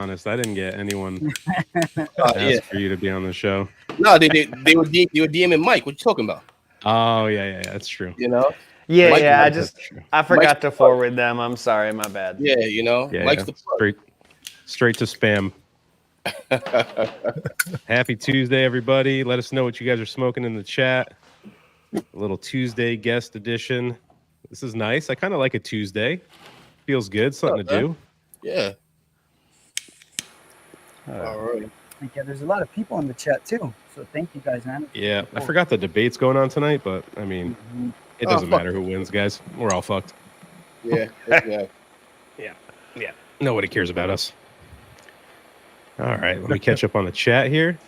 honest, I didn't get anyone Yeah. ask for you to be on the show. No, they were DMing Mike. What you talking about? Oh yeah, that's true. You know, Yeah, Mike, yeah. That's true. I Mike's forgot to forward them. I'm sorry, my bad. yeah, you know, Mike's Yeah, the plug. straight to spam. Happy Tuesday, everybody. Let us know what you guys are smoking in the chat. A little Tuesday guest edition. This is nice. I kind of like a Tuesday. Feels good. Something to do. Yeah. All right. Yeah, there's a lot of people in the chat too. So thank you guys, man. Yeah, I forgot the debate's going on tonight, but I mean, it doesn't matter who wins, guys. We're all fucked. Yeah. Yeah. Nobody cares about us. All right, let me catch up on the chat here.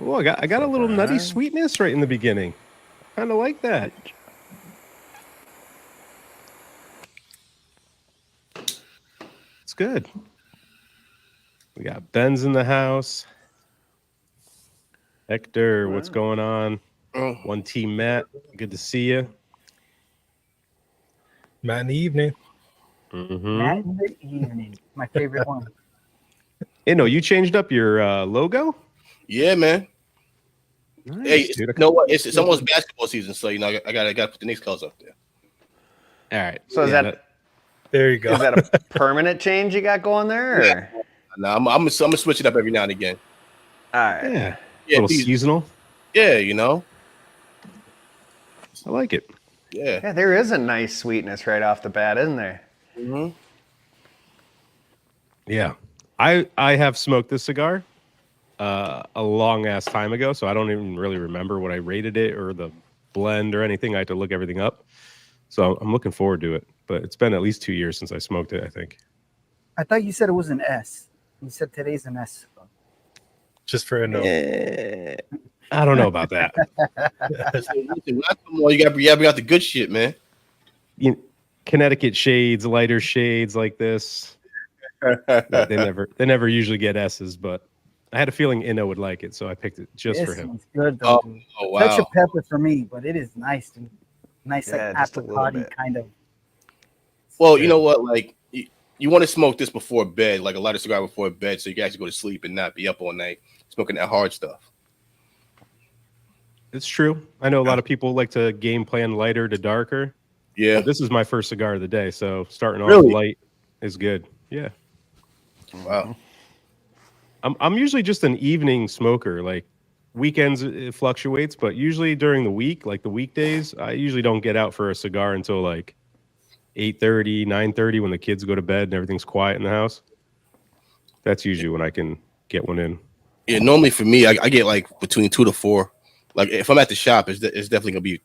Oh, I got a little nutty sweetness right in the beginning. Kind of like that. It's good. We got Ben's in the house. Hector, what's going on? One Team Matt, good to see you. Matt in the evening. Matt in the evening, my favorite one. Hey, no, you changed up your logo? Yeah, man. Nice, Hey, dude. you know what? It's almost basketball season, so you know I gotta put the Knicks colors up there. All right. So is that There you go. is that a permanent change you got going there? Or? Yeah. No, I'm gonna switch it up every now and again. All right. Yeah. Yeah, A little these- seasonal. Yeah, you know. I like it. Yeah. Yeah, there is a nice sweetness right off the bat, isn't there? Mm-hmm. Yeah. I have smoked this cigar a long ass time ago, so I don't even really remember what I rated it or the blend or anything. I had to look everything up. So I'm looking forward to it. But it's been at least 2 years since I smoked it, I think. I thought you said it was an S. You said today's an S. Just for a note. I don't know about that. Listen, you got the good shit, man. Connecticut shades, lighter shades like this. They never usually get S's, but I had a feeling Inno would like it, so I picked it just for him. It's good though. Oh, Dude. oh, wow. Touch of pepper for me, but it is nice, dude. Nice, Yeah, like just a little apricot bit. kind of. Well, you know what? Like, you want to smoke this before bed, like a lighter cigar before bed, so you can actually go to sleep and not be up all night smoking that hard stuff. It's true. I know a lot of people like to game plan lighter to darker. Yeah. But this is my first cigar of the day, so starting off Really? light is good. Yeah. Wow. I'm usually just an evening smoker. Like weekends it fluctuates, but usually during the week, like the weekdays, I usually don't get out for a cigar until like 8:30, 9:30 when the kids go to bed and everything's quiet in the house. That's usually when I can get one in. Yeah, normally for me, I get like between 2 to 4. Like if I'm at the shop, it's definitely gonna be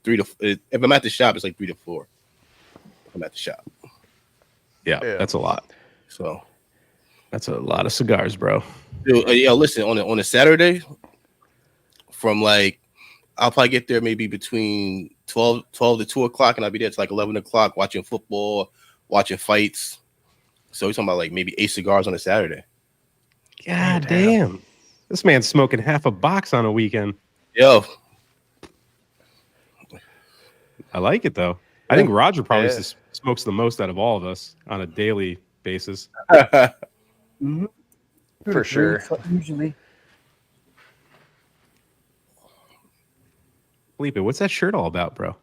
3 to. If I'm at the shop, it's like 3 to 4. If I'm at the shop, Yeah, that's a lot. so That's a lot of cigars, bro. dude, yeah. Listen, on a Saturday, from like I'll probably get there maybe between 12 to 2 o'clock, and I'll be there till like 11 o'clock watching football, watching fights. So we're talking about like maybe 8 cigars on a Saturday. God damn. This man's smoking half a box on a weekend. Yo, I like it though. I think Roger probably Yeah. smokes the most out of all of us on a daily basis. Mm-hmm. For sure. So usually, Felipe, what's that shirt all about, bro?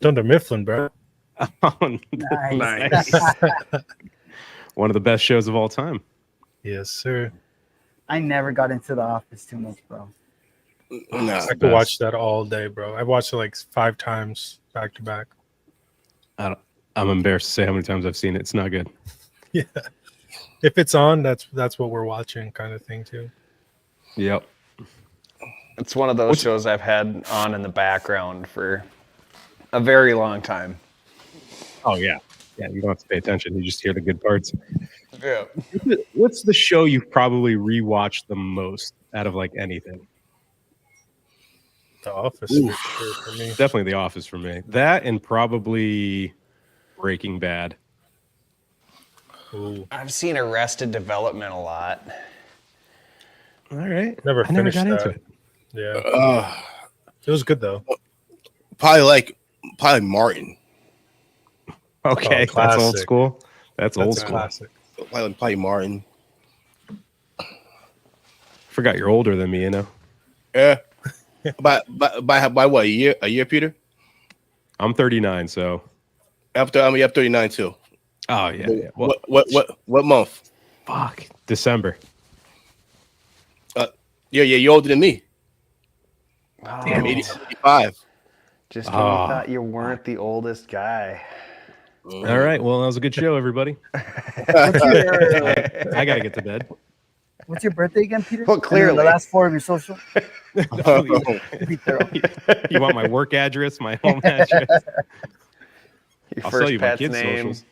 Thunder Mifflin, bro. Oh, nice. One of the best shows of all time. Yes, sir. I never got into The Office too much, bro. nah. I could watch that all day, bro. I watched it like 5 times back to back. I'm embarrassed to say how many times I've seen it. It's not good. Yeah. If it's on, that's what we're watching, kind of thing too. Yep. It's one of those shows I've had on in the background for a very long time. Oh yeah. Yeah, you don't have to pay attention. You just hear the good parts. Yeah. What's the show you've probably rewatched the most out of like anything? The Office for sure for me. Definitely The Office for me. That and probably Breaking Bad. Ooh, I've seen Arrested Development a lot. All right. never I never finished got that. into it. Yeah, it was good though. Probably like Probably Martin. Okay, that's old classic. school. That's old That's a school. classic. Probably Martin. Forgot you're older than me, you know. Yeah. By what, a year, Peter? I'm 39, so. After I'm 39 too. Oh yeah, yeah. Well, What month? fuck, December. Yeah, you're older than me. Oh, 85. just when you Ah. thought you weren't the oldest guy. All right, well, that was a good show, everybody. What's your, I gotta get to bed. what's your birthday again, Peter? Well, And then clearly. the last four of your social. Be thorough. You want my work address, my home address? Your I'll first tell you my pet's kids' name. socials.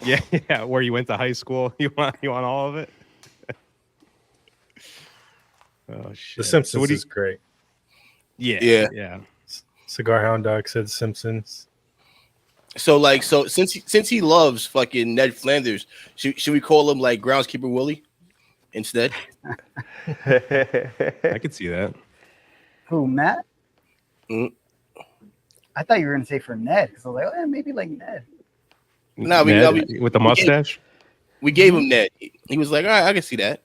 Yeah, yeah. Where you went to high school? You want all of it? Oh shit! The Simpsons what do you- is great. Yeah. Cigar Hound Dog said Simpsons. So since he loves fucking Ned Flanders, should we call him like Groundskeeper Willie instead? I could see that. Who, Matt? Mm. I thought you were gonna say for Ned, because I was like, oh, yeah, maybe like Ned. No, With the mustache. We gave him Ned. He was like, all right, I can see that.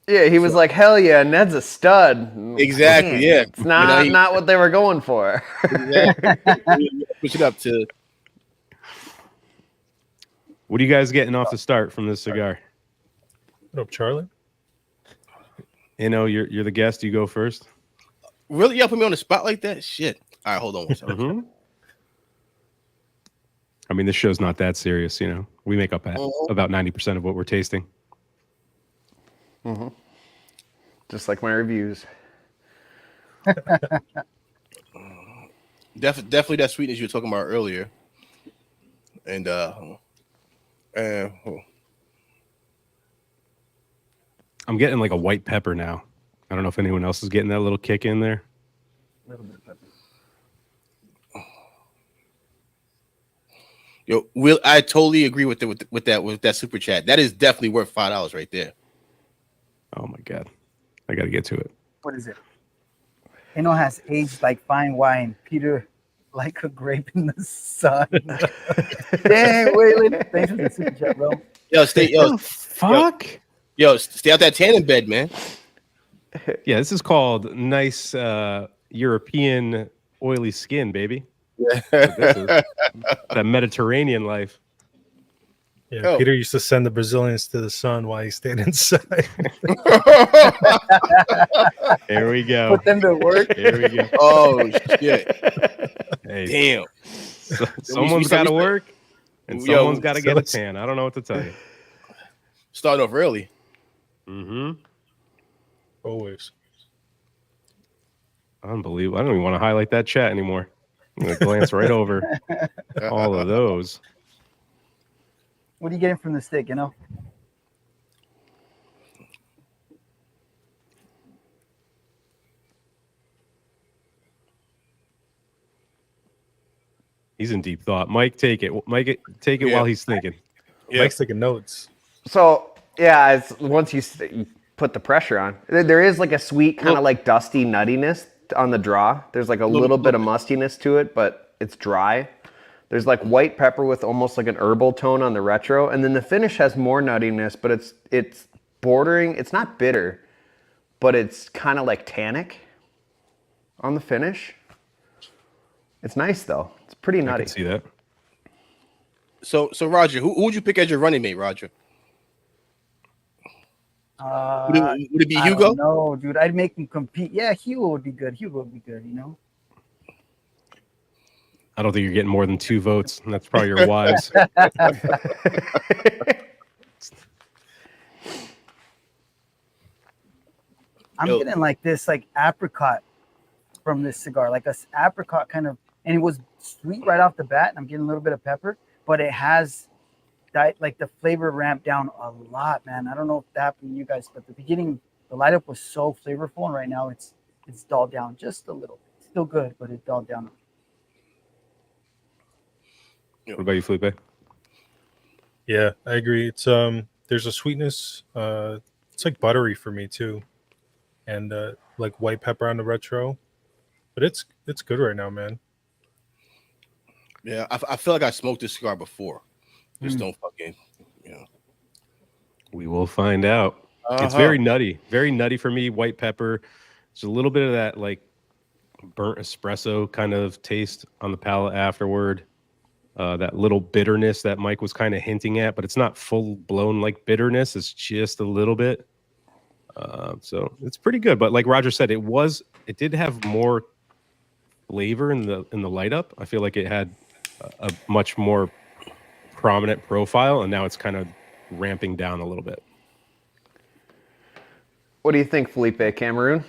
Yeah, he was like, hell yeah, Ned's a stud. Exactly, yeah. It's not You know, not what they were going for. Exactly. Push it up to. What are you guys getting off the start from this cigar? What up, Charlie? You know, you're the guest. You go first. Really, y'all put me on the spot like that? Shit. All right, hold on one second. Mhm. I mean, this show's not that serious. You know, we make up about 90% of what we're tasting. Just like my reviews. Definitely that sweetness you were talking about earlier. And I'm getting like a white pepper now. I don't know if anyone else is getting that little kick in there. A little bit of pepper. yo, Will, I totally agree with that super chat. That is definitely worth $5 right there. Oh my god, I got to get to it. What is it? Eno has aged like fine wine. Peter, like a grape in the sun. Dang, Waylon. Thanks for the super chat, bro. Yo, Fuck. Stay out that tannin bed, man. Yeah, this is called nice European oily skin, baby. This is that Mediterranean life. Yeah, Oh. Peter used to send the Brazilians to the sun while he stayed inside. Here we go. Put them to work. Here we go. Oh shit! Hey, Damn. someone's got to work, and Yo, someone's got to get a so- tan. I don't know what to tell you. Starting off early. Mm-hmm. Always. Unbelievable. I don't even want to highlight that chat anymore. I'm going to glance right over all of those. What are you getting from the stick, you know? He's in deep thought. Mike, take it. Mike, take it Yeah. while he's thinking. Yeah. Mike's taking notes. So yeah, it's once you put the pressure on, there is like a sweet kind of like dusty nuttiness on the draw. There's like a little bit of mustiness to it, but it's dry. There's like white pepper with almost like an herbal tone on the retro, and then the finish has more nuttiness, but it's bordering. It's not bitter, but it's kind of like tannic on the finish. It's nice though. It's pretty I nutty. can see that. So Roger, who would you pick as your running mate, Roger? Would it be Hugo? No, dude. I'd make him compete. Yeah, Hugo would be good. Hugo would be good, you know? I don't think you're getting more than 2 votes. And that's probably your wives. I'm Yo. getting like this, like apricot from this cigar, like a apricot kind of, and it was sweet right off the bat. And I'm getting a little bit of pepper, but it has that, like the flavor ramped down a lot, man. I don't know if that happened to you guys, but the beginning, the light up was so flavorful, and right now it's dulled down just a little. Still good, but it dulled down. What about you, Felipe? Yeah, I agree. It's there's a sweetness. It's like buttery for me too, and like white pepper on the retro, but it's good right now, man. Yeah, I feel like I smoked this cigar before. Just don't fucking, you know. We will find out. It's Uh-huh. very nutty for me. White pepper. There's a little bit of that like burnt espresso kind of taste on the palate afterward. That little bitterness that Mike was kind of hinting at, but it's not full blown like bitterness. It's just a little bit. So it's pretty good. But like Roger said, it did have more flavor in the light up. I feel like it had a much more prominent profile, and now it's kind of ramping down a little bit. What do you think, Felipe Cameroon?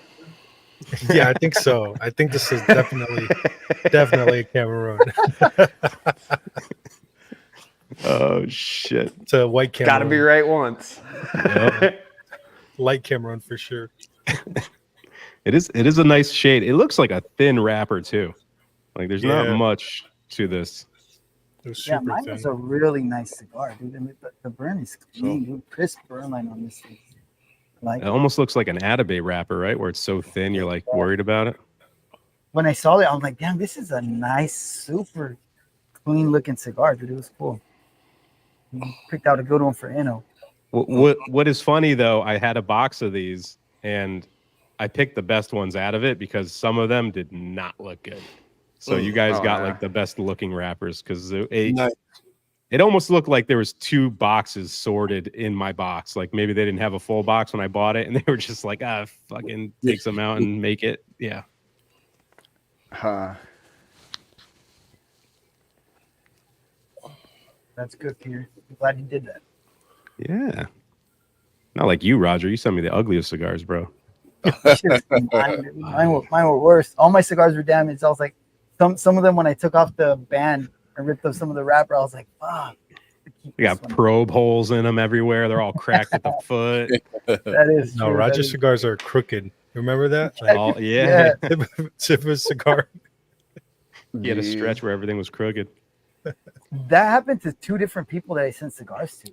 Yeah, I think so. I think this is definitely a Cameroon. Oh shit! It's a white Cameroon. Gotta be right once. Light Cameroon for sure. It is a nice shade. It looks like a thin wrapper too. Like there's not Yeah. much to this. It was Yeah, super mine thin. was a really nice cigar, dude. I mean, the burn is clean, dude. Crisp burn line on this thing. Like It almost looks like an Atabey wrapper, right? Where it's so thin, you're like worried about it. when I saw it, I was like, damn, this is a nice, super clean looking cigar, dude. It was cool. Picked out a good one for Inno. What is funny though? I had a box of these, and I picked the best ones out of it because some of them did not look good. So you guys got like the best looking wrappers because it almost looked like there was two boxes sorted in my box. Like maybe they didn't have a full box when I bought it, and they were just like, fucking take some out and make it. Yeah. That's good, Peter. I'm glad you did that. Yeah. Not like you, Roger. You sent me the ugliest cigars, bro. Mine were worse. All my cigars were damaged. I was like, some of them when I took off the band and ripped up some of the wrapper, I was like, fuck. We got probe holes in them everywhere. They're all cracked at the foot. That is No, true. Roger cigars are crooked. Remember that? All, yeah. Tip of a cigar. He had a stretch where everything was crooked. That happened to two different people that I sent cigars to.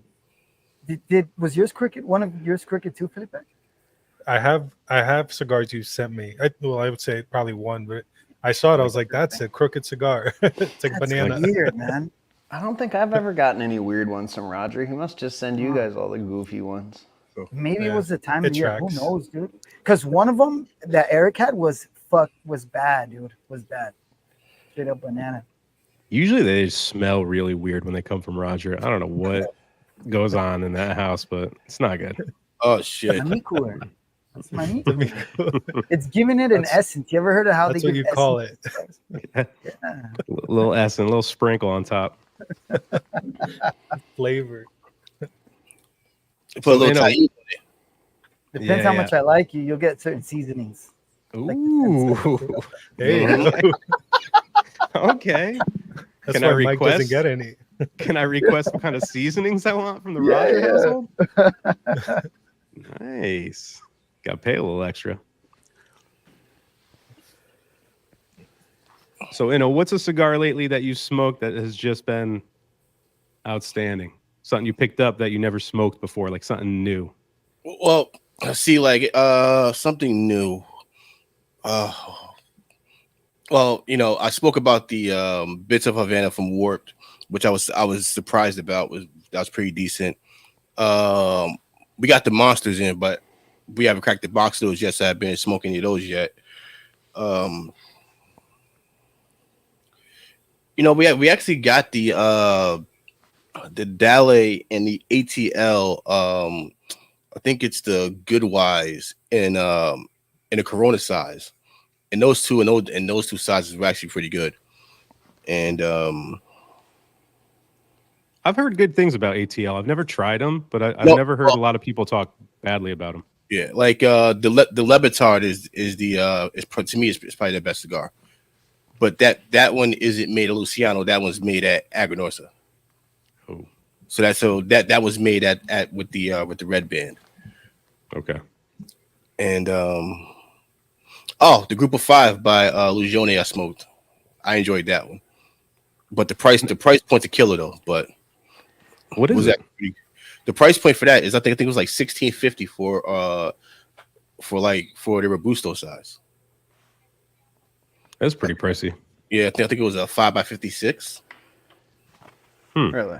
Was yours crooked? One of yours crooked too, Felipe? I have cigars you sent me. I would say probably one, but I saw it. I was like, that's a crooked cigar. It's like That's banana. weird, man. I don't think I've ever gotten any weird ones from Roger. He must just send you guys all the goofy ones. Maybe it Yeah, was the time it of year. Who tracks. knows, dude? Because one of them that Eric had was bad, dude. Was bad. Straight up banana. Usually they just smell really weird when they come from Roger. I don't know what goes on in that house, but it's not good. Oh shit! My meat cooler. That's my meat cooler. It's giving it an essence. You ever heard of how That's they what give you call it. Yeah. Little S and a little sprinkle on top. Flavor. Put a little tahini. Depends how much I like you. You'll get certain seasonings. Ooh. Hey, you go. Okay. That's Can I why Mike request? doesn't get any. Can I request what kind of seasonings I want from the Roger household? Nice. Got to pay a little extra. So, what's a cigar lately that you smoked that has just been outstanding? Something you picked up that you never smoked before, like something new. Well, see, like something new. Well, I spoke about the bits of Havana from Warped, which I was surprised about. That was pretty decent. We got the monsters in, but we haven't cracked the box of those yet, so I haven't been smoking any of those yet. We actually got the Dale and the ATL. I think it's the Goodwise in a Corona size, and those two sizes were actually pretty good. And I've heard good things about ATL. I've never tried them, but I've never heard a lot of people talk badly about them. yeah, like the Lebetard is to me it's probably the best cigar. But that one isn't made at Luciano. That one's made at Agrinorsa. Oh, So that was made at with the red band. okay. And the Group of Five by Lugione I smoked. I enjoyed that one. But the price point's a killer though. But What is it? The price point for that is I think it was like $16.50 for the Robusto size. That's pretty pricey. Yeah, I think it was a 5x56. Really?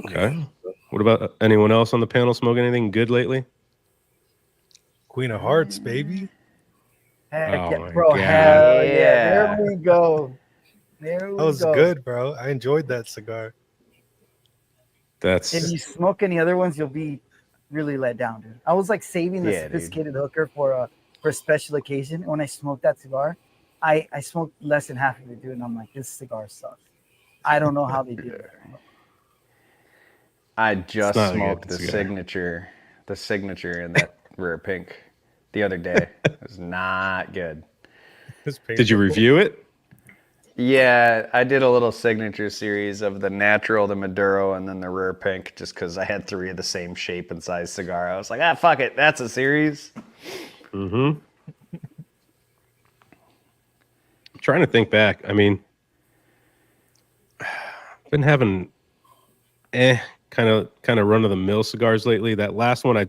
Okay. What about anyone else on the panel smoke anything good lately? Queen of Hearts, baby. Heck Oh yeah, my bro, God. hell yeah. Yeah. There we go. There That we was go. good, bro. I enjoyed that cigar. That's If you smoke any other ones, you'll be really let down, dude. I was like saving the Yeah, dude. sophisticated hooker for a special occasion. When I smoked that cigar, I smoked less than half of it, dude, and I'm like, this cigar sucks. I don't know how they did it. I just not a good smoked the cigar. signature in that rare pink the other day. It was not good. It's Did you painful. review it? Yeah, I did a little signature series of the natural, the Maduro, and then the rare pink, just because I had 3 of the same shape and size cigar. I was like, fuck it, that's a series. Mm-hmm. I'm trying to think back. I mean, I've been having kind of run of the mill cigars lately. That last one I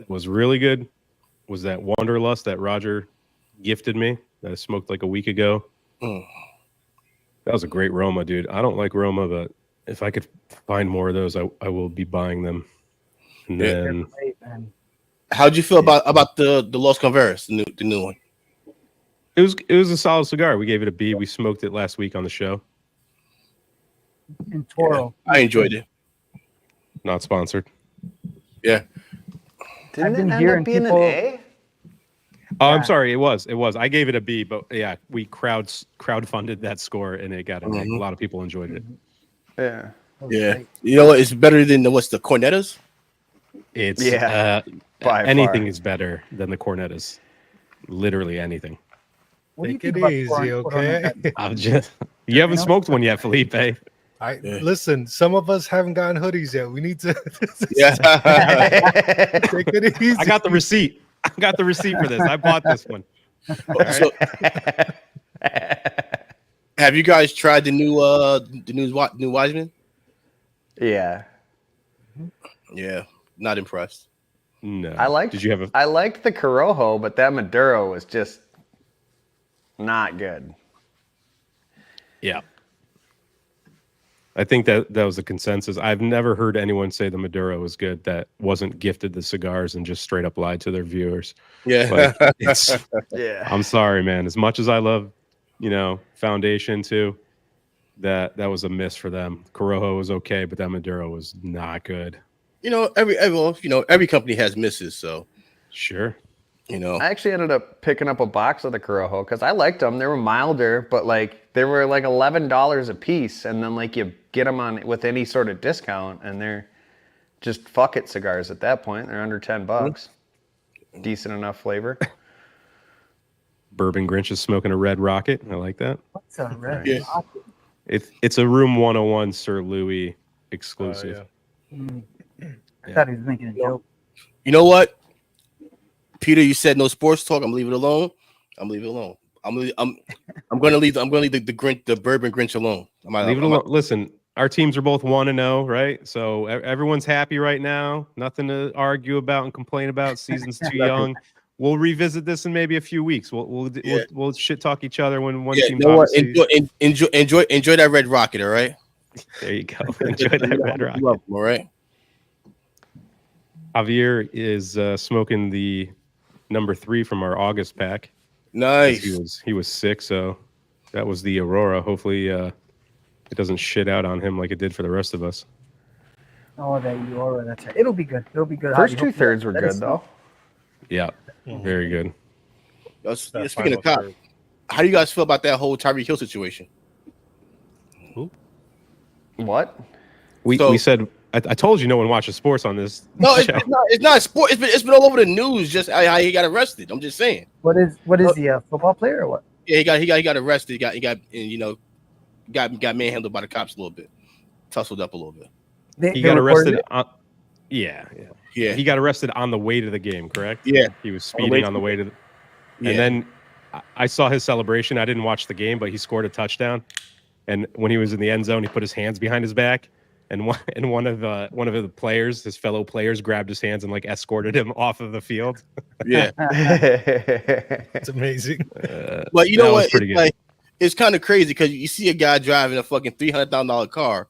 was really good was that Wanderlust that Roger gifted me that I smoked like a week ago. Mm. That was a great Roma, dude. I don't like Roma, but if I could find more of those, I will be buying them. And Yeah. then Great, man. How'd you feel about the Los Converas, the new one? it was a solid cigar. We gave it a B. We smoked it last week on the show. And Toro. I enjoyed it. Not sponsored. Yeah. Didn't I've been it end hearing up being people- an A? Oh, Yeah. I'm sorry. It was. I gave it a B, but yeah, we crowdfunded that score and it got an A. Mhm. A lot of people enjoyed it. Yeah. That was Yeah. great. You know what? It's better than the Cornettas. It's Yeah, by anything far. is better than the Cornettas. Literally anything. What do you Take think it about easy, okay? I'm just. You haven't smoked one yet, Felipe. Yeah. Listen. Some of us haven't gotten hoodies yet. We need to Yeah. take it easy. I got the receipt. I got the receipt for this. I bought this one. So, have you guys tried the new Wiseman? Yeah. Yeah, not impressed. No. I liked Did you have a? I liked the Corojo, but that Maduro was just not good. Yeah. I think that was a consensus. I've never heard anyone say the Maduro was good that wasn't gifted the cigars and just straight up lied to their viewers. Yeah. Like, it's. Yeah. I'm sorry, man. As much as I love, Foundation too, that was a miss for them. Corojo was okay, but that Maduro was not good. Every company has misses, so Sure. I actually ended up picking up a box of the Corojo because I liked them. They were milder, but they were like $11 a piece, and then you get them on with any sort of discount, and they're just fuck it cigars at that point. They're under $10. Decent enough flavor. Bourbon Grinch is smoking a Red Rocket. I like that. What's a red Yeah. rocket? It's a Room 101 Sir Louis exclusive. I thought he was making a joke. You know what, Peter? You said no sports talk. I'm leaving it alone. I'm going to leave the Grinch, the Bourbon Grinch alone. Leave it alone. Listen, our teams are both 1-0, right? So everyone's happy right now. Nothing to argue about and complain about. Season's too young. We'll revisit this in maybe a few weeks. We'll shit talk each other when one team. Enjoy that Red Rocket. All right. There you go. Enjoy that Red Rocket. All right. Javier is smoking the number 3 from our August pack. Nice. He was sick, so that was the Aurora. Hopefully, it doesn't shit out on him like it did for the rest of us. Oh, that you are. That's right. It'll be good. It'll be good. First Hopefully, 2/3 were let good us know. though. Yeah, very good. Speaking of cop, how do you guys feel about that whole Tyreek Hill situation? What? We said I told you no one watches sports on this. No, show. it's not sport. It's been all over the news. Just how he got arrested. I'm just saying. What is he, a football player or what? Yeah, he got arrested. He got manhandled by the cops a little bit, tussled up a little bit. He got arrested. Yeah. He got arrested on the way to the game. Correct. Yeah, he was speeding on the way to. And then I saw his celebration. I didn't watch the game, but he scored a touchdown. And when he was in the end zone, he put his hands behind his back. And one of the players, his fellow players, grabbed his hands and escorted him off of the field. Yeah, It's amazing. but you know what? Pretty good. it's kind of crazy because you see a guy driving a fucking $300,000 car,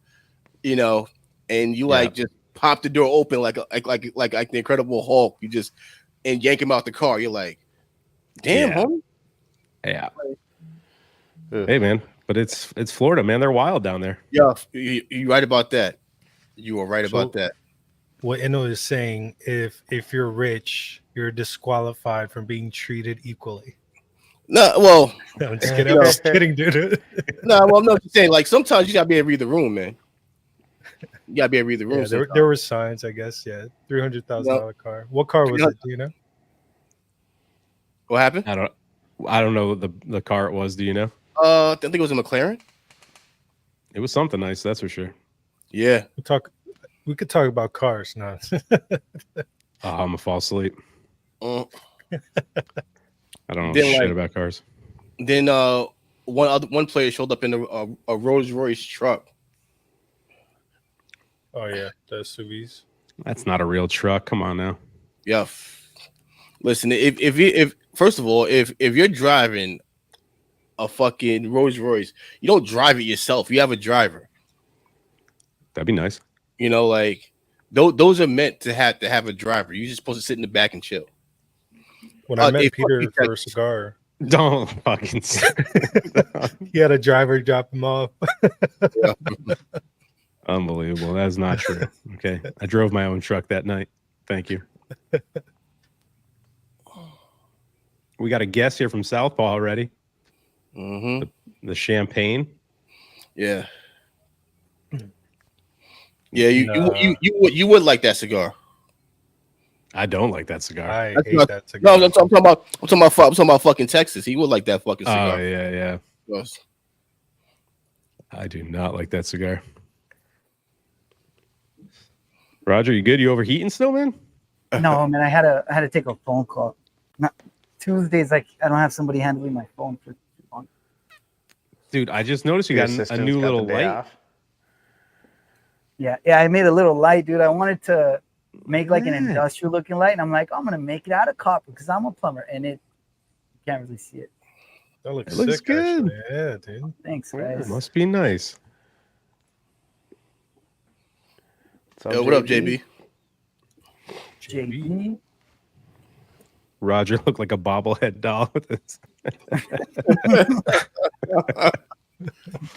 you know, and you like just pop the door open like the Incredible Hulk. You just and yank him out the car. You're like, damn, homie. Yeah. Hey, man, but it's Florida, man. They're wild down there. Yeah, you right about that. You are right about that. What Eno is saying, if you're rich, you're disqualified from being treated equally. No, well, No, I'm just kidding. I'm just kidding, dude. no, well, I'm not just saying. Like sometimes you gotta be able to read the room, man. You gotta be able to read the room. Yeah, there were signs, I guess. Yeah, $300,000 car. What car was it? Do you know? What happened? I don't know the car it was. Do you know? I think it was a McLaren. It was something nice, that's for sure. Yeah. We could talk about cars now. I'm gonna fall asleep. I don't know Then, shit about cars. Then one player showed up in a Rolls Royce truck. Oh yeah, the SUVs. That's not a real truck. Come on now. Yeah. Listen, if first of all, if you're driving a fucking Rolls Royce, you don't drive it yourself. You have a driver. That'd be nice. You know, like those are meant to have a driver. You're just supposed to sit in the back and chill. When I met Peter for a cigar, don't fucking. he had a driver drop him off. Yeah. Unbelievable. That's not true. Okay, I drove my own truck that night. Thank you. We got a guest here from Southpaw already. The champagne. Yeah. Yeah, you would like that cigar. I don't like that cigar. I hate that cigar. No, I'm talking about fucking Texas. He would like that fucking cigar. Oh yeah. Yes. I do not like that cigar. Roger, you good? You overheating still, man? No, man, I had to take a phone call. Not Tuesdays, like I don't have somebody handling my phone for too long. Dude, I just noticed you got a new little light. Yeah, I made a little light, dude. I wanted to make like an industrial looking light, and I'm like, I'm gonna make it out of copper because I'm a plumber, and you can't really see it. That looks sick, good. Actually. Yeah, dude. Thanks, guys. It must be nice. Yo, what up, JB? JB. Roger looked like a bobblehead doll with this.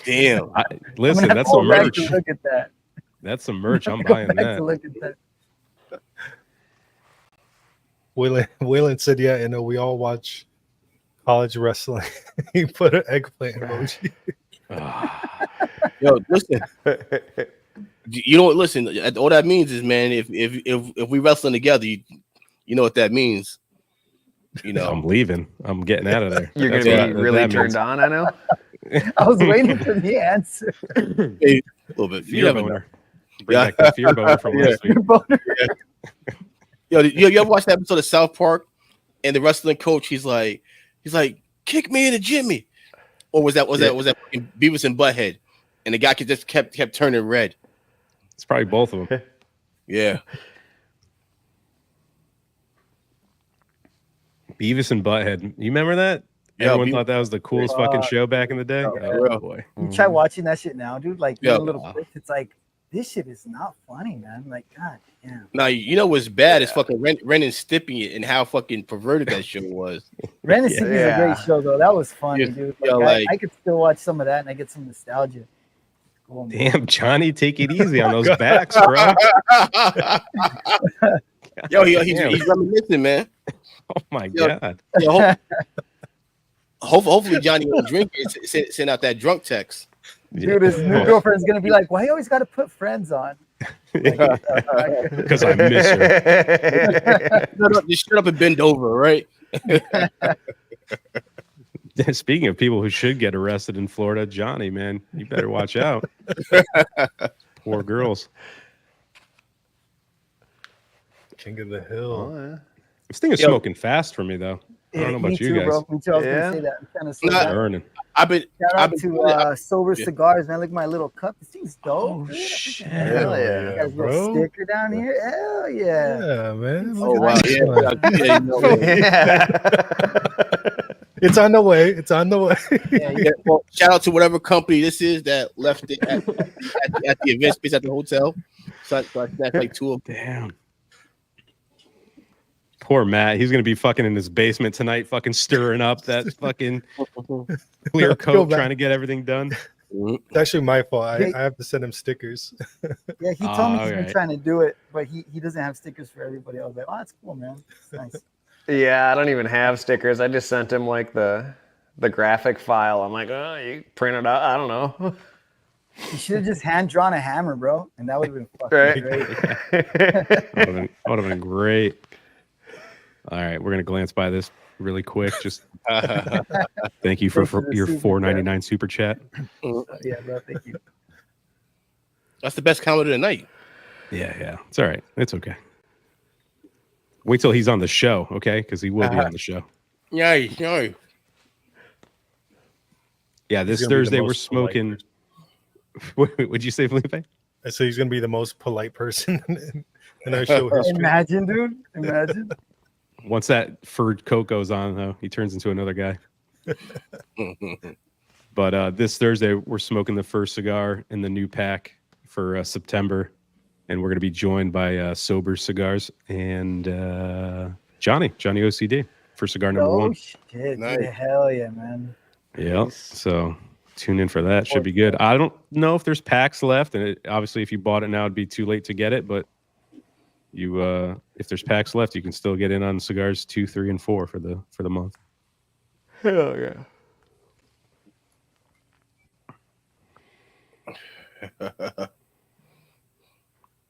Damn. Listen, that's some merch. Look at that. That's some merch. I'm buying that. Look at that. Waylon said, yeah, we all watch college wrestling. He put an eggplant emoji. Yo, listen. You don't listen. All that means is, man, if we wrestling together, you know what that means. You know, I'm leaving. I'm getting out of there. You're going to be really turned on, I know. I was waiting for the answer. A little bit. Fear boner. Bring back the fear boner from last week. Yo, you ever watch that episode of South Park? And the wrestling coach, he's like, kick me in the Jimmy. Or was that fucking Beavis and Butthead? And the guy just kept turning red. It's probably both of them. Yeah. Beavis and Butthead. You remember that? Yeah, Everyone thought that was the coolest fucking show back in the day. Oh boy. You try watching that shit now, dude. Like Yeah. little clips, it's like this shit is not funny, man. Like, God damn. Now you know what's bad is fucking Ren and Stimpy and how fucking perverted that show was. Ren and Stimpy is a great show, though. That was funny, dude. Like, I could still watch some of that and I get some nostalgia. Cool, damn, Johnny, take it easy on those backs, bro. Yo, he's reminiscing, man. Oh my God. Yo, hopefully Johnny will drink it, send out that drunk text. Dude, his new girlfriend's gonna be like, "Why you always got to put friends on?" Because I miss her. Just shut up and bend over, right? Speaking of people who should get arrested in Florida, Johnny, man, you better watch out. Poor girls. King of the Hill. Oh, yeah. This thing is smoking fast for me, though. I don't know about you guys. Bro. Me too. I was gonna say that. I'm kind of burning. Shout out to Sober Cigars, man. Look at my little cup. This thing's dope. Oh, shit. Hell yeah. You got a little sticker down here. Hell yeah. Yeah, man. Oh wow, It's on the way. It's on the way. Yeah, well, shout out to whatever company this is that left it at the event space at the hotel. So that's like 2 of them. Damn. Poor Matt. He's gonna be fucking in his basement tonight, fucking stirring up that fucking clear Go coat, back. trying to get everything done. It's actually my fault. I have to send him stickers. Yeah, he told me he's been alright. trying to do it, but he doesn't have stickers for everybody. I was like, oh, that's cool, man. It's nice. Yeah, I don't even have stickers. I just sent him like the graphic file. I'm like, oh, you print it out. I don't know. You should have just hand drawn a hammer, bro, and that would have been fucking Right. great. That would have been great. All right, we're gonna glance by this really quick. Just thank you for your $4.99 super chat. Yeah, bro, thank you. That's the best comment of the night. Yeah, it's all right. It's okay. Wait till he's on the show, okay? Because he will be on the show. Yeah. Yeah, this He's gonna be the Thursday we're most polite smoking. What'd you say, Felipe? I say he's gonna be the most polite person in our show history. Imagine, dude. Imagine. Once that furred coat goes on, though, he turns into another guy. But this Thursday, we're smoking the first cigar in the new pack for September. And we're going to be joined by Sober Cigars and Johnny OCD for cigar number Oh, one. shit. Nice. Dude, hell yeah, man. Yeah. So tune in for that. Should be good. I don't know if there's packs left. And obviously, if you bought it now, it'd be too late to get it. But if there's packs left, you can still get in on cigars 2, 3, and 4 for the month. Hell yeah.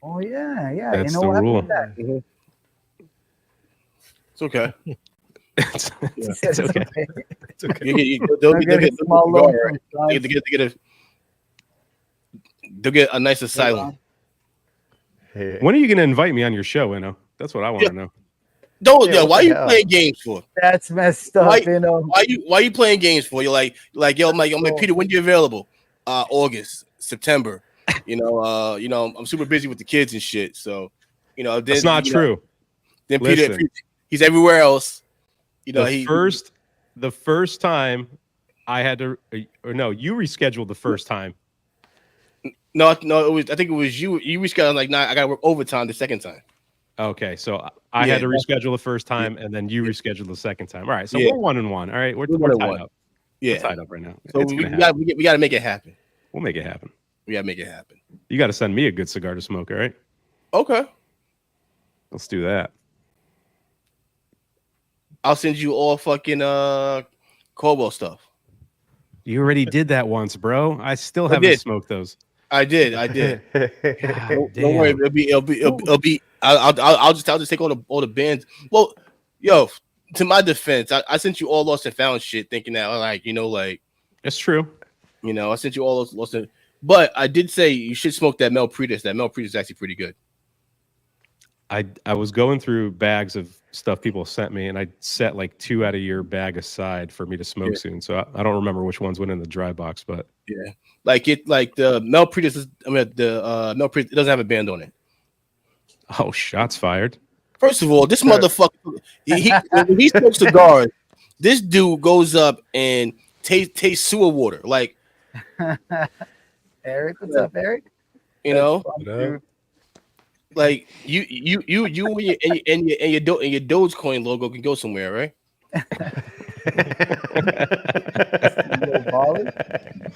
Oh, yeah. That's you know the what happened rule. with that? It's okay. it's, He said it's okay. It's okay. They'll I'll get get a small loan from John. They'll get a nice asylum. When are you going to invite me on your show, Inno? That's what I want to know. Don't Yeah, what why the you hell? playing games for? That's messed up, Why- you know. Why you playing games for? You're like yo, I'm like Peter, when you available? August, September. I'm super busy with the kids and shit. So, then, That's not true. Then Listen. Peter, he's everywhere else. The first time I had to, or no, you rescheduled the first time. No, I think it was you. You rescheduled like, nah, I gotta work overtime the second time. Okay, so I Yeah, had to reschedule the first time, and then you rescheduled the second time. All right, so Yeah. we're 1-1. All right, we're We're tied 1-1. up. Yeah. We're tied up right now. So It's we gonna happen. gotta make it happen. We'll make it happen. We gotta make it happen. You got to send me a good cigar to smoke. All right, Okay. let's do that. I'll send you all fucking Kobo stuff. You already did that once, bro. I still I haven't did. smoked those. I did. God Don't worry, it'll be. I'll just take all the bands. Well, yo, to my defense, I sent you all lost and found shit, thinking that It's true. I sent you all lost and. But I did say you should smoke that Mel Pretis. That Mel Pretis is actually pretty good. I was going through bags of stuff people sent me, and I set like 2 out of your bag aside for me to smoke soon. So I don't remember which ones went in the dry box, but Yeah, like the Mel Pretis. The Mel Pretis, it doesn't have a band on it. oh, shots fired. First of all, this motherfucker, when he smokes cigars, this dude goes up and tastes sewer water. Like, Eric, what's up, Eric? Fun, dude. like you and your Dogecoin logo can go somewhere, right? Little baller.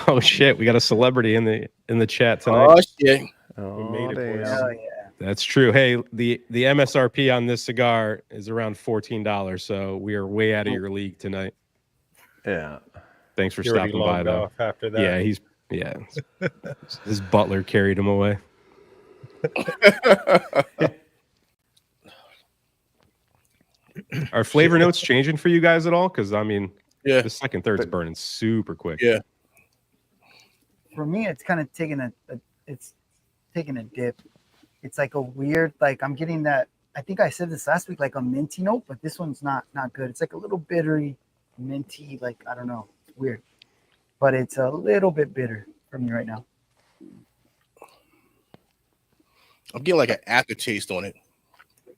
Oh shit, we got a celebrity in the chat tonight. Oh shit! Oh, made it, boys. damn. Hell yeah. That's true. Hey, the MSRP on this cigar is around $14, so we are way out of your league tonight. Yeah. Thanks for He already stopping by, logged though. off after that. His butler carried him away. Are flavor notes changing for you guys at all? Because I mean, Yeah, the second third's burning super quick. yeah. For me, it's kind of taking a dip. It's like a weird, like I'm getting that. I think I said this last week, like a minty note, but this one's not good. It's like a little bittery, minty, like I don't know. It's weird, but it's a little bit bitter for me right now. I'm getting like an aftertaste on it.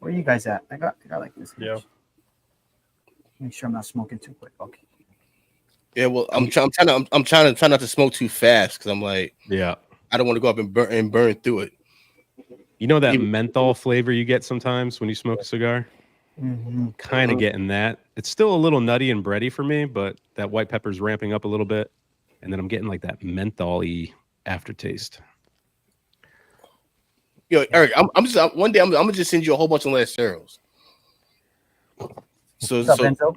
Where are you guys at? I got like this. Yeah. Make sure I'm not smoking too quick. Okay. Yeah, well, I'm trying to try not to smoke too fast because I'm like, Yeah. I don't want to go up and burn through it. You know that Even- menthol flavor you get sometimes when you smoke a cigar? Mm-hmm. Kind of getting that. It's still a little nutty and bready for me, but that white pepper's ramping up a little bit. And then I'm getting like that menthol-y aftertaste. Yo, Eric, I'm just one day I'm gonna just send you a whole bunch of last cereals. So, What's up, so Enzo?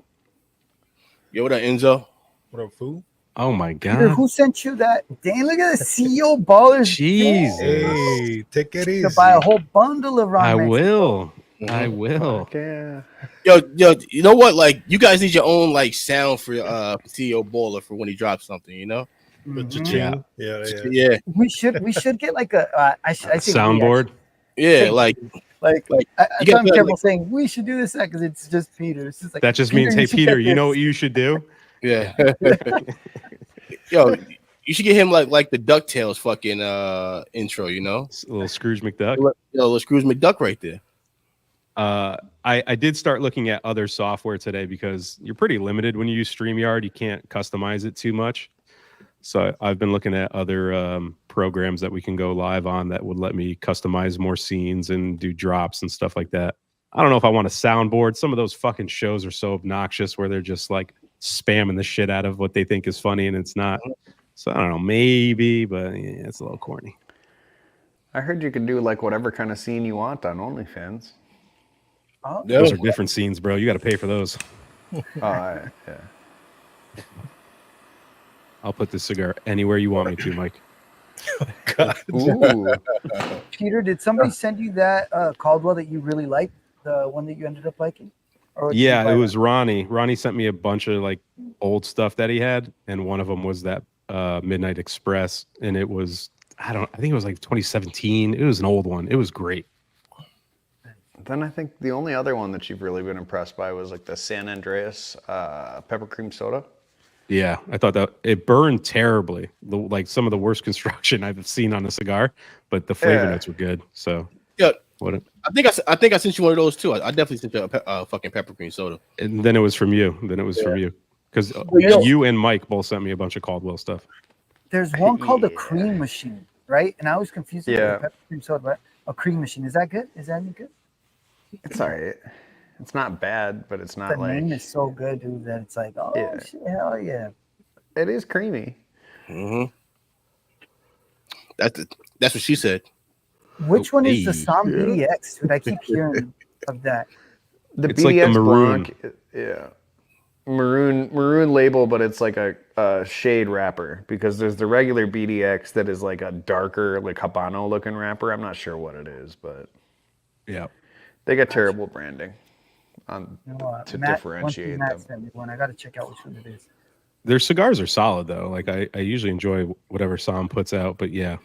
yo, what up, Enzo? What up, fool? Oh my Peter, God. who sent you that? Dang, look at the CEO ballers. Jesus. Hey, take it easy. To buy a whole bundle of Ron I Mexico. will. I will. Yeah. Yo, you know what? Like, you guys need your own like sound for CEO Baller for when he drops something. You know? With Mhm. cha-ching. Yeah. Yeah, We should get like a I say we, Soundboard. yeah. Say Like I'm got that, careful saying we should do this because it's just Peter. It's just like That just means, hey, you should Peter, get you know this. what you should do? yeah. Yo, you should get him like the DuckTales fucking intro. You know? A little Scrooge McDuck. Yo, little Scrooge McDuck right there. I did start looking at other software today because you're pretty limited when you use StreamYard. You can't customize it too much. So I've been looking at other programs that we can go live on that would let me customize more scenes and do drops and stuff like that. I don't know if I want a soundboard. Some of those fucking shows are so obnoxious where they're just like spamming the shit out of what they think is funny and it's not. So I don't know, maybe, but yeah, it's a little corny. I heard you could do like whatever kind of scene you want on OnlyFans. Oh, Yeah. Those are different scenes, bro. You got to pay for those. Yeah. I'll put this cigar anywhere you want me to, Mike. God. Ooh. Peter, did somebody send you that Caldwell that you really liked? The one that you ended up liking? Or did you Yeah, buy it that? was Ronnie. Ronnie sent me a bunch of like old stuff that he had, and one of them was that Midnight Express, and it was I think it was like 2017. It was an old one. It was great. Then I think the only other one that you've really been impressed by was like the San Andreas pepper cream soda. Yeah, I thought that it burned terribly, like some of the worst construction I've seen on a cigar, but the flavor Yeah. notes were good. So Yeah, what? I think I sent you one of those too. I definitely sent you a fucking pepper cream soda. And then it was from you. Because yo- you and Mike both sent me a bunch of Caldwell stuff. There's one called the Yeah. cream machine, right? And I was confused with Yeah. the pepper cream soda, but a cream machine. Is that good? Is that any good? It's all right. It's not bad, but it's The not like name is so good, dude, that it's like, oh Yeah. shit, hell yeah. it is creamy. Mm-hmm. That's what she said. Which one is the Hey. Som BDX? Dude, I keep hearing of that. The It's like the BDX maroon. Blanc, yeah, maroon label, but it's like a shade wrapper because there's the regular BDX that is like a darker, like Habano looking wrapper. I'm not sure what it is, but Yeah. they got terrible branding on You know, to Matt, differentiate Matt them. sent me one. I got to check out which one it is. Their cigars are solid though. Like I usually enjoy whatever Sam puts out, but yeah,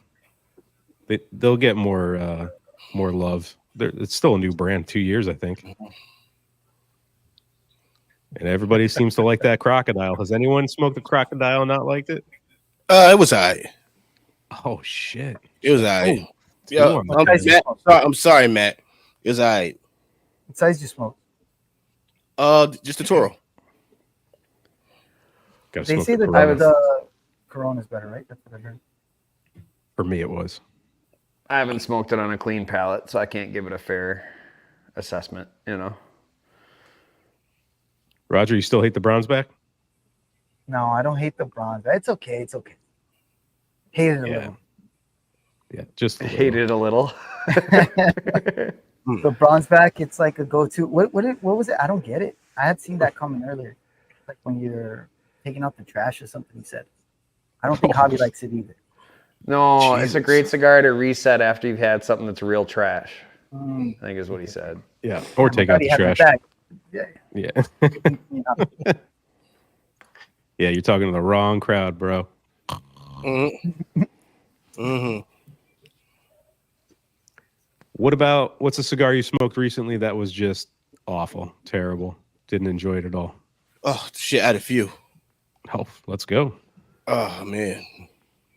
they'll get more love. It's still a new brand, 2 years I think, and everybody seems to like that crocodile. Has anyone smoked the crocodile and not liked it? It was alright. Oh shit! It was alright. Oh, Yeah, ooh, I'm I'm sorry, Matt. It was alright. What size do you smoke? Just a Toro. Gotta They smoke say the that Corona. the Corona's better, right? That's what I heard. For me, it was. I haven't smoked it on a clean palate, so I can't give it a fair assessment. You know, Roger, you still hate the Browns back? No, I don't hate the bronze. It's okay. It's okay. Hate it a Yeah. little. Yeah, just a I little. hate it a little. The bronze back, it's like a go-to. What was it? I don't get it. I had seen that comment earlier. Like when you're taking out the trash or something, he said. I don't think Javi likes it either. No, it's a Jesus. great cigar to reset after you've had something that's real trash. Mm. I think is what he said. Yeah, or take out the He had my trash. back. Yeah. Yeah, You know, yeah, you're talking to the wrong crowd, bro. Mm-hmm. Mm-hmm. What's a cigar you smoked recently that was just awful, terrible, didn't enjoy it at all? Oh shit, I had a few. Oh, let's go. Oh man.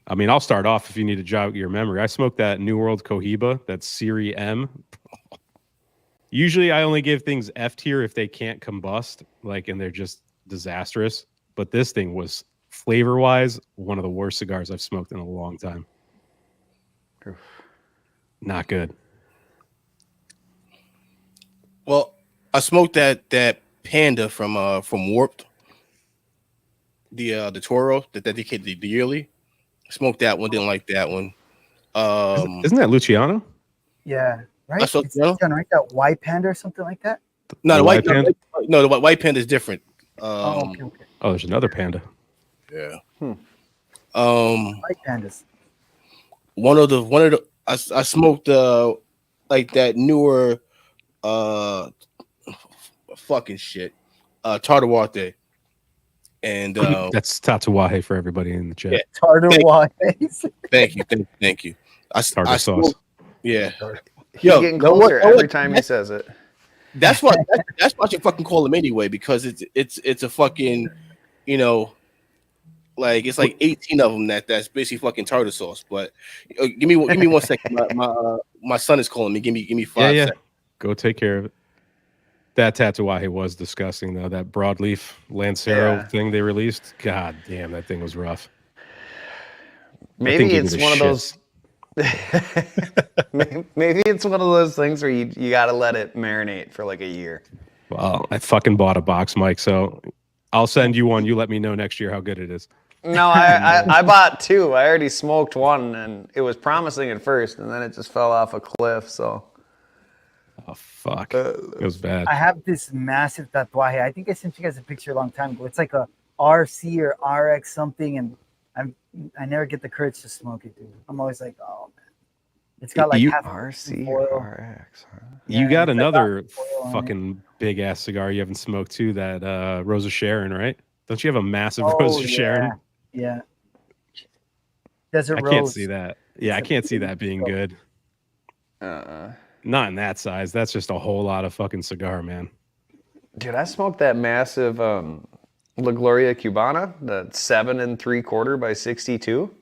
I mean, I'll start off if you need to jog your memory. I smoked that New World Cohiba, that Siri M. Usually, I only give things F tier if they can't combust, like, and they're just disastrous. But this thing was flavor wise one of the worst cigars I've smoked in a long time. Not good. Well, I smoked that Panda from Warped, the Toro that they did the yearly. Smoked that one, didn't like that one. Isn't that Luciano? Yeah, right. That's what- It's done, right? That white panda or something like that. No, the white Panda? panda. No, the white panda is different. Okay. Oh, there's another Panda. Yeah. White pandas. One of the I smoked like that newer fucking shit Tartaruate, and That's Tatuaje for everybody in the chat. Yeah. Tartar white. thank you. Tartar sauce. Yeah. He's Yo, getting you know closer what? every time he says it. That's why you fucking call them anyway, because it's a fucking, you know, like it's like 18 of them that's basically fucking tartar sauce. But give me 1 second. My son is calling me. Give me 5 Yeah. seconds. Go take care of it. That Tatuaje was disgusting, though. That broadleaf Lancero thing they released. God damn, that thing was rough. Maybe it's one of those. Maybe it's one of those things where you gotta let it marinate for like a year. Well, I fucking bought a box, Mike, so I'll send you one. You let me know next year how good it is. No, I bought 2. I already smoked 1, and it was promising at first, and then it just fell off a cliff. So. Oh, fuck. It was bad. I have this massive tatuaje. I think I sent you guys a picture a long time ago. It's like a RC or RX something, and I never get the courage to smoke it, dude. I'm always like, oh man, it's got like half RC foil. or RX. Huh? You Yeah, got it's another got foil on it. fucking big ass cigar you haven't smoked too. That Rosa Sharon, right? Don't you have a massive Oh, Rosa yeah. Sharon? Yeah. Desert I Rose. can't see that. Yeah, I can't see that being good. Not in that size. That's just a whole lot of fucking cigar, man. Dude, I smoked that massive La Gloria Cubana, the 7 3/4 by 62.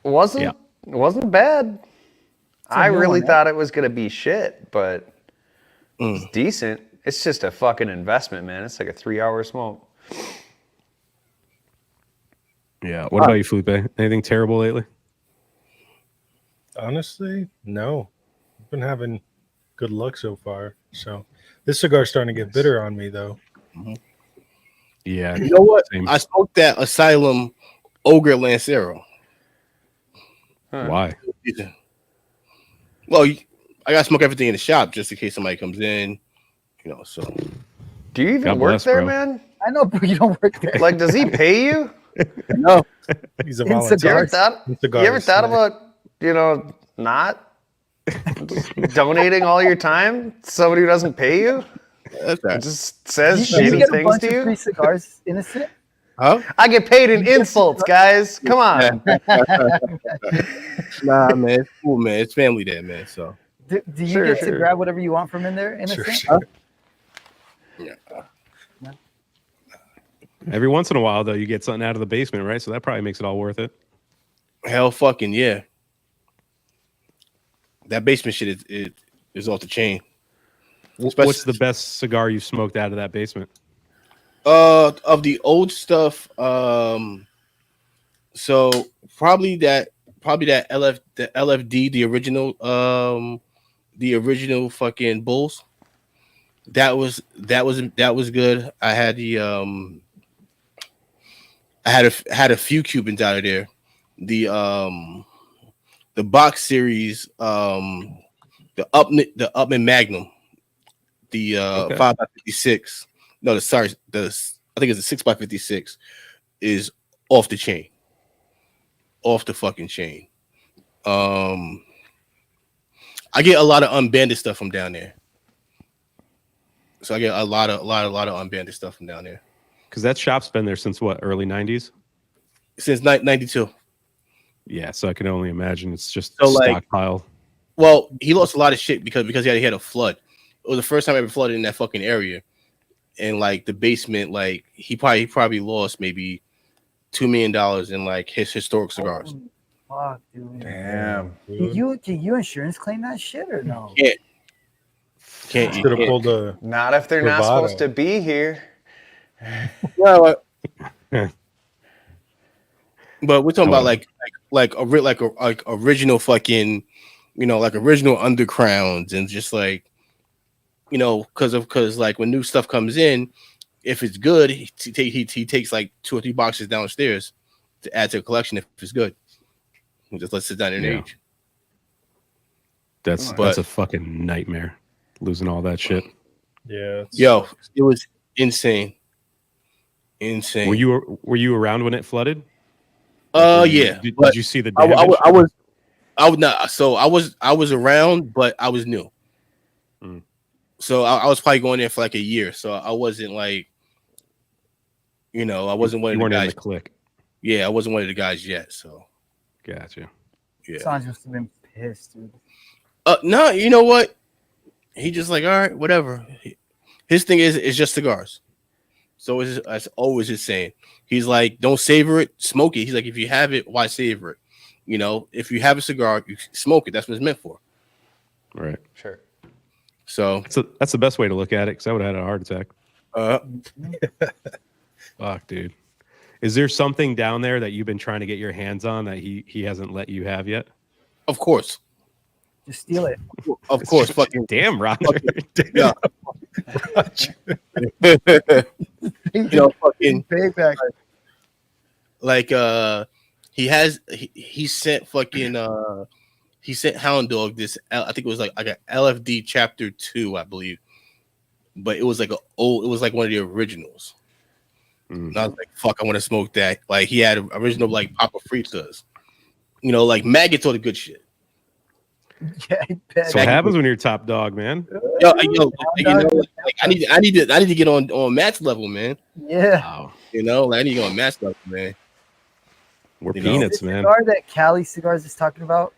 Wasn't bad. I new really one, thought it was gonna be shit, but it's Mm. decent. It's just a fucking investment, man. It's like a 3-hour smoke. Yeah. What about you, Felipe? Anything terrible lately? Honestly, no. I've been having good luck so far. So this cigar's starting to get bitter on me, though. Yeah. You know what? Same. I smoked that Asylum Ogre Lancero. Why? Well, I gotta smoke everything in the shop just in case somebody comes in. You know, so Do you even God work bless, there, bro. man? I know, but you don't work there. Like, does he pay you? no. He's a In volunteer. You ever thought about, not just donating all your time to somebody who doesn't pay you? That's right. Just says Do you shitty get a things bunch to of free you? cigars, innocent? Huh? I get paid in insults, guys. Come on. Nah, man, it's cool, man. It's family there, man. So Do you Sure, get to sure. grab whatever you want from in there, innocent? Sure. yeah. Every once in a while, though, you get something out of the basement, right? So that probably makes it all worth it. Hell fucking yeah. That basement shit is off the chain. What's the best cigar you've smoked out of that basement? Of the old stuff, so probably that the LFD, the original fucking Bulls. That was good. I had had a few Cubans out of there. The box series, the Upman Magnum, the 5x56. No, I think it's a 6x56 is off the chain. Off the fucking chain. I get a lot of unbanded stuff from down there. So I get a lot of unbanded stuff from down there. Because that shop's been there since what, early 90s? Since 92. Yeah, so I can only imagine it's just So, like, stockpile. Well, he lost a lot of shit because he had a flood. It was the first time I ever flooded in that fucking area. And like the basement, like he probably lost maybe $2 million in like his historic cigars. Fuck, dude. Damn. Do you insurance claim that shit or no? Yeah. Can't Should have you pulled a Not if they're not Bravado. supposed to be here. well, but we're talking about like original fucking, like original undergrounds and just like, because like when new stuff comes in, if it's good, he takes like 2 or 3 boxes downstairs to add to the collection if it's good. He just lets it down in age. That's a fucking nightmare. Losing all that shit. Yeah. Yo, it was insane. Insane. Were you around when it flooded? Yeah. Did but you see the damage? I was not. So I was around, but I was new. Mm. So I was probably going there for like a year. So I wasn't like, I wasn't one of You the weren't in guys. the clique. Yeah, I wasn't one of the guys yet. So Gotcha. yeah. Sanj must have been pissed, dude. No, you know what? He just like, all right, whatever. His thing is just cigars. So that's always his saying. He's like, don't savor it, smoke it. He's like, if you have it, why savor it? If you have a cigar, you smoke it. That's what it's meant for. Right. Sure. So That's the best way to look at it, because I would have had a heart attack. Fuck, dude. Is there something down there that you've been trying to get your hands on that he hasn't let you have yet? of course. Just steal it. Of course, fucking Damn, Roger. yeah. Fucking Payback. like he sent fucking he sent Hound Dog this, I think it was like an LFD chapter 2, I believe, but it was like it was like one of the originals. And I was like, fuck, I want to smoke that. Like he had original like Papa Fritas, like maggots all the good shit. Yeah, I bet. So what happens when you're top dog, man? Yo, like, I need to get on Matt's level, man. Yeah. Wow. Like I need to get on Matt's level, man. We're You know? peanuts, The man. cigar that Cali Cigars is talking about,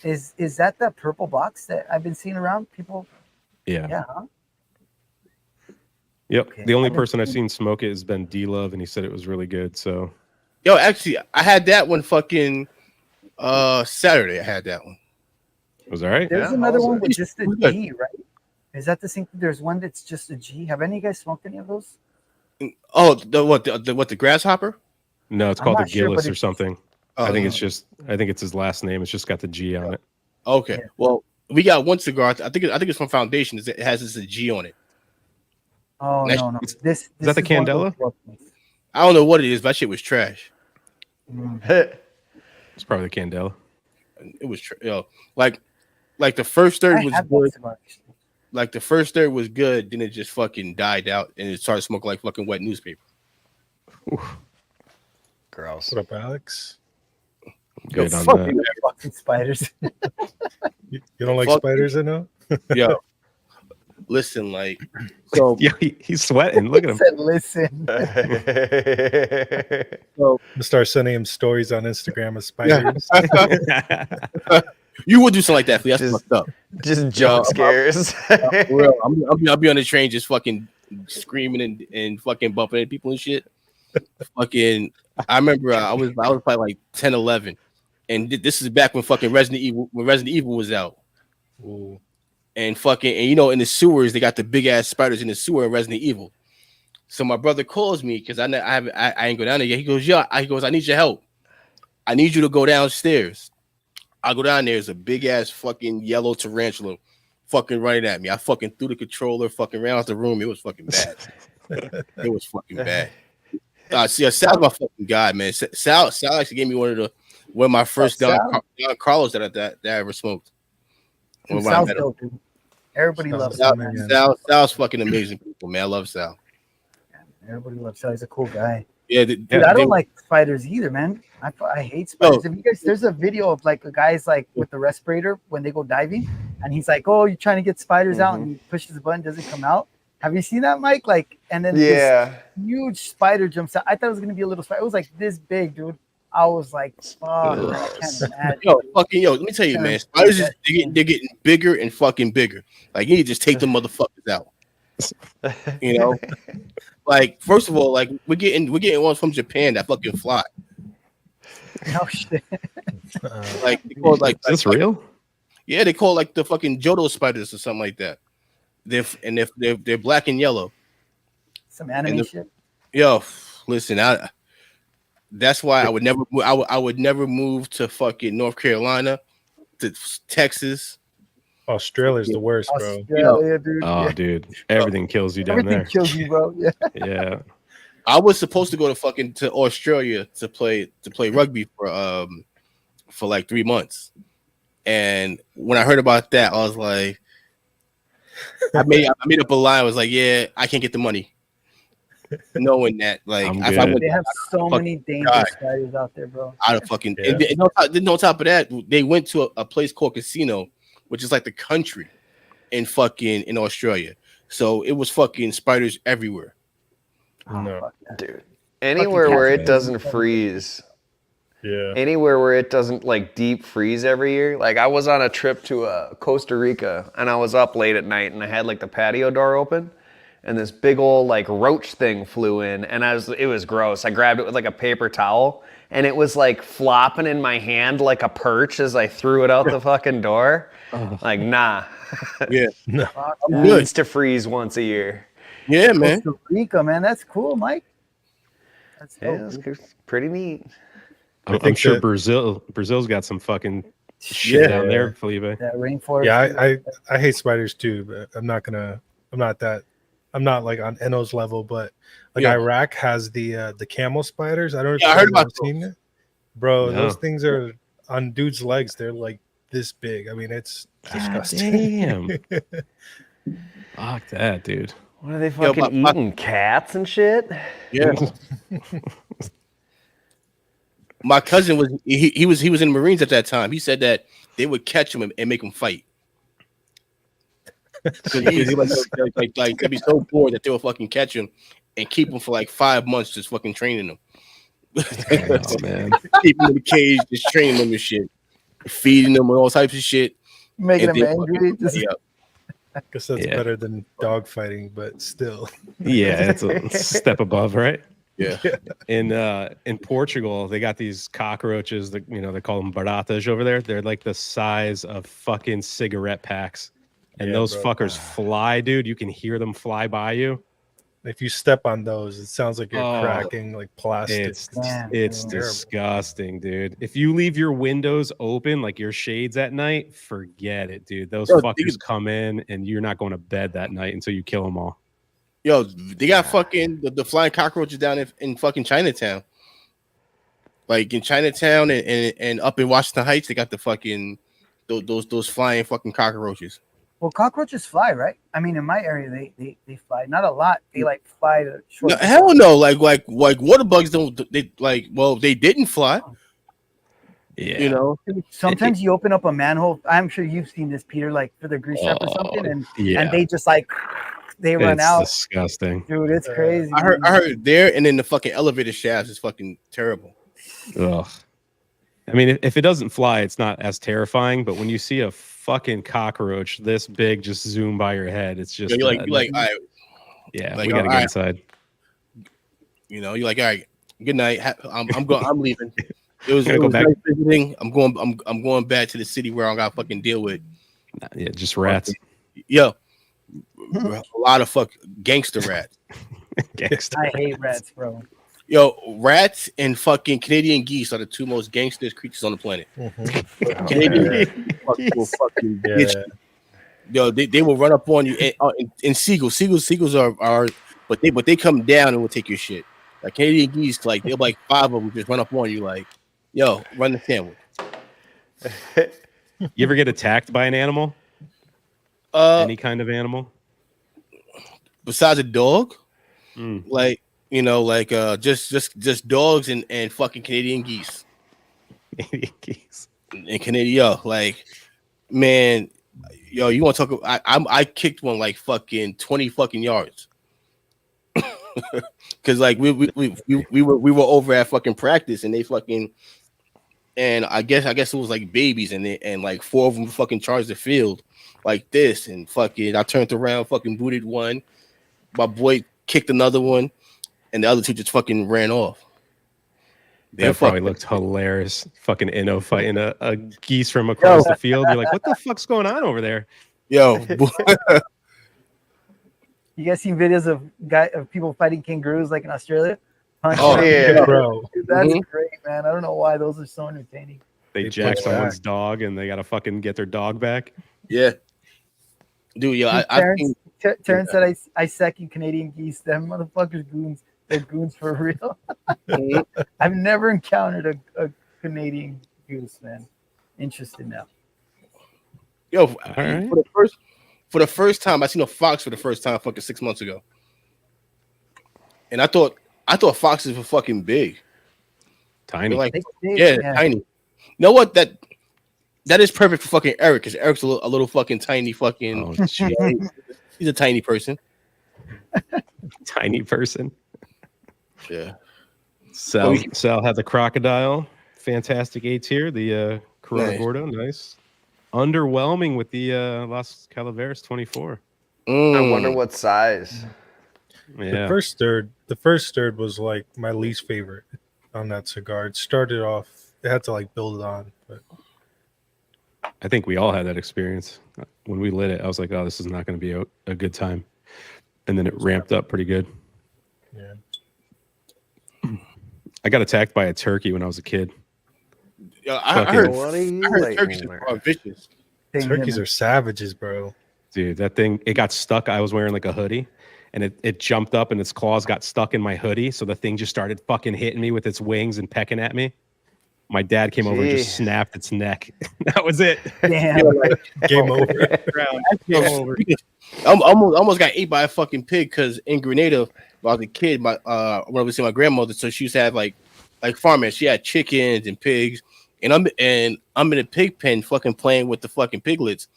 is that purple box that I've been seeing around? People, Yeah. yeah, huh? Yep. Okay. The only person I've seen smoke it has been D-Love, and he said it was really good. So Yo, actually, I had that one fucking Saturday. I had that one. it was all right. There's Yeah, another also- one with just a Good. G, right? Is that the same? There's one that's just a G. Have any of you guys smoked any of those? Oh, the grasshopper? No, it's I'm called the not sure, Gillis but or it's- something. Oh, I think it's his last name. It's just got the G on it. okay. Yeah. Well, we got one cigar. I think it's from Foundation. It has a G on it. Oh Next- no. is This that the is one of those Candela? book ones. I don't know what it is, but that shit was trash. It's probably the Candela. It was like the first third I was have that good. cigar, actually. Like the first third was good, then it just fucking died out and it started smoking like fucking wet newspaper. Gross. What up, Alex? Good on fuck that. you, Fucking spiders. You don't like Fuck. spiders, I know? Yo, listen, like, so Yeah, he's sweating. Look at him. Said, listen. so I'm start sending him stories on Instagram of spiders. you would do something like that, Flea. That's Just- fucked up. Just jump scares. For real. I'll be on the train just fucking screaming and fucking bumping into people and shit. Fucking, I remember I was probably like 10, 11, and this is back when fucking Resident Evil was out. Ooh. And in the sewers they got the big ass spiders in the sewer in Resident Evil. So my brother calls me because I ain't go down there yet. He goes, yeah. He goes, I need your help. I need you to go downstairs. I go down there. There's a big ass fucking yellow tarantula fucking running at me. I fucking threw the controller, fucking ran out the room. It was fucking bad. It was fucking bad. Sal's my fucking guy, man. Sal actually gave me one of my first Don Carlos that I ever smoked. Dude, When I Sal's met him. dope, dude. Everybody loves Sal- Sal, man. Sal's fucking amazing people, man. I love Sal. Everybody loves Sal. He's a cool guy. Yeah, Dude, I don't like spiders either, man. I hate spiders. If you guys, there's a video of like a guy's like with the respirator when they go diving, and he's like, "Oh, you're trying to get spiders out," and he pushes the button, doesn't come out. Have you seen that, Mike? Like, and then this huge spider jumps out. I thought it was gonna be a little spider. It was like this big, dude. I was like, "Fuck, man, I can't imagine." Let me tell you, man. Spiders they're getting bigger and fucking bigger. Like you need to just take them motherfuckers out. Like first of all, like we're getting ones from Japan that fucking fly. No shit. Like they call Is this real? Yeah, they call like the fucking Jodo spiders or something like that. they're black and yellow. Some anime shit. Yo, listen, that's why I would never I would never move to fucking North Carolina, to Texas. Australia's the worst, bro. Australia, dude. Oh, Yeah. dude, everything kills you down Everything there. kills you, bro. Yeah. Yeah. I was supposed to go to Australia to play rugby for like 3 months. And when I heard about that, I was like, I made up a line. I was like, yeah, I can't get the money. Knowing that, like, I'm if I good. would, They have so many dangerous God. spiders out there, bro. I'd have fucking. Yeah. And on top of that, they went to a place called Casino, which is like the country in Australia. So it was fucking spiders everywhere. No. Fuck that. Dude, anywhere where it doesn't freeze, Yeah. anywhere where it doesn't like deep freeze every year. Like I was on a trip to Costa Rica and I was up late at night and I had like the patio door open and this big old like roach thing flew in and it was gross. I grabbed it with like a paper towel and it was like flopping in my hand like a perch as I threw it out the fucking door. Like, nah. Yeah, Fuck It that. needs to freeze once a year. yeah, man. Costa Rica, man. That's cool, Mike. That's Yeah, dope, it's dude. pretty neat. I'm think sure that- Brazil's got some fucking shit Yeah. down there, Felipe. That rainforest. Yeah, I hate spiders too, but I'm not like on Enno's level, but like Yeah. Iraq has the camel spiders. I don't know if Yeah, I you heard guys about have seen it. Bro, No. those things are on dudes' legs, they're like this big. I mean, it's disgusting. Damn. Fuck that, dude. What are they fucking but- eating? Cats and shit? Yeah. My cousin was he was in the Marines at that time. He said that they would catch him and make him fight. Because they'd be so bored that they would fucking catch him and keep him for like 5 months, just fucking training them. Oh, man. Keep him in the cage, just training them and shit, feeding them with all types of shit. Making And them then angry. fucking- Just, yeah. I guess that's Yeah. better than dog fighting, but still. Yeah, it's a step above, right? Yeah. In Portugal, they got these cockroaches that they call them baratas over there. They're like the size of fucking cigarette packs. And Yeah, those bro. fuckers fly, dude. You can hear them fly by you. If you step on those, it sounds like you're Oh, cracking like plastic. Damn, It's dude. disgusting, dude. If you leave your windows open, like your shades at night, forget it, dude. Those Yo, fuckers come in and you're not going to bed that night until you kill them all. Yo, they got fucking the flying cockroaches down in fucking Chinatown. Like in Chinatown and up in Washington Heights, they got the fucking those flying fucking cockroaches. well, cockroaches fly, right? I mean, in my area, they fly. Not a lot. They like fly to short. No, hell no, like water bugs don't they like? Well, they didn't fly. Yeah. You know, Sometimes you open up a manhole. I'm sure you've seen this, Peter, like for the grease trap or something, and they just like they run it's out. disgusting. Dude, it's crazy. I heard there, and then the fucking elevator shafts is fucking terrible. Ugh. I mean, if it doesn't fly, it's not as terrifying. But when you see a fucking cockroach this big just zoom by your head, it's just You're like, all right, yeah, like, we gotta all get right. inside. you know, you're like, all right, good night. I'm going. I'm leaving. It was Gotta go back. nice visiting. I'm going back to the city where I got fucking deal with. Yeah, just rats. Yo, a lot of gangster rats. Gangster. I hate rats, bro. Yo, rats and fucking Canadian geese are the two most gangster creatures on the planet. Canadian geese will fucking Yeah. bitch. Yo, they will run up on you. And seagulls are, but they come down and will take your shit. Like Canadian geese, like they're like 5 of them just run up on you, like, yo, run the sandwich. You ever get attacked by an animal? Any kind of animal? Besides a dog, Mm. like just dogs and fucking Canadian geese. Geese. And Canadian, yo, like, man, yo, you want to talk? I kicked one like fucking 20 fucking yards, because like we were over at fucking practice and they fucking, and I guess it was like babies and like 4 of them fucking charged the field like this and fucking I turned around, fucking booted one, my boy kicked another one, and the other 2 just fucking ran off. That probably looked hilarious. Fucking Inno fighting a geese from across the field. You're like, what the fuck's going on over there? Yo, You guys seen videos of people fighting kangaroos like in Australia? Oh, yeah. bro. Dude, that's Mhm. great, man. I don't know why those are so entertaining. They They jack push someone's dog and they gotta fucking get their dog back. Yeah, dude. Yo, Dude, I've Terrence, seen. Terrence said I second Canadian geese. Them motherfuckers goons. They're goons for real. Mhm. I've never encountered a Canadian goose, man. Interested now. Yo, right. for the first time, I seen a fox for the first time fucking 6 months ago, and I thought foxes were fucking big. Tiny. They're like, They big, yeah, tiny. You know what? That is perfect for fucking Eric, because Eric's a little fucking tiny fucking. Oh, gee, He's a tiny person. tiny person. Yeah. Sal had the crocodile. Fantastic A tier. The Corona Nice. Gordo. Nice. Underwhelming with the Las Calaveras 24. I wonder what size. Yeah. The first third was like my least favorite on that cigar. It started off, it had to like build it on, but I think we all had that experience. When we lit it, I was like, oh, this is not going to be a good time. And then it ramped up pretty good. yeah. I got attacked by a turkey when I was a kid. Yo, I Fucking- heard, What are you I heard waiting turkeys there? are vicious. Turkeys are savages, bro. Dude, that thing, it got stuck. I was wearing like a hoodie and it jumped up and its claws got stuck in my hoodie. So the thing just started fucking hitting me with its wings and pecking at me. My dad came over and just Jeez. snapped its neck. That was it. Damn. Game over. Yo, I almost got ate by a fucking pig because in Grenada, when I was a kid, when I was seeing my grandmother, so she used to have like farmers. She had chickens and pigs, and I'm in a pig pen, fucking playing with the fucking piglets,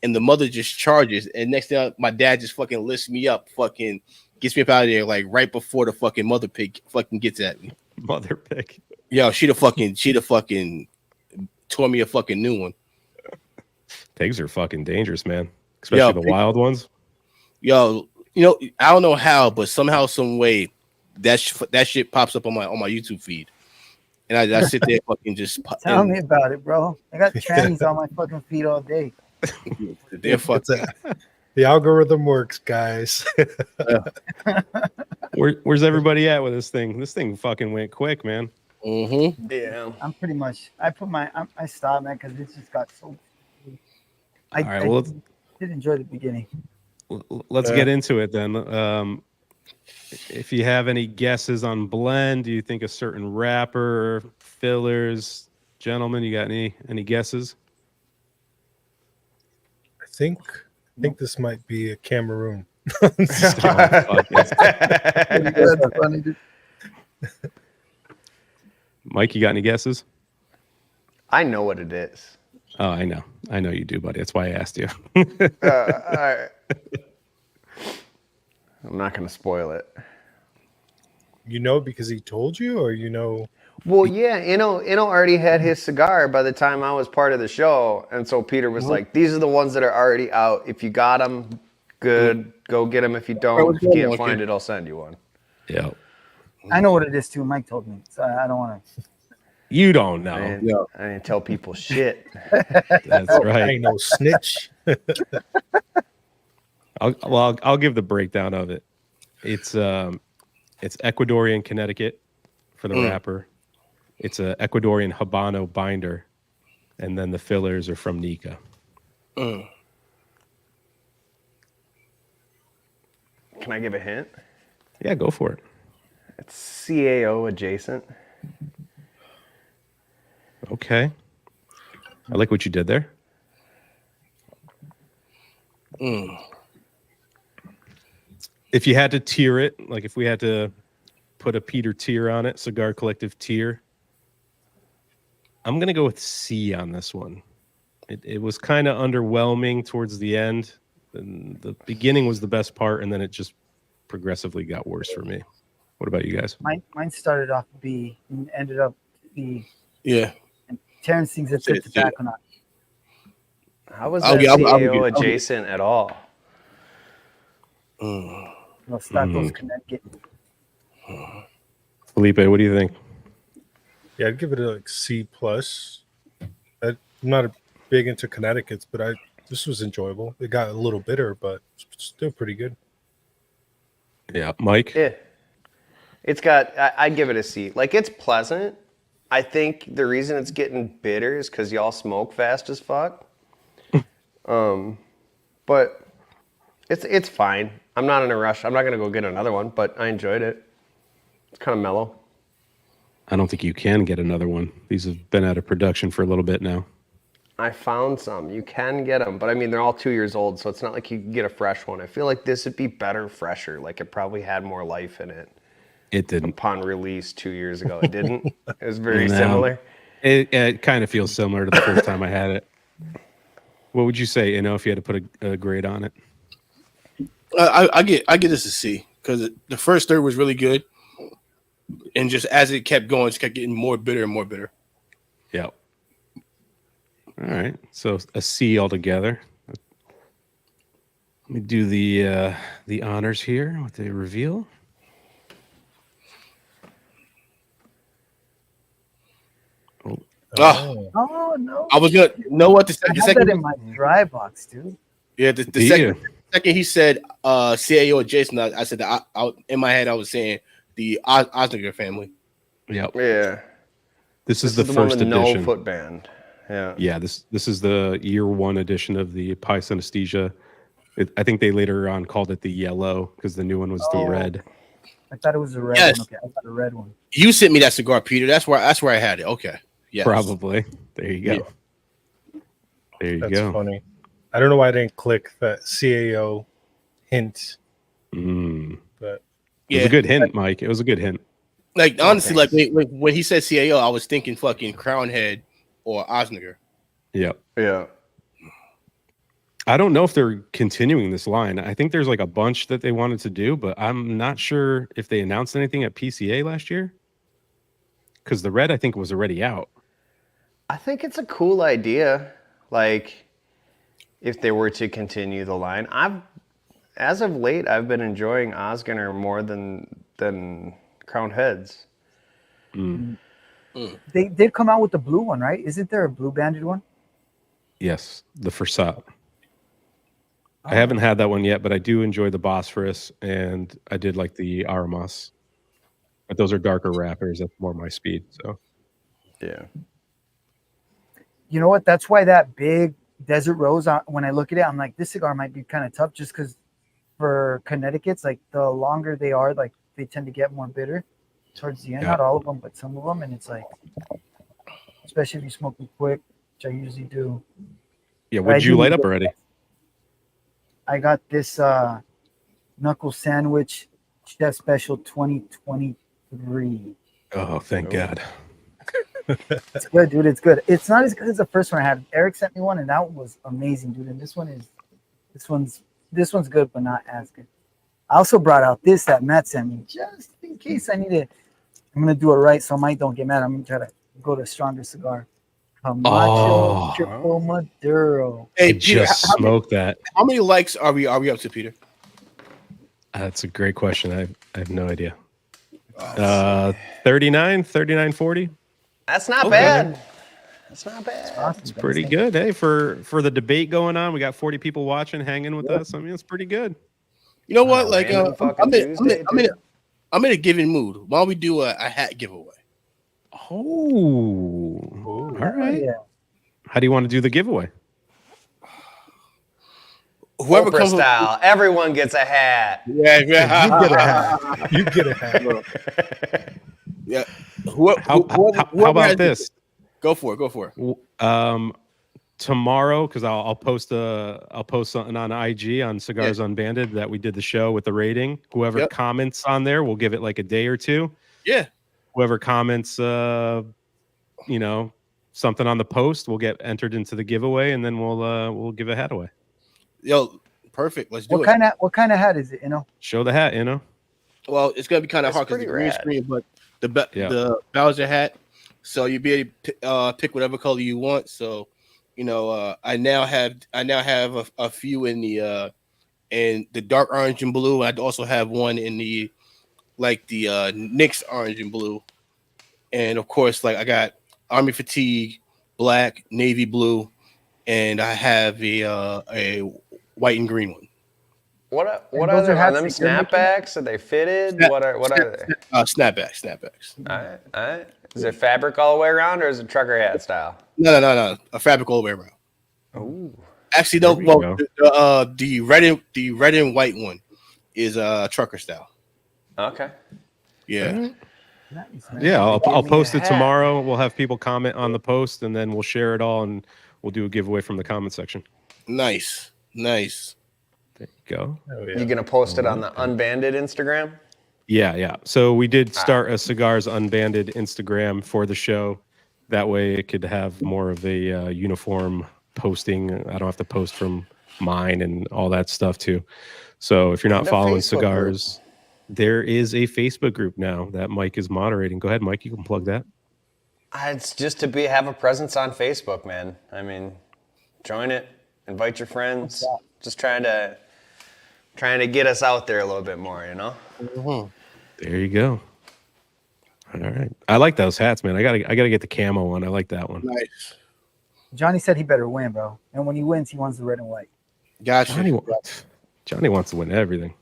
and the mother just charges, and next thing my dad just fucking lifts me up, fucking gets me up out of there, like right before the fucking mother pig fucking gets at me. Mother pig. Yo, she'd have fucking tore me a fucking new one. Pigs are fucking dangerous, man. Especially the wild ones. Yo, you know, I don't know how, but somehow, some way, that shit pops up on my YouTube feed, and I sit there fucking just Tell me about it, bro. I got trannies on my fucking feet all day. They're fucking. The algorithm works, guys. Where's everybody at with this thing? This thing fucking went quick, man. Mm-hmm. Yeah. I'm pretty much. I stopped, man, because it just got so. All right, well, did enjoy the beginning. let's get into it then. If you have any guesses on blend, do you think a certain wrapper, fillers, gentlemen, you got any guesses? I think this might be a Cameroon. That's funny, dude. Mike, you got any guesses? I know what it is. Oh, I know you do, buddy. That's why I asked you. I'm not going to spoil it. You know because he told you, or you know? Well, yeah, Ino already had his cigar by the time I was part of the show, and so Peter was like, "These are the ones that are already out. If you got them, good. Go get them. If you don't, if you can't find it, I'll send you one." Yeah. I know what it is too. Mike told me, so I don't want to. You don't know. I didn't tell people shit. That's I right. ain't no snitch. I'll give the breakdown of it. It's Ecuadorian Connecticut for the wrapper. It's a Ecuadorian Habano binder, and then the fillers are from Nika. Can I give a hint? Yeah, go for it. It's CAO adjacent. Okay. I like what you did there. If you had to tier it, like if we had to put a Peter tier on it, Cigar Collective tier, I'm going to go with C on this one. It was kind of underwhelming towards the end. And the beginning was the best part, and then it just progressively got worse for me. What about you guys? Mine started off B and ended up B. Yeah. And Terrence thinks it's good tobacco nut. How was I'll that get- I'll CAO get- adjacent at all? Los Tacos, Connecticut. Felipe, what do you think? Yeah, I'd give it a like C plus. I'm not big into Connecticut's, but this was enjoyable. It got a little bitter, but still pretty good. Yeah, Mike. Yeah. It's got, I'd give it a C. Like, it's pleasant. I think the reason it's getting bitter is because y'all smoke fast as fuck. But it's fine. I'm not in a rush. I'm not going to go get another one, but I enjoyed it. It's kind of mellow. I don't think you can get another one. These have been out of production for a little bit now. I found some. You can get them, but I mean, they're all 2 years old, so it's not like you can get a fresh one. I feel like this would be better, fresher. Like, it probably had more life in it. It didn't. Upon release 2 years ago, it didn't. It was very No. similar. It kind of feels similar to the first time I had it. What would you say, if you had to put a grade on it? I get this a C because the first third was really good, and just as it kept going, it just kept getting more bitter and more bitter. Yeah. All right. So a C altogether. Let me do the honors here with the reveal. Oh, Oh no! I was gonna know what the I had second. that in my dry box, dude. Yeah, the Do second, you? second he said CAO Jason. I said that I in my head I was saying the Osniger family. Yep. Yeah. This is This the is the one first with no edition. foot band. Yeah. Yeah, this is the year one edition of the Pi Synesthesia. I think they later on called it the yellow because the new one was the Oh. red. I thought it was a red Yes. one. Okay, I got a red one. You sent me that cigar, Peter. That's where I had it. Okay, yeah, Probably. There you go. Yeah. There you That's go. funny. I don't know why I didn't click that CAO hint, Mm. but It was Yeah. a good hint, Mike. It was a good hint. Like honestly, like thanks. when he said CAO, I was thinking fucking Crown Head or Osniger. Yep. Yeah. I don't know if they're continuing this line. I think there's like a bunch that they wanted to do, but I'm not sure if they announced anything at PCA last year. Because the red, I think, was already out. I think it's a cool idea. Like, if they were to continue the line, as of late, I've been enjoying Osgener more than Crown Heads. They did come out with the blue one, right? Isn't there a blue banded one? Yes, the Versat. I haven't had that one yet, but I do enjoy the Bosphorus, and I did like the Aramos. But those are darker wrappers. That's more my speed. So Yeah. You know what? That's why that big Desert Rose, when I look at it, I'm like, this cigar might be kind of tough just because for Connecticut's, like the longer they are, like they tend to get more bitter towards the end. Yeah. Not all of them, but some of them. And it's like, especially if you smoke them quick, which I usually do. yeah, what did you light up already? I got this Knuckle Sandwich Chef Special 2023. Oh, thank God. It's good, dude. It's good. It's not as good as the first one I had. Eric sent me one, and that one was amazing, dude. And this one's good, but not as good. I also brought out this that Matt sent me just in case I need it. I'm gonna do it right, so Mike don't get mad. I'm gonna try to go to a stronger cigar. Camacho Triple Maduro. Hey, I Peter, just smoked that. how many likes are we up to, Peter? That's a great question. I have no idea. 39, 40. That's not Okay. bad. That's not bad. Awesome. It's pretty good. Hey, for the debate going on, we got 40 people watching, hanging with us. I mean, it's pretty good. You know what? Like, random fucking Tuesday, I'm in a giving mood. Why don't we do a hat giveaway? Oh, all right. Yeah. How do you want to do the giveaway? Whoever Oprah comes with, style. Everyone gets a hat. yeah, you get a hat. You get a hat. yeah. How about has- this? Go for it. Tomorrow, because I'll post something on IG on Cigars Unbanded that we did the show with the rating. Whoever comments on there, we'll give it like a day or two. Yeah. Whoever comments, something on the post, will get entered into the giveaway, and then we'll give a hat away. Yo, perfect. Let's do What it. kind of hat is it? Show the hat, Well, it's gonna be kind of That's hard because the pretty green rad. screen, but the Bowser hat. So you'll be able to pick whatever color you want. So, I now have a few in the dark orange and blue. I also have one in the Knicks orange and blue, and of course, like I got Army fatigue, black, navy blue, and I have a white and green one. What And are those they? are Are hats them that you're making? snapbacks? Are they fitted? What are they? Snapbacks. All right. Is it fabric all the way around, or is it trucker hat style? No. A fabric all the way around. Ooh. Actually, There no. we Well, go. the red and white one is trucker style. Okay. Yeah. All right. Nice, man. Yeah, Give I'll me post a it hat. tomorrow. We'll have people comment on the post, and then we'll share it all, and we'll do a giveaway from the comment section. Nice. There you go. Oh, You yeah. gonna post it on the Alright. unbanded Instagram? Yeah. So we did start a Cigars Unbanded Instagram for the show. That way it could have more of a uniform posting. I don't have to post from mine and all that stuff too. So if you're not And a following Facebook group. Cigars, there is a Facebook group now that Mike is moderating. Go ahead, Mike. You can plug that. It's just to have a presence on Facebook, man. I mean, join it, invite your friends. Just trying to get us out there a little bit more, you know. There you go. All right. I like those hats, man. I gotta get the camo one. I like that one. Nice. Johnny said he better win, bro. And when he wins, he wants the red and white. Gotcha. Johnny wants to win everything.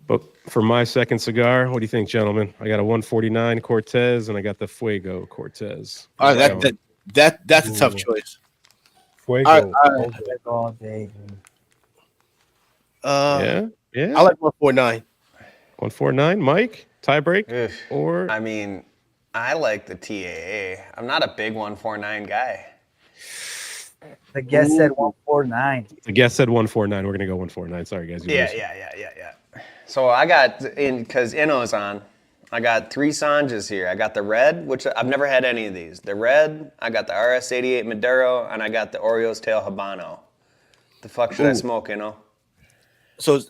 But for my second cigar, what do you think, gentlemen? I got a 149 Cortez and I got the Fuego Cortez. All right, that's a tough choice. Fuego. All right. Like all day, dude. Yeah. I like 149. 149, Mike, tie break, Ugh. or I mean, I like the TAA. I'm not a big 149 guy. The guest said 149. the guest said 149. We're gonna go 149. Sorry, guys. You lose. Yeah. So I got because Inno's on. I got 3 Sanjas here. I got the red, which I've never had any of these. The red, I got the RS88 Maduro, and I got the Orioles Tail Habano. The fuck should I smoke, Inno? So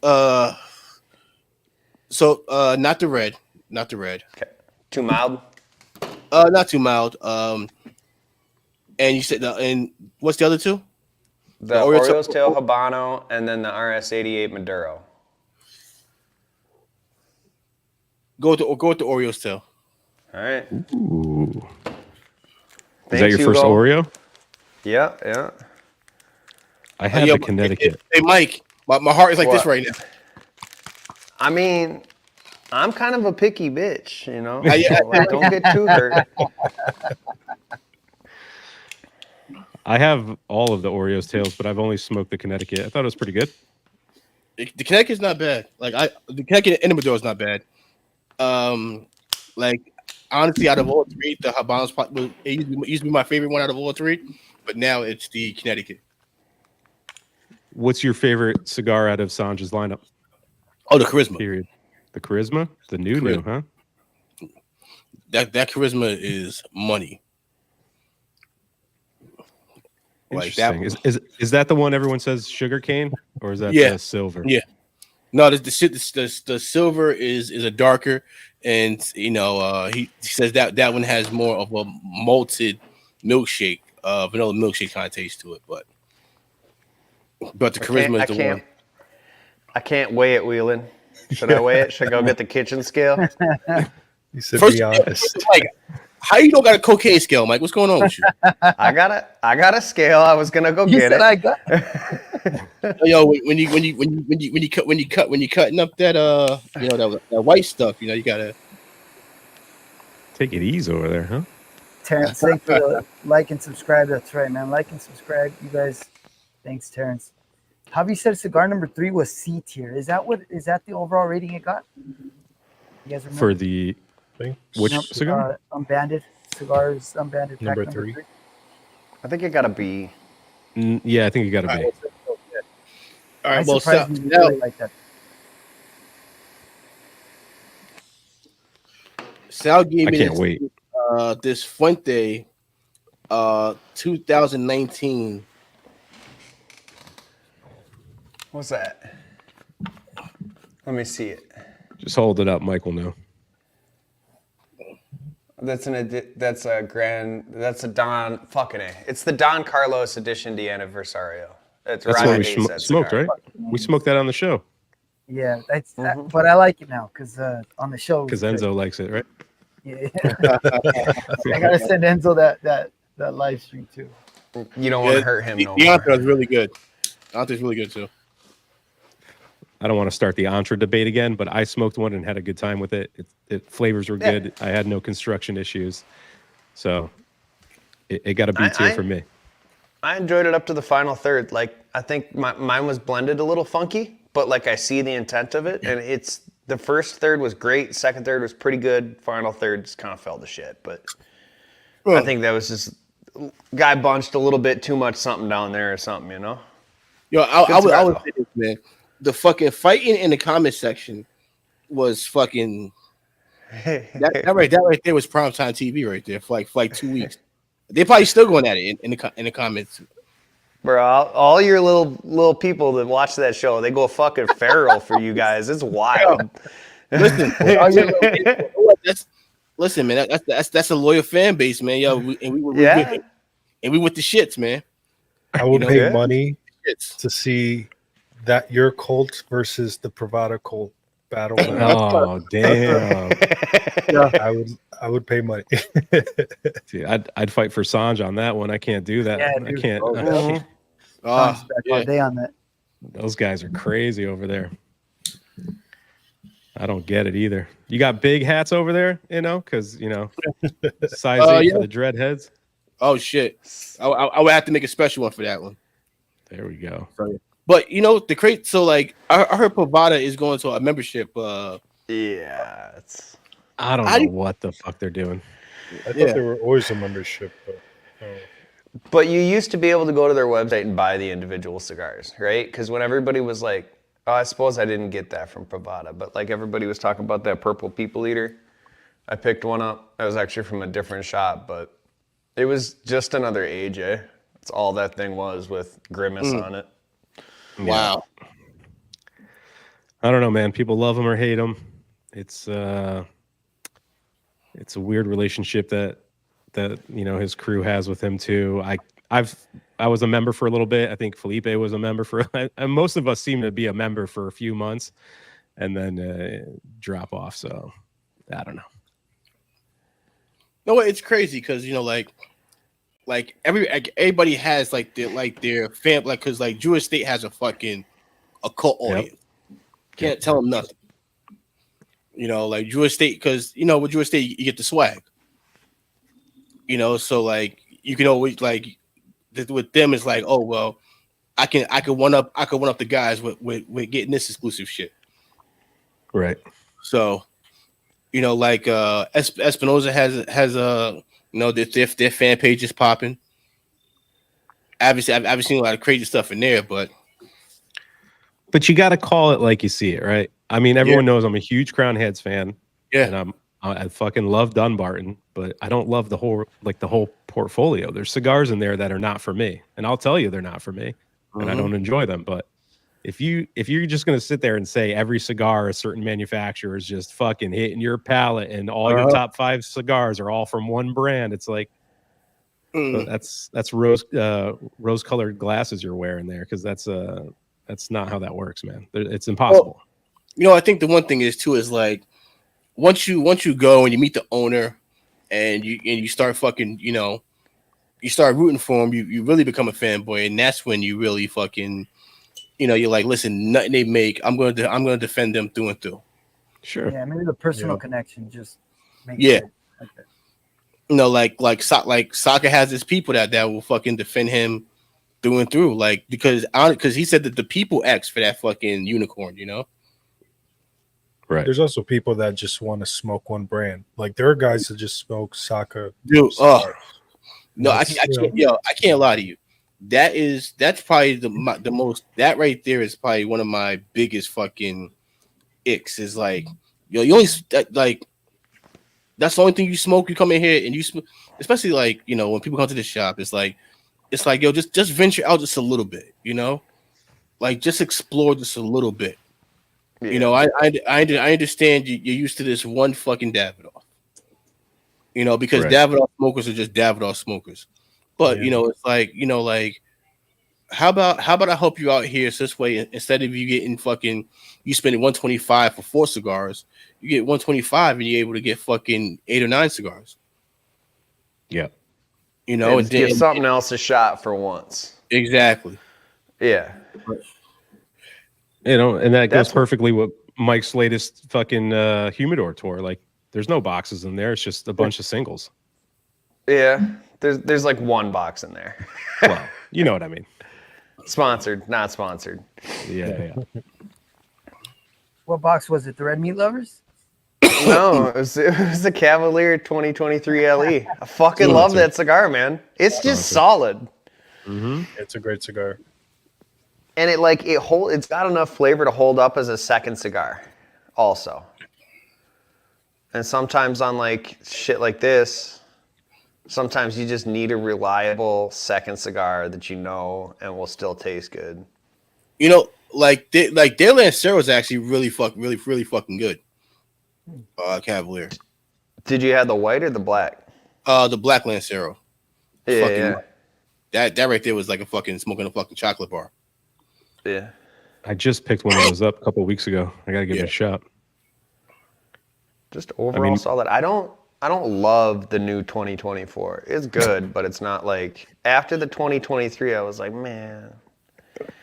not the red. Okay. Too mild? Not too mild. And you said and what's the other two? The Orioles Tail Habano and then the RS88 Maduro. Go with the Orioles tail. All right. Ooh. Is that Thanks, your first Hugo. Oreo? Yeah. I had Yo, the Connecticut. Hey Mike, my heart is like this What? right now. I mean, I'm kind of a picky bitch, you know? Yeah. So, like, don't get too hurt. I have all of the Oreos tails, but I've only smoked the Connecticut. I thought it was pretty good. The Connecticut's not bad. The Connecticut and the Maduro is not bad. Like honestly, out of all 3, the Habanos used to be my favorite one out of all 3, but now it's the Connecticut. What's your favorite cigar out of Sanj's lineup? Oh, the Charisma. Period. The Charisma? The new, huh? That Charisma is money. Like that. Interesting. Is that the one everyone says sugar cane, or is that Yeah. the silver? Yeah. No, the silver is a darker, and he says that one has more of a malted milkshake, vanilla milkshake kind of taste to it, but the Charisma is the one. I can't weigh it, Wheeling. Should I weigh it? Should I go get the kitchen scale? You said First, be honest. Mike, how you don't got a cocaine scale, Mike? What's going on with you? I got a scale. I was gonna go You get said it. I got Yo, when you cutting up that that white stuff, you gotta Take it easy over there, huh? Terrence, thanks for the like and subscribe. That's right, man. Like and subscribe, you guys. Thanks, Terrence. Javi said cigar number 3 was C tier. Is that the overall rating it got? You guys remember? For the Thing. which Nope, cigar? Unbanded cigars, unbanded. pack Number 3. I think it got a B. Yeah, I think you got to be. All right. I'm Well, surprised you Sal really like that. gave I me can't wait. this Fuente 2019. What's that? Let me see it. Just hold it up. Mike will know. That's a Don fucking A. It's the Don Carlos edition de Anniversario. That's what we Ryan smoked, cigar. right? We smoked that on the show Yeah, but I like it now because on the show. because Enzo likes it, right? Yeah. I gotta send Enzo that live stream too. You don't want to hurt him no The more. Anthra is really good. Anthra's really good too. I don't want to start the entre debate again, but I smoked one and had a good time with it. It flavors were good. I had no construction issues, so it got a B tier for me. I enjoyed it up to the final third. Like, I think mine was blended a little funky, but like I see the intent of it, and it's the first third was great, second third was pretty good, final third just kind of fell to shit. But I think that was just guy bunched a little bit too much something down there or something, you know. Yo, I would say this, man. The fucking fighting in the comment section was fucking that right there was primetime TV right there for like 2 weeks. They're probably still going at it in the comments. Bro, all your little people that watch that show, they go fucking feral for you guys. It's wild. Listen, listen, man. That's a loyal fan base, man. Yo, we with the shits, man. I would pay money to see that your cult versus the Pravada cult battle. Oh damn! Yeah, I would pay money. Dude, I'd fight for Sanj on that one. I can't do that. Yeah, I can't. All day on that. Those guys are crazy over there. I don't get it either. You got big hats over there, because size 8 for the dreadheads. Oh shit! I would have to make a special one for that one. There we go. But the crate. So like, I heard Pravada is going to a membership. Yeah, I don't know what the fuck they're doing. I thought there were always a membership, but you used to be able to go to their website and buy the individual cigars, right? Because when everybody was like, oh, I suppose I didn't get that from Pravada, but like everybody was talking about that purple people eater. I picked one up. That was actually from a different shop, but it was just another AJ. That's all that thing was with Grimace on it. Wow. I don't know, man. People love him or hate him. It's a weird relationship that his crew has with him too. I was a member for a little bit. I think Felipe was a member for. And most of us seem to be a member for a few months, and then drop off. So I don't know. No, it's crazy because everybody has their fam, because Jewish State has a cult audience. Can't tell them nothing. Jewish State, because with Jewish State you get the swag. So you can always with them it's like, oh well, I can one up the guys with getting this exclusive shit. Right. So Espinosa has their fan page is popping. Obviously, I've seen a lot of crazy stuff in there, but you got to call it like you see it, right? I mean, everyone knows I'm a huge Crown Heads fan. Yeah, and I fucking love Dunbarton, but I don't love the whole portfolio. There's cigars in there that are not for me, and I'll tell you they're not for me, and I don't enjoy them. But if you're just gonna sit there and say every cigar a certain manufacturer is just fucking hitting your palate, and all your top 5 cigars are all from one brand, it's like that's rose-colored glasses you're wearing there, because that's not how that works, man. It's impossible. Well, I think the one thing is too is once you go and you meet the owner and you start fucking you start rooting for him, you really become a fanboy, and that's when you really fucking you're like, listen, nothing they make, I'm gonna defend them through and through. Sure. Yeah, maybe the personal connection just makes it like that. Soccer has his people that will fucking defend him through and through, because he said that the people asked for that fucking unicorn, Right. There's also people that just want to smoke one brand. Like there are guys that just smoke Saka. Dude, no, I can't lie to you. That's probably the most, that right there is probably one of my biggest fucking icks, is you only that's the only thing you smoke. You come in here and you smoke, especially when people come to the shop, it's like yo, just venture out just a little bit, just explore just a little bit. Yeah. I understand you're used to this one fucking Davidoff, because Davidoff smokers are just Davidoff smokers. But it's how about I help you out here, so this way, instead of you getting you spending $125 for 4 cigars, you get $125 and you're able to get fucking 8 or 9 cigars. Yeah. And give something else a shot for once. Exactly. Yeah. And that That's goes perfectly with Mike's latest fucking humidor tour. Like, there's no boxes in there. It's just a bunch of singles. Yeah, there's like one box in there. Well, you know what I mean. Sponsored, not sponsored. Yeah. What box was it? The Red Meat Lovers? No, it was the Cavalier 2023 LE. I fucking love that cigar, man. It's just solid. It's a great cigar. And it's got enough flavor to hold up as a second cigar also. And sometimes on like shit like this, sometimes you just need a reliable second cigar that you know and will still taste good. You know, their Lancero is actually really fucking good. Cavalier. Did you have the white or the black? The black Lancero. Yeah. That right there was like smoking a fucking chocolate bar. Yeah. I just picked one of those up a couple of weeks ago. I gotta give it a shot. Just overall solid. I don't love the new 2024. It's good, but it's not like after the 2023. I was like, man,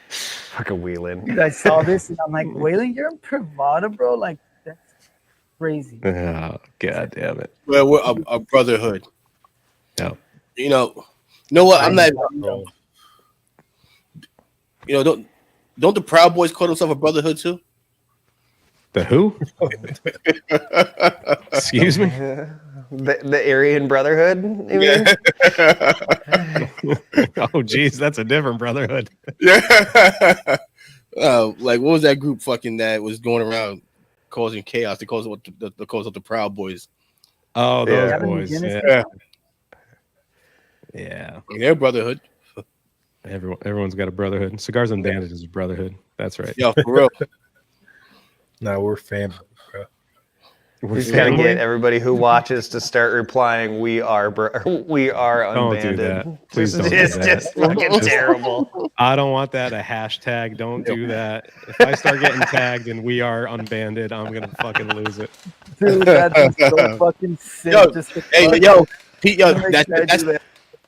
fucking wheeling. Dude, I saw this and I'm like, Waylon, you're in Pravada, bro. Like, that's crazy. Oh, God damn it. Well, we're a brotherhood. No. You know what? I'm not. Don't the Proud Boys call themselves a brotherhood too? The who? Excuse me? The Aryan Brotherhood, you mean? Oh, geez, that's a different brotherhood. Yeah. Like, what was that group fucking that was going around causing chaos? They calls it the Proud Boys. Oh, those Yeah. boys. Yeah. Yeah. Their brotherhood. Everyone's got a brotherhood. Cigars Unbanded is a brotherhood. That's right. Yeah, for real. No, we're family, bro. We're He's gotta family. get everybody who watches to start replying. We are Don't unbanded. do that. Please don't do It's that. just fucking terrible. I don't want that. A hashtag. Don't do that. If I start getting tagged and we are unbanded, I'm gonna fucking lose it. Dude, that'd be so fucking sick. Yo, just to hey, fuck- yo, Pete, yo, Make sure I do that.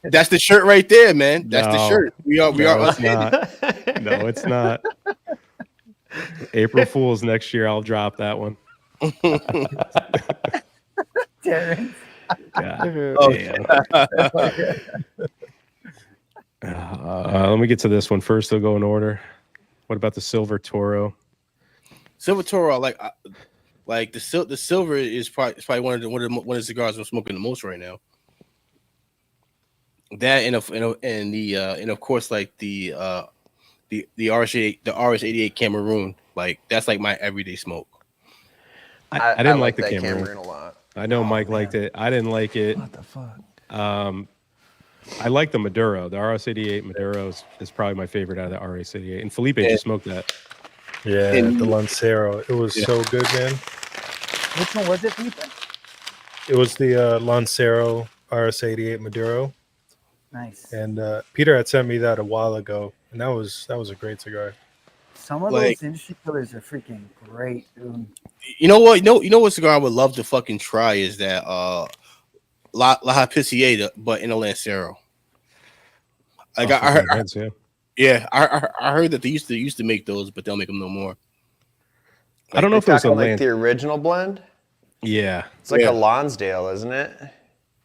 that's the shirt right there, man. That's the No. shirt. We are No, it's unbanded. not. No, it's not. April Fool's next year. I'll drop that one. Terrence. God Oh, damn. Let me get to this one first. They'll go in order. What about the Silver Toro? Silver Toro, like the silver is probably one of the cigars I'm smoking the most right now. That and of course like the RS88 Cameroon, like that's like my everyday smoke. I didn't like the that Cameroon. a lot. I know Mike liked it. I didn't like it. What the fuck? I like the Maduro. The RS88 Maduro is probably my favorite out of the RS88. And Felipe just smoked that. Yeah, And- the Lancero. It was so good, man. Which one was it, Felipe? It was the Lancero RS88 Maduro. Nice. And Peter had sent me that a while ago, and that was a great cigar. Some of like- those industry killers are freaking great, dude. You know what? You know what cigar I would love to fucking try is that La Picieta, but in a Lancero. Like Off the I heard, heads, yeah. yeah, I heard that they used to make those, but they'll make them no more. I don't know if it was a Talking like land. the original blend. Yeah, It's like Yeah. a Lonsdale, isn't it?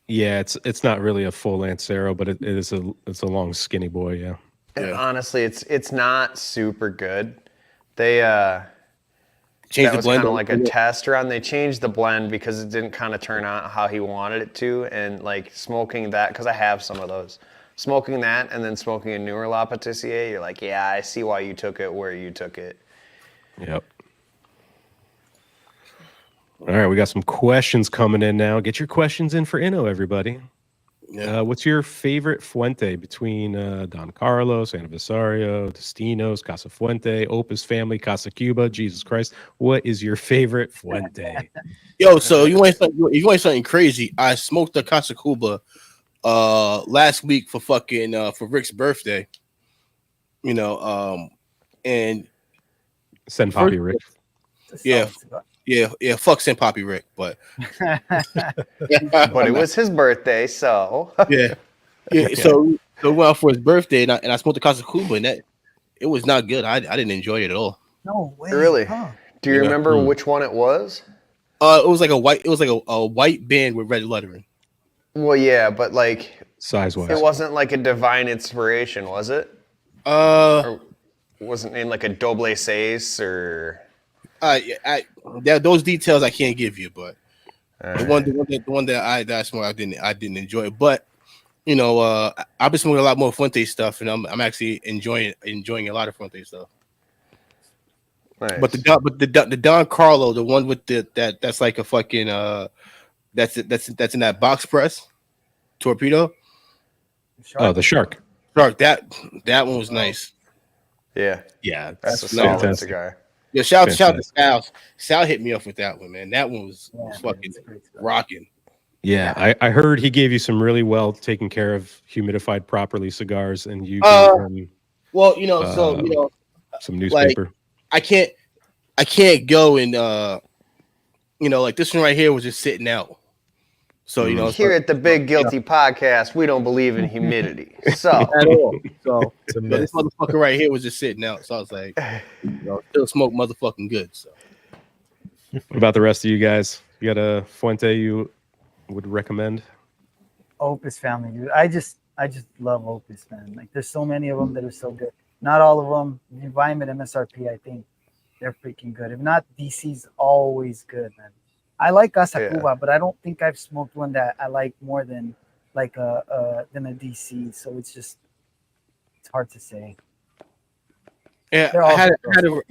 yeah. It's not really a full Lancero, but it's a long skinny boy. Yeah. And Yeah. honestly, it's not super good. They Change that the was blend. kind of like a test run. They changed the blend because it didn't kind of turn out how he wanted it to, and like smoking that, because I have some of those. Smoking that and then smoking a newer La Patissier, you're like, yeah, I see why you took it where you took it. Yep. All right, we got some questions coming in now. Get your questions in for Inno, everybody. Yeah. What's your favorite Fuente between Don Carlos, Aniversario, Destinos, Casa Fuente, Opus Family, Casa Cuba? Jesus Christ, what is your favorite Fuente? Yo, so you want something crazy? I smoked the Casa Cuba last week for for Rick's birthday. You know, and Send Poppy Rick. It's a Yeah. solid cigar. yeah, fuck St. Poppy Rick, but But it was his birthday, so yeah. So we went out for his birthday, and I smoked the Casa Cuba, and it was not good. I didn't enjoy it at all. No way. Really? Huh. Do you Yeah. remember which one it was? It was like a white band with red lettering. Well, yeah, but like Size wise. it wasn't like a divine inspiration, was it? Uh, Or wasn't named like a doble seis or those details I can't give you, but All the right. one that I didn't enjoy. But you know, I've been smoking a lot more Fuente stuff, and I'm actually enjoying a lot of Fuente stuff. Nice. But the Don Carlo, the one with that's like a fucking that's in that box press torpedo. Oh, the shark. Shark, that one was nice. Yeah, Yeah, that's a it's solid fantastic. cigar. Yeah, shout to Fantastic. Sal. Sal hit me up with that one, man. That one was Yeah, fucking it's a great cigar. rocking. Yeah, I heard he gave you some really well taken care of, humidified properly cigars, and you Uh, gave him Well, you know, so you know, some newspaper. I can't go and you know, like this one right here was just sitting out. So you know, Here at the Big Guilty Podcast, we don't believe in humidity. So at all. So It's a you know, this myth. motherfucker right here was just sitting out. So I was like, you know, still smoke motherfucking good. So What about the rest of you guys? You got a Fuente you would recommend? Opus family, dude. I just love Opus, man. Like, there's so many of them that are so good. Not all of them. If you buy them at MSRP, I think they're freaking good. If not, DC's always good, man. I like Casa Cuba, but I don't think I've smoked one that I like more than like than a DC. So it's hard to say. yeah, They're I all had good.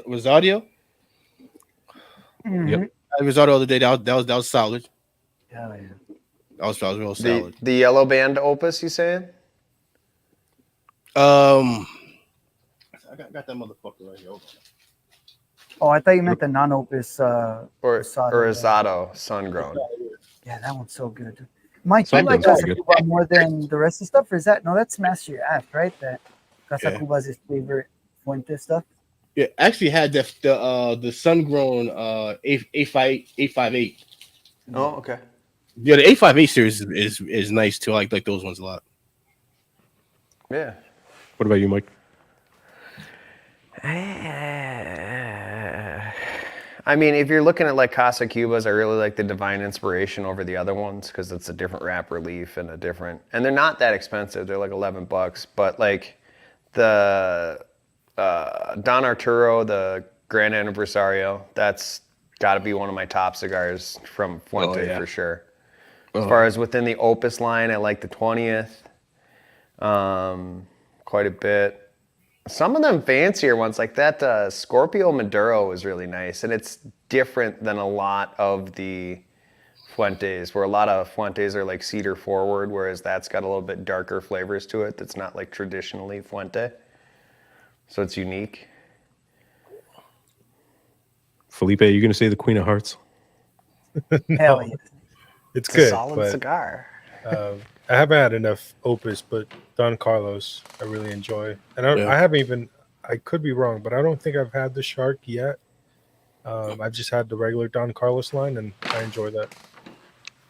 was audio. Mhm. Yep. I was audio the other day. That was solid. Hell yeah. That was real the solid. yellow band opus, you saying? I got that motherfucker right here. Hold on. Oh, I thought you meant the non-Opus. Or Rosado. Rosado sun grown? Yeah, that one's so good. Dude. Mike, you Sun like grown's Casa pretty Cuba more than the rest of the stuff, or is that no? That's Master F, right? That Casa Yeah. Cuba's his favorite Fuente stuff. Yeah, actually had the sun grown A58. Oh, okay. Yeah, the A58 series is nice too. I like those ones a lot. Yeah. What about you, Mike? I mean, if you're looking at like Casa Cubas, I really like the Divine Inspiration over the other ones because it's a different wrap relief and and they're not that expensive. They're like $11, but like the Don Arturo, the Grand Aniversario, that's got to be one of my top cigars from Fuente yeah. for sure. As far as within the Opus line, I like the 20th quite a bit. Some of them fancier ones, like that Scorpio Maduro is really nice, and it's different than a lot of the Fuentes, where a lot of Fuentes are like cedar forward, whereas that's got a little bit darker flavors to it that's not like traditionally Fuente. So it's unique. Felipe, are you going to say the Queen of Hearts? Hell yeah. It's It's good, a solid but cigar. I haven't had enough Opus, but Don Carlos I really enjoy. And Yeah. I haven't even, I could be wrong, but I don't think I've had the Shark yet. I've just had the regular Don Carlos line, and I enjoy that.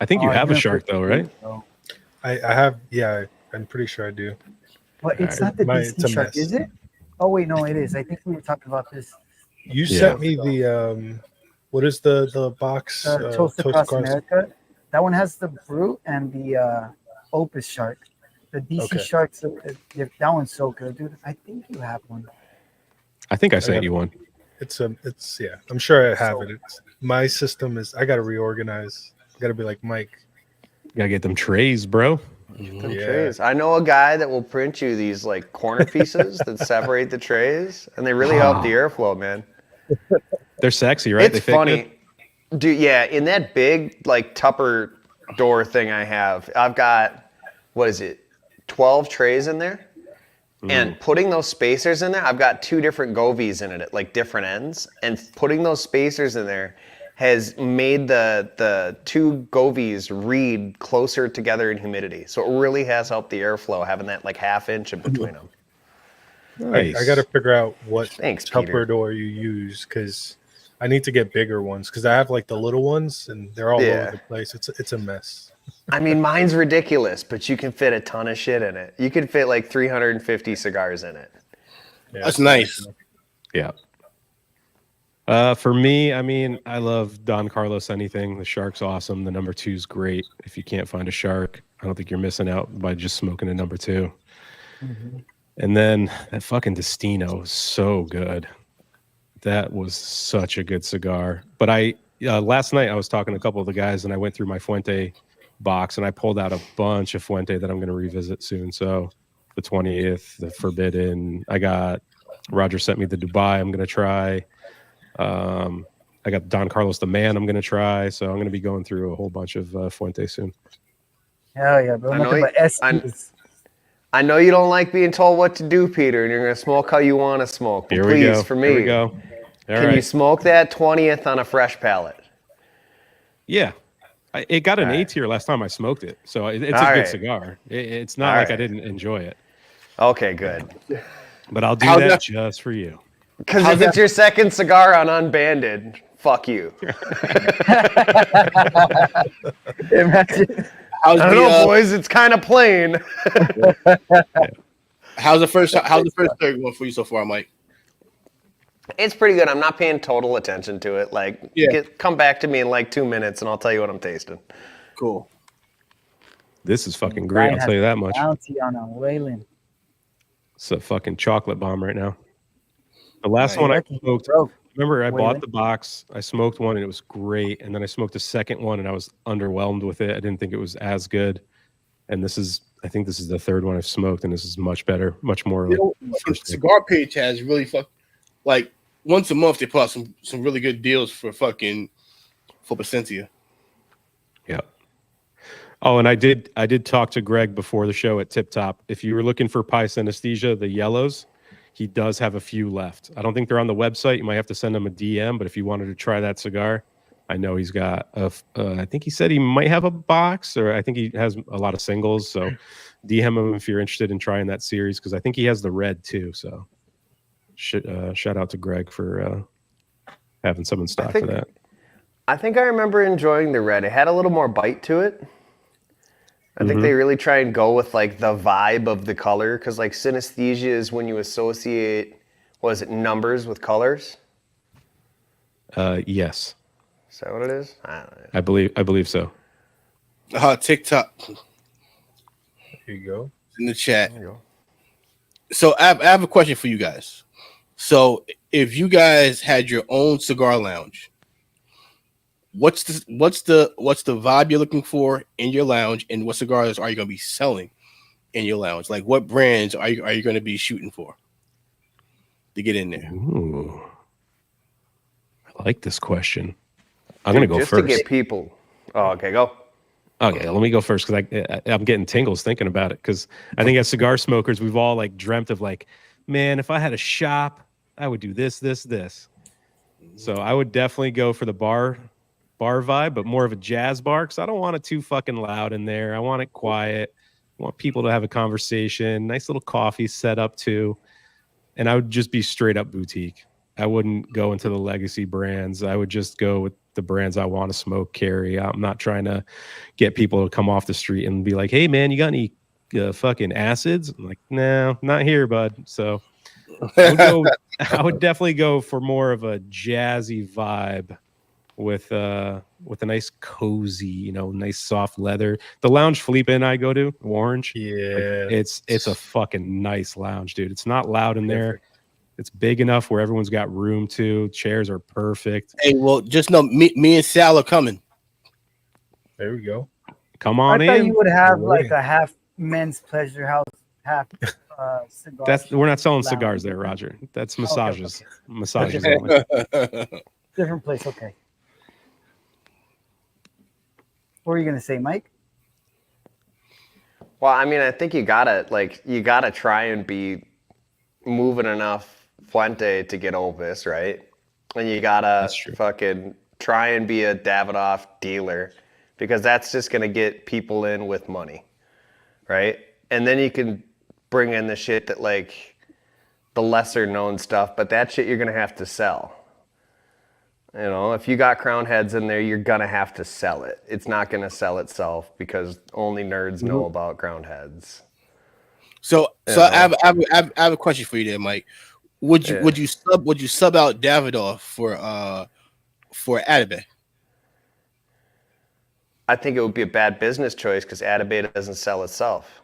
I think you Oh, have a you're shark, though, right? So- I have, yeah, I'm pretty sure I do. But it's not the It's DC a shark, mess. is it? Oh wait, no, it is. I think we were talking about this. You Yeah. sent me the, what is the box? Toast Across America. That one has the Brute and the Opus shark. The DC Okay. sharks, that one's so good, dude. I think you have one. I think I sent you one. It's yeah, I'm sure I have it. It's, my system is, I got to reorganize. I got to be like Mike. You got to get them trays, bro. Them Yeah. trays. I know a guy that will print you these like corner pieces that separate the trays, and they really help the airflow, man. They're sexy, right? It's They fit funny. Dude, yeah, in that big like Tupper door thing I have, I've got, what is it, 12 trays in there? And putting those spacers in there, I've got 2 different Govies in it at like different ends. And putting those spacers in there has made the 2 Govies read closer together in humidity. So it really has helped the airflow, having that like half inch in between them. Nice. I got to figure out what Thanks, Tupper Peter. door you use, because I need to get bigger ones, because I have like the little ones and they're all Yeah. over the place. It's a mess. I mean, mine's ridiculous, but you can fit a ton of shit in it. You can fit like 350 cigars in it. Yeah, That's nice. Yeah. For me, I mean, I love Don Carlos anything. The Shark's awesome. The number 2's great. If you can't find a Shark, I don't think you're missing out by just smoking a number 2. And then that fucking Destino is so good. That was such a good cigar. But last night I was talking to a couple of the guys and I went through my Fuente box and I pulled out a bunch of Fuente that I'm going to revisit soon. So the 20th, the Forbidden, I got Roger sent me the Dubai I'm going to try. I got Don Carlos the Man I'm going to try. So I'm going to be going through a whole bunch of Fuente soon. Hell yeah, bro. Nothing but SPs. I know you don't like being told what to do, Peter, and you're going to smoke how you want to smoke. But Here we please, go. for me, Here we go. Can you smoke that 20th on a fresh palate? Yeah. It got an A tier last time I smoked it. So it's a good cigar. It's not like I didn't enjoy it. Okay, good. But I'll do that just for you. Because if it's your second cigar on Unbanded, fuck you. Imagine. I don't know, boys. It's kind of plain. How's the first third going for you so far, Mike? It's pretty good. I'm not paying total attention to it. Like, come back to me in like 2 minutes, and I'll tell you what I'm tasting. Cool. This is fucking great. I'll tell you that much. Bounty on a Wayland. It's a fucking chocolate bomb right now. The last one I smoked. Remember, I bought the box. I smoked one and it was great, and then I smoked a second one and I was underwhelmed with it. I didn't think it was as good. And I think this is the third one I've smoked, and this is much better, much more. The cigar page has really like once a month they put out some really good deals for Placencia. Yeah. Oh, and I did talk to Greg before the show at Tip Top. If you were looking for Pi Synesthesia, the yellows, he does have a few left. I don't think they're on the website. You might have to send him a DM, but if you wanted to try that cigar, I know he's got I think he said he might have a box, or I think he has a lot of singles. So DM him if you're interested in trying that series, because I think he has the red too. So shout out to Greg for having some in stock for that. I think I remember enjoying the red. It had a little more bite to it. I think they really try and go with like the vibe of the color, because like synesthesia is when you associate, numbers with colors? Yes. Is that what it is? I believe so. TikTok. Here you go. In the chat. There you go. So I have a question for you guys. So if you guys had your own cigar lounge, what's the vibe you're looking for in your lounge, and what cigars are you going to be selling in your lounge? Like, what brands are you going to be shooting for to get in there? Ooh. I like this question. I'm going to go first. Just to get people. Oh, okay, go. Okay, let me go first, because I'm getting tingles thinking about it, because I think as cigar smokers, we've all like dreamt of like, man, if I had a shop, I would do this. So I would definitely go for the bar vibe, but more of a jazz bar, because I don't want it too fucking loud in there. I want it quiet. I want people to have a conversation. Nice little coffee set up too. And I would just be straight up boutique. I wouldn't go into the legacy brands. I would just go with the brands I want to smoke, carry. I'm not trying to get people to come off the street and be like, hey man, you got any fucking acids? I'm like, no, not here, bud. So I would definitely go for more of a jazzy vibe with a nice cozy, nice soft leather. The lounge Felipe and I go to, Orange. Yeah. It's a fucking nice lounge, dude. It's not loud in there. It's big enough where everyone's got room to. Chairs are perfect. Hey, well, just know me and Sal are coming. There we go. Come on in. I thought you would have like a half men's pleasure house, half cigar. We're not selling cigars there, Roger. That's massages. Okay. Massages only. Different place. Okay. What are you gonna say, Mike? Well, I mean, I think you gotta try and be moving enough Fuente to get Opus, right? And you gotta fucking try and be a Davidoff dealer, because that's just gonna get people in with money, right? And then you can bring in the shit that like the lesser known stuff, but that shit you're gonna have to sell. If you got crown heads in there, you're gonna have to sell it. It's not gonna sell itself, because only nerds know about crown heads. So I have a question for you there, Mike. Would you Yeah. would you sub out Davidoff for Atabey? I think it would be a bad business choice because Atabey doesn't sell itself.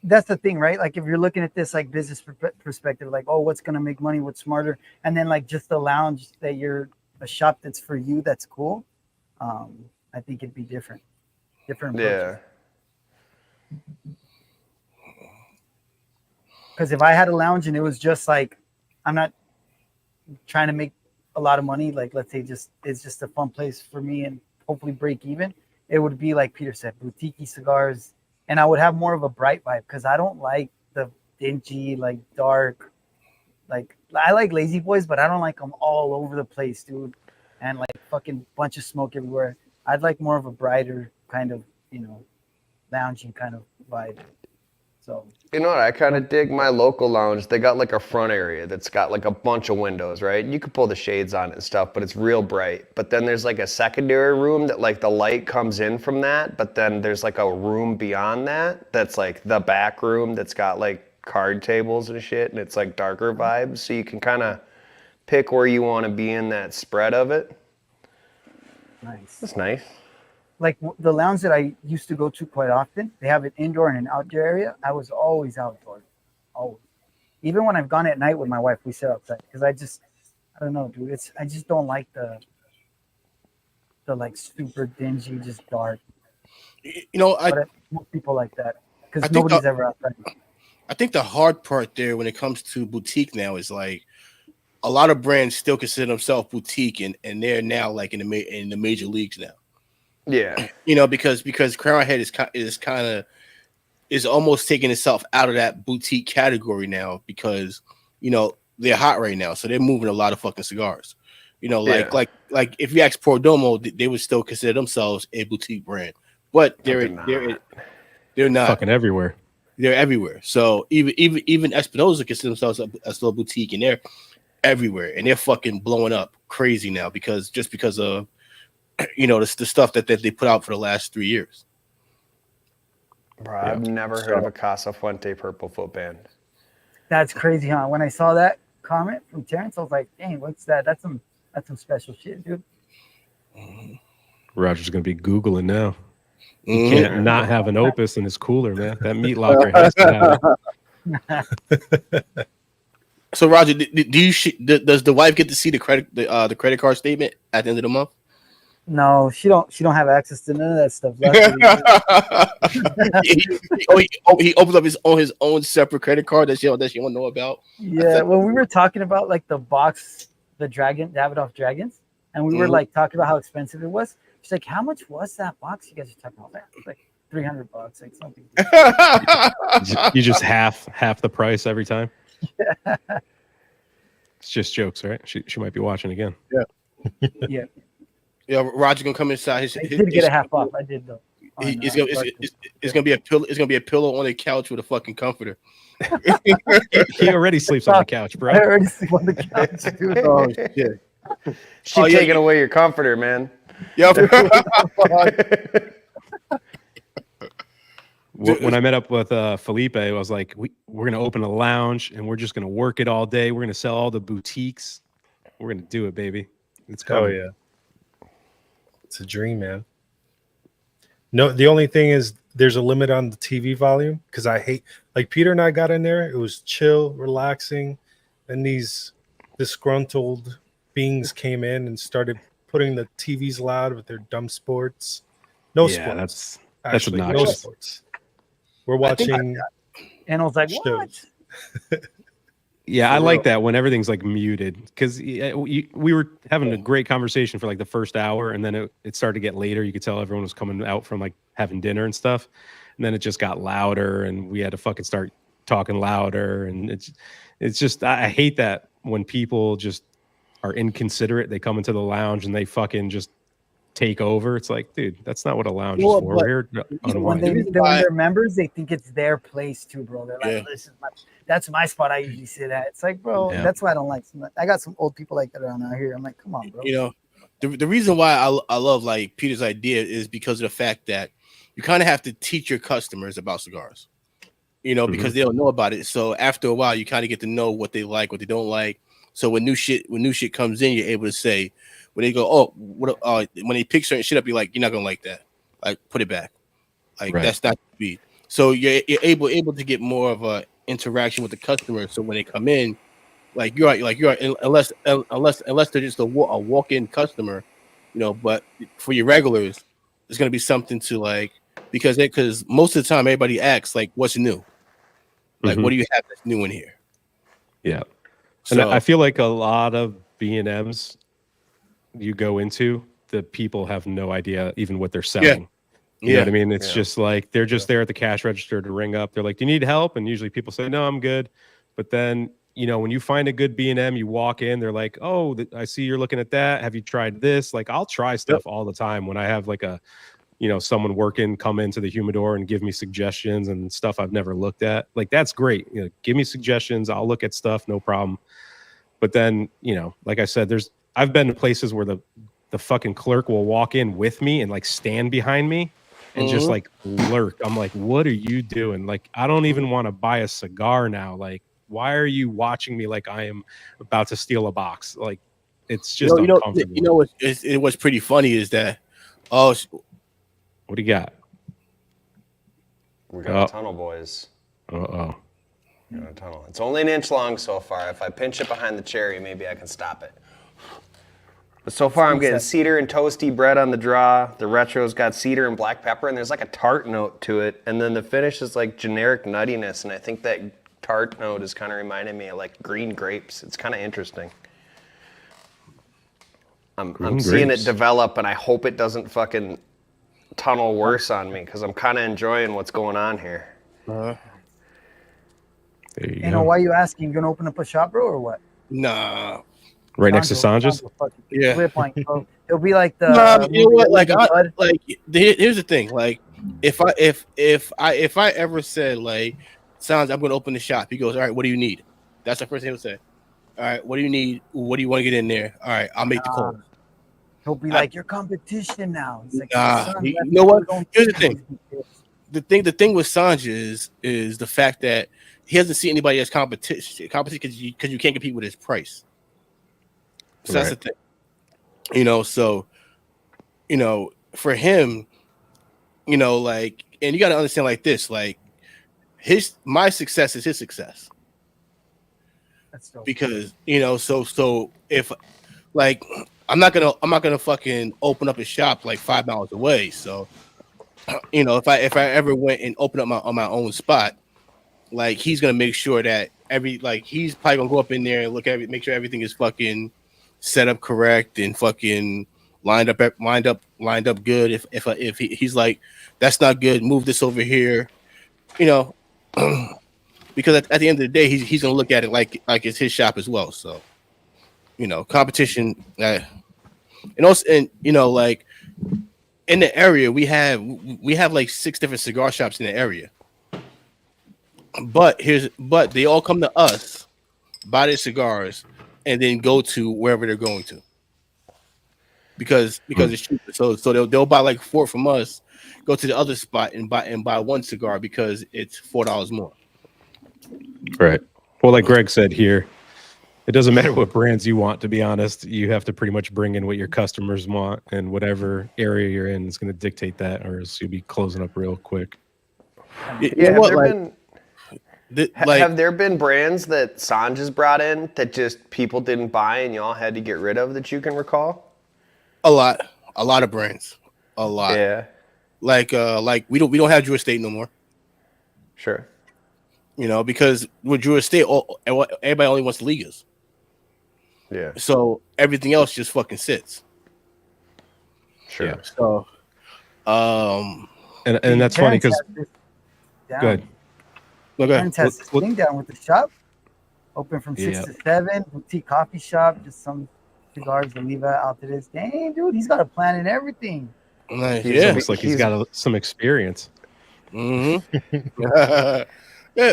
That's the thing, right? Like if you're looking at this like business perspective, like, oh, what's gonna make money, what's smarter, and then like just the lounge that you're a shop that's for you, that's cool. I think it'd be different approaches. Yeah. Because if I had a lounge and it was just like, I'm not trying to make a lot of money, like let's say just it's just a fun place for me and hopefully break even, it would be like Peter said, boutique cigars, and I would have more of a bright vibe because I don't like the dingy, like dark, like I like lazy boys, but I don't like them all over the place, dude, and like fucking bunch of smoke everywhere. I'd like more of a brighter kind of, lounging kind of vibe. So You know what? I kind of dig my local lounge. They got like a front area that's got like a bunch of windows, right? You could pull the shades on it and stuff, but it's real bright. But then there's like a secondary room that like the light comes in from that. But then there's like a room beyond that that's like the back room that's got like card tables and shit, and it's like darker vibes. So you can kind of pick where you want to be in that spread of it. nice. That's nice. Like the lounge that I used to go to quite often, they have an indoor and an outdoor area. I was always outdoor, always. Even when I've gone at night with my wife, we sit outside because I don't know, dude. I just don't like the like super dingy, just dark. But most people like that because nobody's ever outside. I think the hard part there when it comes to boutique now is like a lot of brands still consider themselves boutique and they're now like in the major leagues now. Yeah. Because Crown Head is almost taking itself out of that boutique category now because they're hot right now, so they're moving a lot of fucking cigars. Like if you ask Perdomo, they would still consider themselves a boutique brand, but they're not fucking everywhere. They're everywhere. So even Espinosa consider themselves a still boutique, and they're everywhere, and they're fucking blowing up crazy now because of the stuff that they put out for the last 3 years. Bro, I've never heard of a Casa Fuente purple foot band. That's crazy, huh? When I saw that comment from Terrence, I was like, dang, what's that? That's some special shit, dude. Roger's gonna be Googling now. You can't not have an Opus in his cooler, man. That meat locker has to have it. So Roger, does the wife get to see the credit card statement at the end of the month? No, she don't have access to none of that stuff. He opens up his own separate credit card that she don't know about. Yeah, well, we were talking about like the box, the Davidoff Dragons, and we were like talking about how expensive it was. She's like, "How much was that box you guys are talking about?" It's like $300, like something. You just half the price every time. Yeah. It's just jokes, right? She might be watching again. Yeah. Yeah, Roger gonna come inside. I did get a half off. I did though. It's gonna be a pillow. It's gonna be a pillow on the couch with a fucking comforter. He already sleeps on the couch, bro. I already sleep on the couch, dude. Oh shit! She's taking away your comforter, man. Yep. When I met up with Felipe, I was like, we're gonna open a lounge and we're just gonna work it all day. We're gonna sell all the boutiques. We're gonna do it, baby. It's coming. Oh yeah. It's a dream, man. No, the only thing is there's a limit on the TV volume because I hate, like Peter and I got in there. It was chill, relaxing. And these disgruntled beings came in and started putting the TVs loud with their dumb sports. No sports. That's obnoxious. No sports. We're watching. And I was like, what? Yeah, I like that when everything's like muted because we were having a great conversation for like the first hour, and then it started to get later. You could tell everyone was coming out from like having dinner and stuff, and then it just got louder, and we had to fucking start talking louder, and it's just I hate that when people just are inconsiderate. They come into the lounge and they fucking just take over. It's like, dude, that's not what a lounge is for. We're here to when they're members, they think it's their place too, bro. They're like, that's my spot I usually sit at. It's like, bro, that's why I don't like I got some old people like that around out here. I'm like, come on, bro. The reason why I love like Peter's idea is because of the fact that you kind of have to teach your customers about cigars. you know, because they don't know about it. So after a while, you kind of get to know what they like, what they don't like. So when new shit comes in, you're able to say, when they go, oh, what? When they pick certain shit up, you're like, you're not gonna like that. Like, put it back. Like that's not the speed. So you're able to get more of a interaction with the customer. So when they come in, like you're unless they're just a walk-in customer, you know. But for your regulars, it's gonna be something to like because most of the time everybody asks like, what's new? Like, what do you have that's new in here? Yeah. So, and I feel like a lot of B&Ms you go into, the people have no idea even what they're selling. You know what I mean? It's just like they're just there at the cash register to ring up. They're like, "Do you need help?" And usually people say, "No, I'm good." But then, you know, when you find a good B&M, you walk in, they're like, "Oh, I see you're looking at that. Have you tried this?" Like, I'll try stuff all the time when I have like a, you know, someone working come into the humidor and give me suggestions and stuff I've never looked at. Like, that's great. You know, give me suggestions. I'll look at stuff, no problem. But then, you know, like I said, I've been to places where the fucking clerk will walk in with me and like stand behind me and just like lurk. I'm like, what are you doing? Like, I don't even want to buy a cigar now. Like, why are you watching me like I am about to steal a box? Like, it's just uncomfortable. You know what's pretty funny is that, what do you got? We got a tunnel, boys. Uh-oh. We got a tunnel. It's only an inch long so far. If I pinch it behind the cherry, maybe I can stop it. But so far, I'm getting cedar and toasty bread on the draw. The retro's got cedar and black pepper, and there's like a tart note to it. And then the finish is like generic nuttiness, and I think that tart note is kind of reminding me of like green grapes. It's kind of interesting. I'm seeing it develop, and I hope it doesn't fucking tunnel worse on me, because I'm kind of enjoying what's going on here. There you You know, why you asking? You gonna open up a shop, bro, or what? Nah. Right next to Sanja's? Yeah. Flip on you. It'll be like the. You know what? Here's the thing. Like, if I ever said like, "Sounds, I'm gonna open the shop," he goes, "All right, what do you need?" That's the first thing he'll say. All right, what do you need? What do you want to get in there? All right, I'll make the call. He'll be like, "Your competition now." It's like, you know what? Here's the thing. The thing with Sanja is the fact that he doesn't see anybody as competition because you can't compete with his price. So that's the thing, you know. So, you know, for him, you know, like, and you got to understand like this, like, my success is his success. That's dope. Because, you know, so if like I'm not gonna fucking open up a shop like 5 miles away. So, you know, if I ever went and opened up on my own spot, like, he's gonna make sure that he's probably gonna go up in there and make sure everything is fucking set up correct and fucking lined up good. If he's like, that's not good, move this over here, you know, because at the end of the day, he's gonna look at it like it's his shop as well. So, you know, competition, and also, and you know, like in the area, we have like 6 different cigar shops in the area, but they all come to us, buy their cigars, and then go to wherever they're going to, because it's cheaper. So they'll buy like 4 from us, go to the other spot and buy 1 cigar because it's $4 more. Right. Well, like Greg said here, it doesn't matter what brands you want. To be honest, you have to pretty much bring in what your customers want, and whatever area you're in is going to dictate that, or else you'll be closing up real quick. Have there been brands that Sanja's brought in that just people didn't buy and y'all had to get rid of that you can recall? A lot of brands, a lot. Yeah. Like we don't have Drew Estate no more. Sure. You know, because with Drew Estate, everybody only wants Ligas. Yeah. So everything else just fucking sits. Sure. Yeah. So, and that's funny because good. Terrence has this thing down with the shop, open from 6 to 7, boutique coffee shop, just some cigars to leave out to this. Dang, dude, he's got a plan and everything. Nice. Looks like he's got some experience. Mm-hmm.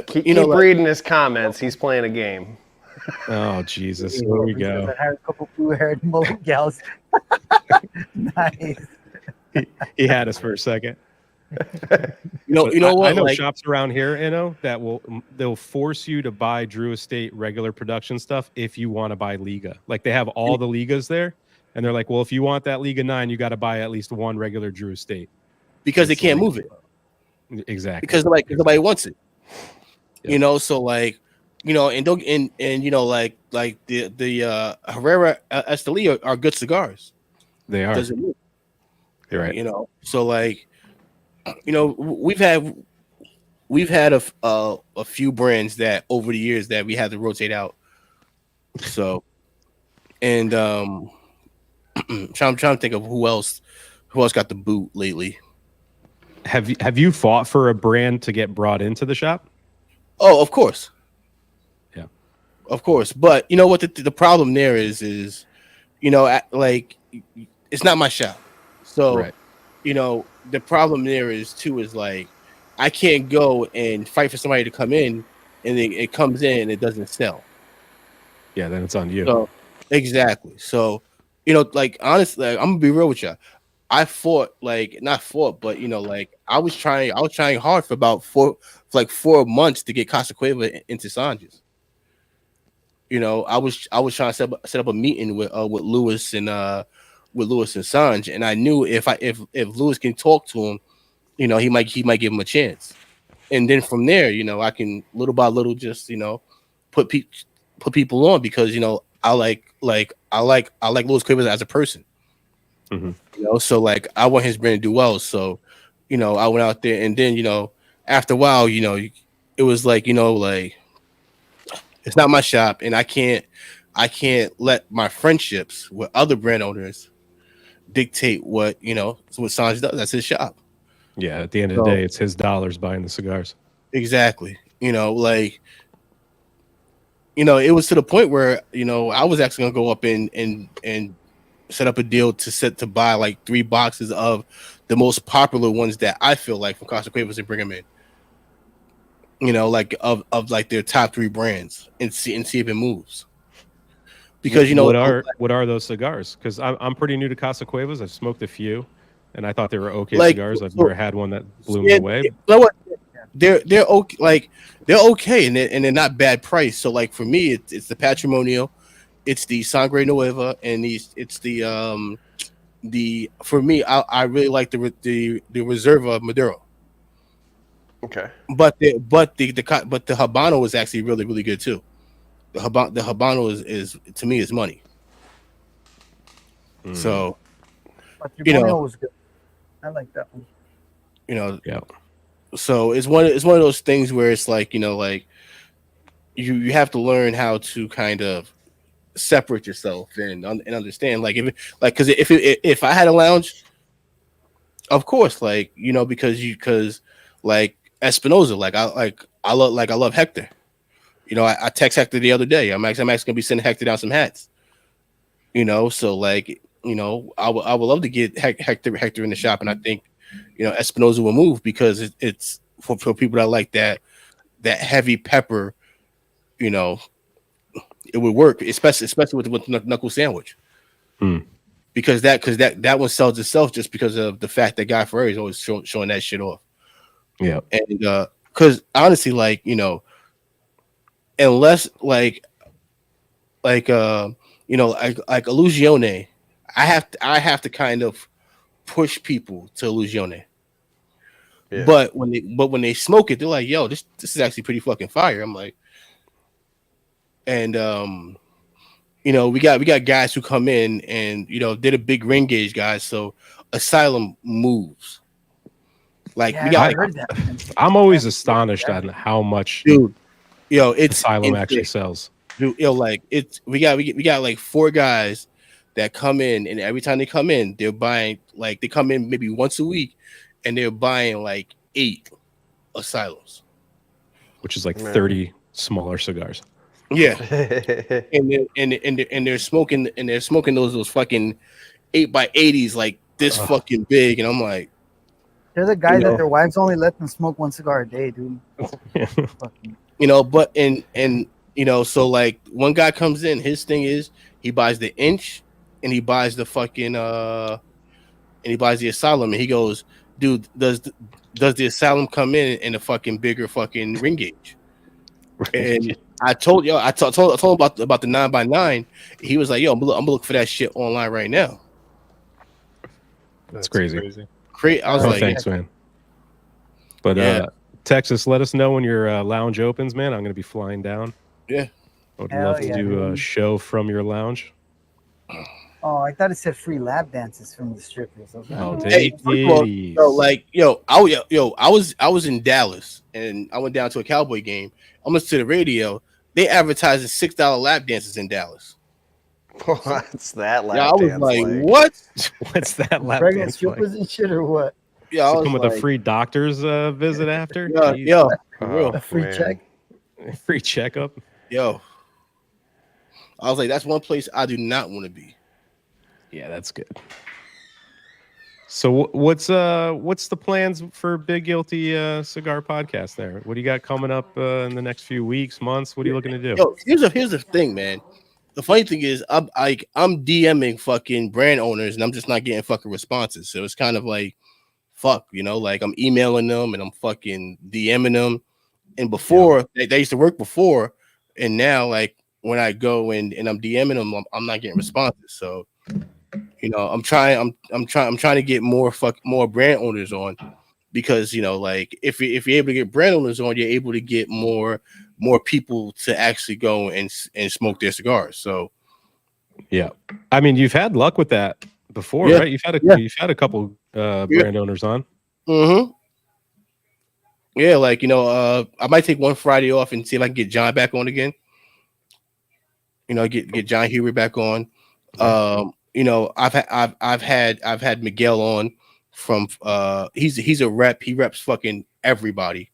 Keep reading his comments. He's playing a game. Oh, Jesus. Here we go. I had a couple blue-haired mullet gals. Nice. He had us for a second. You know what? I know Like, shops around here, that they'll force you to buy Drew Estate regular production stuff if you want to buy Liga. Like they have all the Ligas there, and they're like, well, if you want that Liga 9, you got to buy at least one regular Drew Estate. because they It's can't like- move it. Exactly. Because nobody wants it. Yeah. You know, so like, you know, and don't and you know, like the Herrera Esteli are good cigars. They are. Doesn't move. You're right. You know, so like, you know, we've had a few brands that over the years that we had to rotate out. So, and trying to think of who else got the boot lately. Have you fought for a brand to get brought into the shop? Oh, of course. Yeah. Of course. But you know what the problem there is, you know, like it's not my shop. So, Right. you know, the problem there is like I can't go and fight for somebody to come in and it comes in and it doesn't sell. Yeah, then it's on you. So exactly. So, you know, like honestly, like, I'm gonna be real with you. I fought, like not fought, but you know, like I was trying hard for about 4 months to get Casa Cueva into Sanjis. You know, I was trying to set up a meeting with Lewis and Sanj, and I knew if Lewis can talk to him, you know, he might give him a chance. And then from there, you know, I can little by little just, you know, put people on because, you know, I like Lewis Cuevas as a person. Mm-hmm. You know, so like I want his brand to do well. So, you know, I went out there and then, you know, after a while, you know, it was like, you know, like it's not my shop and I can't let my friendships with other brand owners dictate what, you know, what Sanj does. That's his shop. Yeah, at the end of the day, it's his dollars buying the cigars. Exactly. You know, like, you know, it was to the point where, you know, I was actually gonna go up and set up a deal to buy like 3 boxes of the most popular ones that I feel like from Casa Cuevas and bring them in. You know, like of like their top 3 brands and see if it moves. Because you know what are those cigars? Because I'm pretty new to Casa Cuevas. I've smoked a few, and I thought they were okay like, cigars. I've so- never had one that blew me away. You know what? They're okay, like they're okay, and they're not bad price. So like for me, it's the Patrimonial, it's the Sangre Nueva, and it's the for me, I really like the Reserva Maduro. Okay. But the Habano is actually really really good too. The Habano is to me is money. Mm. So Patrimonial was good. I like that one. you know, Yeah. so it's one of those things where it's like, you know, like you have to learn how to kind of separate yourself and understand, like because if I had a lounge, of course, like, you know, because like Espinosa, I love Hector. You know, I text Hector the other day. I'm actually gonna be sending Hector down some hats. You know, so like, you know, I would love to get Hector in the shop, and I think, you know, Espinosa will move because it's for people that like that heavy pepper. You know, it would work, especially with the knuckle sandwich. Hmm. Because that one sells itself just because of the fact that Guy Fieri is always showing that shit off. Yeah. And because honestly, like, you know, unless like you know, like Illusione, I have to kind of push people to Illusione. Yeah. But when they smoke it, they're like, yo, this is actually pretty fucking fire. I'm like, and you know, we got guys who come in and, you know, they're the big ring gauge guys, so Asylum moves. Like Yeah, we got I like, heard that. I'm always astonished at how much dude, yo, it's Asylum insane. actually sells. Dude, yo, like it's we got like 4 guys that come in, and every time they come in, they're buying, like, they come in maybe once a week, and they're buying like 8 Asylums. Which is like Man. 30 smaller cigars. Yeah, and they're smoking those fucking 8x80s like this fucking big, and I'm like, They're the guys You know. that their wives only let them smoke 1 cigar a day, dude. Fucking- you know, but and you know, so like one guy comes in, his thing is he buys the inch and he buys the fucking and he buys the Asylum, and he goes, dude, does the asylum come in a fucking bigger fucking ring gauge? And I told I told him about the 9x9. He was like, yo, I'm gonna look for that shit online right now. That's crazy. Great. I was Oh, like, thanks, man. But yeah. Texas, let us know when your lounge opens, man. I'm going to be flying down. Yeah. I would Hell love to yeah, do a dude. show from your lounge. Oh, I thought it said free lap dances from the strippers. I was like, Oh, oh, take Hey, first of all, it easy. like, I was in Dallas and I went down to a Cowboy game. I listened to the radio. They advertising $6 lap dances in Dallas. What's that lap Yeah, I was dance like, like? what? What's that lap regular dance like? strippers and shit or what? Yeah, I Does it was come with a like, free doctor's visit after? yeah, Jeez. yo, for real. A free man. check? Free checkup? Yo. I was like, that's one place I do not want to be. Yeah, that's good. So what's the plans for Big Guilty Cigar Podcast there? What do you got coming up in the next few weeks, months? What are you looking to do? Yo, here's the thing, man. The funny thing is, I'm DMing fucking brand owners, and I'm just not getting fucking responses. So it's kind of like, fuck, like I'm emailing them and I'm fucking DMing them. And before they used to work before, and now like when I go and I'm DMing them, I'm not getting responses. So I'm trying to get more brand owners on, because like if you're able to get brand owners on, you're able to get more people to actually go and smoke their cigars. So yeah, I mean, you've had luck with that before, Yeah. right? You've had a couple brand owners on. mm-hmm. Yeah, like I might take one Friday off and see if I can get John back on again. Get John Hubert back on. I've had Miguel on from he's a rep. He reps fucking everybody,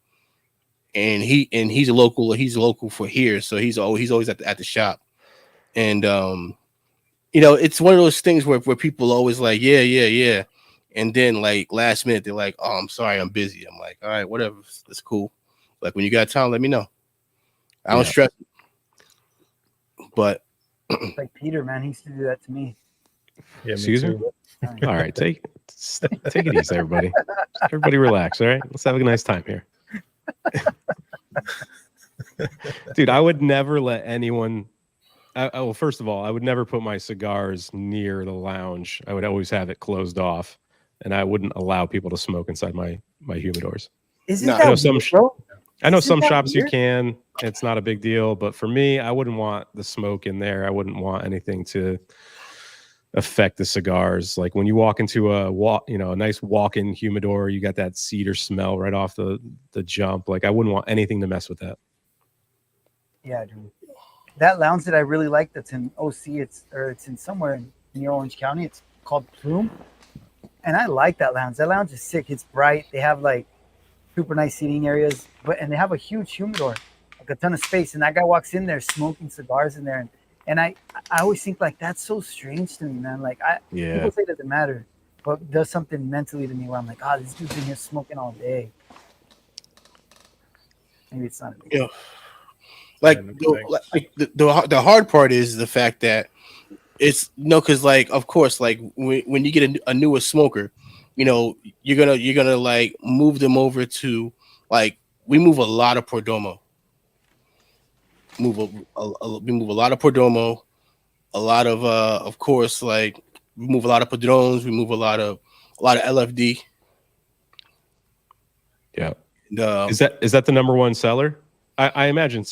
and he's a local for here, so he's always at the shop. And it's one of those things where people always like, yeah, and then like last minute they're like, oh, I'm sorry, I'm busy. I'm like, all right, whatever, that's cool. Like when you got time, let me know. I don't stress it. But Like Peter, man, he used to do that to me. Yeah, Excuse me? too. All right, take it easy, everybody. Everybody relax, all right? Let's have a nice time here. Dude, I would never let anyone well, first of all, I would never put my cigars near the lounge. I would always have it closed off, and I wouldn't allow people to smoke inside my humidors. Isn't No, that I know some weird, bro? I know Isn't some that shops you weird? can. It's not a big deal, but for me, I wouldn't want the smoke in there. I wouldn't want anything to affect the cigars. Like when you walk into a nice walk-in humidor, you got that cedar smell right off the jump. Like I wouldn't want anything to mess with that. Yeah, dude. That lounge that I really like that's in OC, it's in somewhere near Orange County. It's called Plume. And I like that lounge. That lounge is sick. It's bright. They have like super nice seating areas, and they have a huge humidor, like a ton of space. And that guy walks in there smoking cigars in there. And I always think like that's so strange to me, man. Like people say it doesn't matter, but it does something mentally to me where I'm like, this dude's in here smoking all day. Maybe it's not a big deal. Like the hard part is the fact that it's because like of course like when you get a newer smoker, you're gonna like move them over to like we move a lot of Perdomo. We move a lot of Perdomo, a lot of course like we move a lot of Padrones, we move a lot of LFD. Yeah. And, Is that the number one seller? I imagine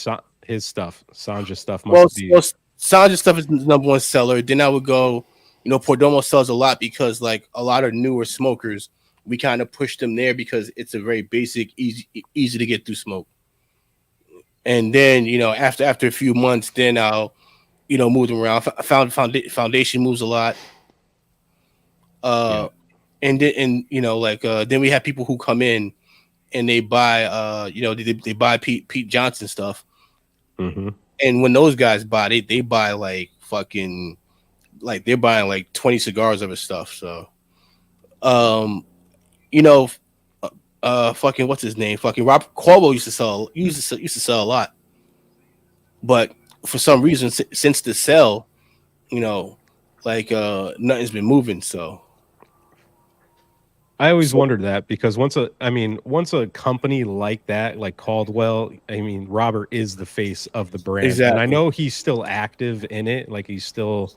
his stuff, Sanja's stuff must be. Sanja's stuff is the number one seller. Then I would go, Perdomo sells a lot because like a lot of newer smokers, we kind of push them there because it's a very basic, easy to get through smoke. And then after a few months, then I'll move them around. Foundation moves a lot. And then then we have people who come in and they buy they buy Pete Johnson stuff. Mm-hmm. And when those guys buy, they buy like fucking like they're buying like 20 cigars of his stuff. So fucking what's his name? Fucking Robert Corbo used to sell a lot. But for some reason since the sell, nothing's been moving. So I always wondered that because once a company like that, like Caldwell, I mean, Robert is the face of the brand. And I Exactly. know he's still active in it. Like he's still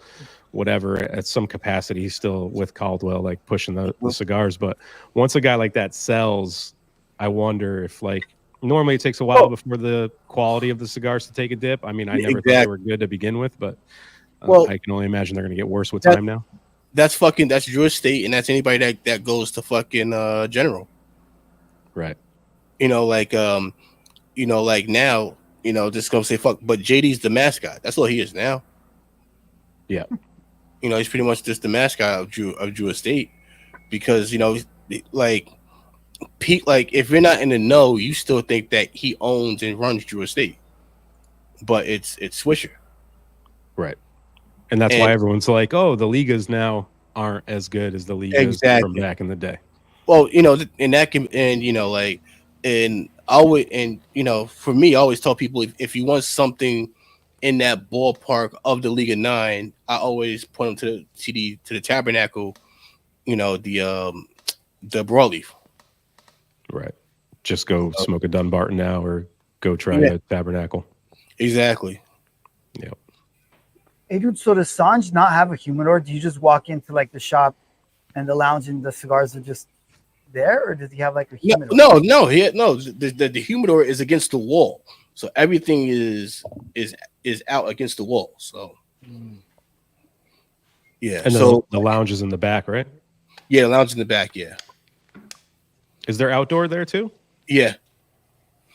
whatever at some capacity, he's still with Caldwell, like pushing the cigars. But once a guy like that sells, I wonder if like normally it takes a while before the quality of the cigars to take a dip. I mean, I never thought they were good to begin with, but I can only imagine they're going to get worse with time now. That's Drew Estate, and that's anybody that goes to fucking General. Right. Like now, just gonna say fuck, but JD's the mascot. That's all he is now. Yeah. He's pretty much just the mascot of Drew Estate, because like Pete, like if you're not in the know, you still think that he owns and runs Drew Estate, but it's Swisher. Right. And that's why everyone's like, oh, the Ligas now aren't as good as the Ligas from back in the day. Well, and that can, and like, and always, and for me, I always tell people if you want something in that ballpark of the League of Nine, I always point them to the Tabernacle, the broadleaf. Right. Just go smoke a Dunbarton now, or go try a Tabernacle. Exactly. Yeah. Hey, dude, so does Sanj not have a humidor? Do you just walk into like the shop and the lounge and the cigars are just there, or does he have like a humidor? No. The humidor is against the wall, so everything is out against the wall. So yeah, and so the lounge is in the back, right? Yeah, the lounge in the back. Yeah. Is there outdoor there too? Yeah.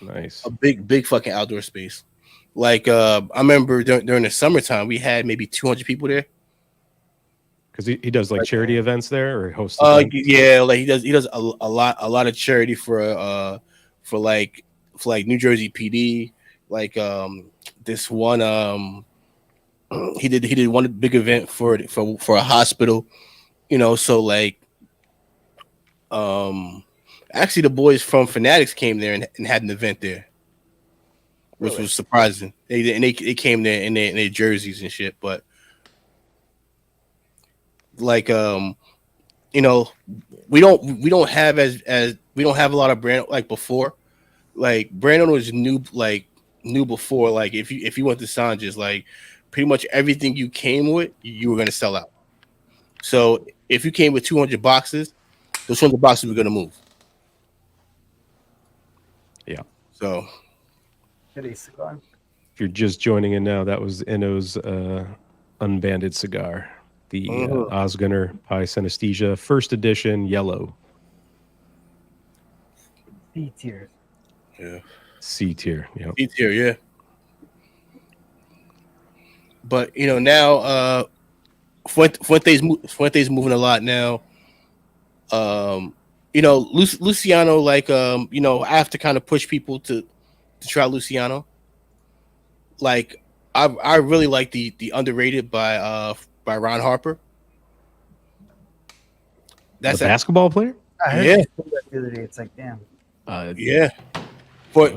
Nice. A big fucking outdoor space. Like I remember during the summertime, we had maybe 200 people there. Because he does like charity events there, or hosts. Yeah, like he does a lot of charity for like New Jersey PD. Like this one he did one big event for a hospital. So like actually the boys from Fanatics came there and had an event there. Which was surprising. They came there in their jerseys and shit, but like we don't have a lot of brand like before. Like Brandon was new before. Like if you went to Sanjay's, like pretty much everything you came with, you were gonna sell out. So if you came with 200 boxes, those 200 boxes were gonna move. Yeah. So. Cigar. If you're just joining in now, that was Enno's unbanded cigar, the Osgunner Pie Synesthesia first edition yellow. C tier. Yeah. C tier. Yeah. C tier. Yeah. But now Fuente's moving a lot now. Luciano, like I have to kind of push people to try Luciano. Like I really like the Underrated by Ron Harper. That's the basketball player. I heard you say that the other day. It's like, damn. Yeah. For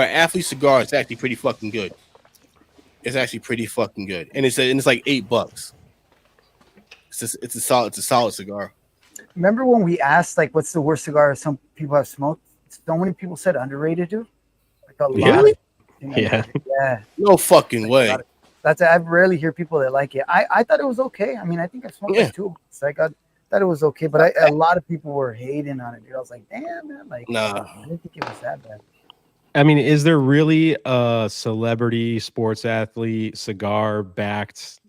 an athlete cigar, it's actually pretty fucking good. It's actually pretty fucking good, and it's like $8. It's a solid cigar. Remember when we asked like, what's the worst cigar some people have smoked? So many people said Underrated, dude. Like a lot. Really? Yeah. No fucking way. I rarely hear people that like it. I thought it was okay. I mean, I think I smoked it too. So I thought it was okay, but a lot of people were hating on it, dude. I was like, damn, man. Like, nah. I didn't think it was that bad. I mean, is there really a celebrity sports athlete cigar-backed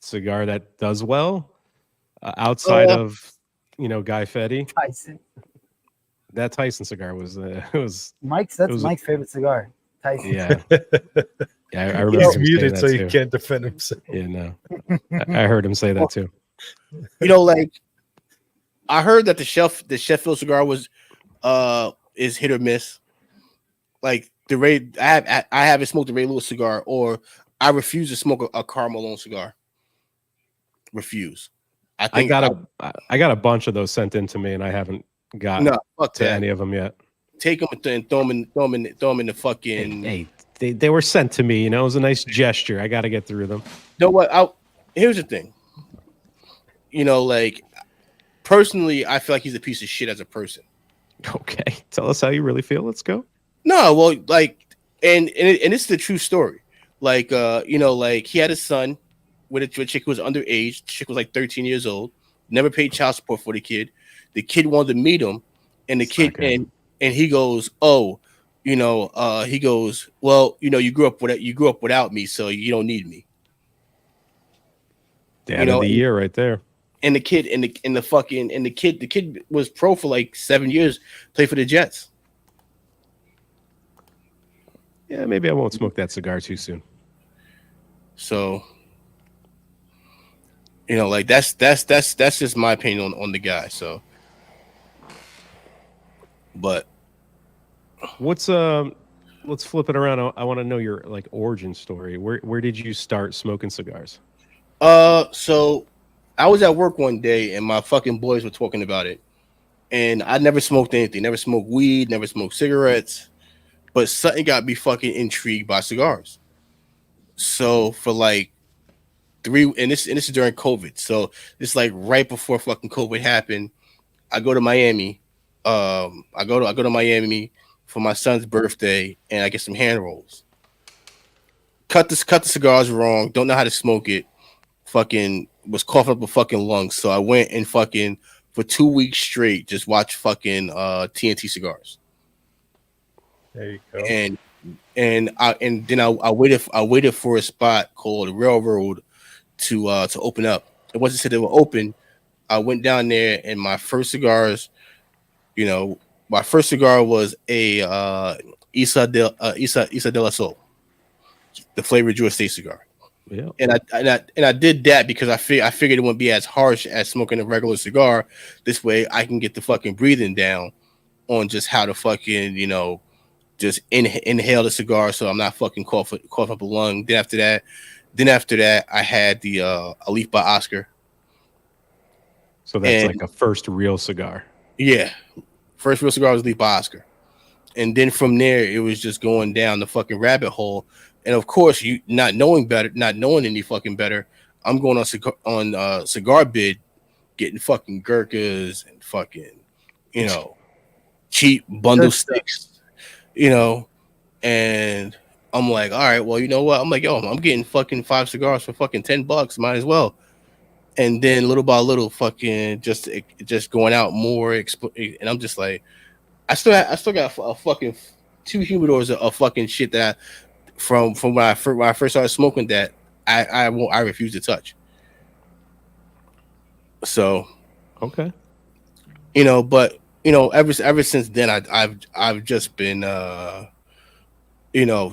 cigar that does well outside of Guy Fieri? Tyson. That Tyson cigar was Mike's. That's Mike's favorite cigar. Tyson. Yeah. Yeah, I remember. He's him muted, so too. he can't defend himself. Yeah, no. I heard him say that too. Like I heard that the Sheffield cigar was is hit or miss. Like the Ray, I haven't smoked the Ray Lewis cigar, or I refuse to smoke a Karl Malone cigar. Refuse. I got a bunch of those sent in to me, and I haven't gotten to any of them yet. Take them and throw them in the fucking. Hey, they were sent to me. It was a nice gesture. I got to get through them. You know what? Here's the thing. Like personally, I feel like he's a piece of shit as a person. Okay, tell us how you really feel. Let's go. No, well, like, and this is the true story. Like, like he had a son with a chick who was underage. The chick was like 13 years old. Never paid child support for the kid. The kid wanted to meet him, and the kid and he goes, oh, he goes, well, you grew up without me, so you don't need me. Dad of the year, right there. And the kid the kid was pro for like 7 years, played for the Jets. Yeah, maybe I won't smoke that cigar too soon. So, like that's just my opinion on the guy. So, but what's let's flip it around. I want to know your like origin story. Where did you start smoking cigars? So I was at work one day and my fucking boys were talking about it, and I never smoked anything, never smoked weed, never smoked cigarettes, but something got me fucking intrigued by cigars. So for like this is during COVID, so it's like right before fucking COVID happened. I go to Miami. I go to Miami for my son's birthday, and I get some hand rolls. Cut the cigars wrong. Don't know how to smoke it. Fucking was coughing up a fucking lungs. So I went and fucking for 2 weeks straight just watched fucking TNT cigars. There you go. And then I waited for a spot called Railroad to open up. It wasn't said they were open. I went down there, and my first cigars, my first cigar was a Isa de la Sol, the flavored Georgia State cigar. Yeah. And I did that because I figured it wouldn't be as harsh as smoking a regular cigar. This way I can get the fucking breathing down on just how to fucking, just inhale the cigar so I'm not fucking cough up a lung. Then after that, I had the a Leaf by Oscar. So that's like a first real cigar. Yeah. First real cigar was Leaf by Oscar. And then from there, it was just going down the fucking rabbit hole. And of course, you not knowing any fucking better, I'm going on Cigar Bid, getting fucking Gurkhas and fucking, cheap bundle sticks, and I'm like, all right, well, you know what? I'm like, yo, I'm getting fucking 5 cigars for fucking $10, might as well. And then little by little, fucking just going out more, and I'm just like, I still got a fucking 2 humidors of fucking shit that from when I first started smoking that I refuse to touch. So, okay, but ever since then I've just been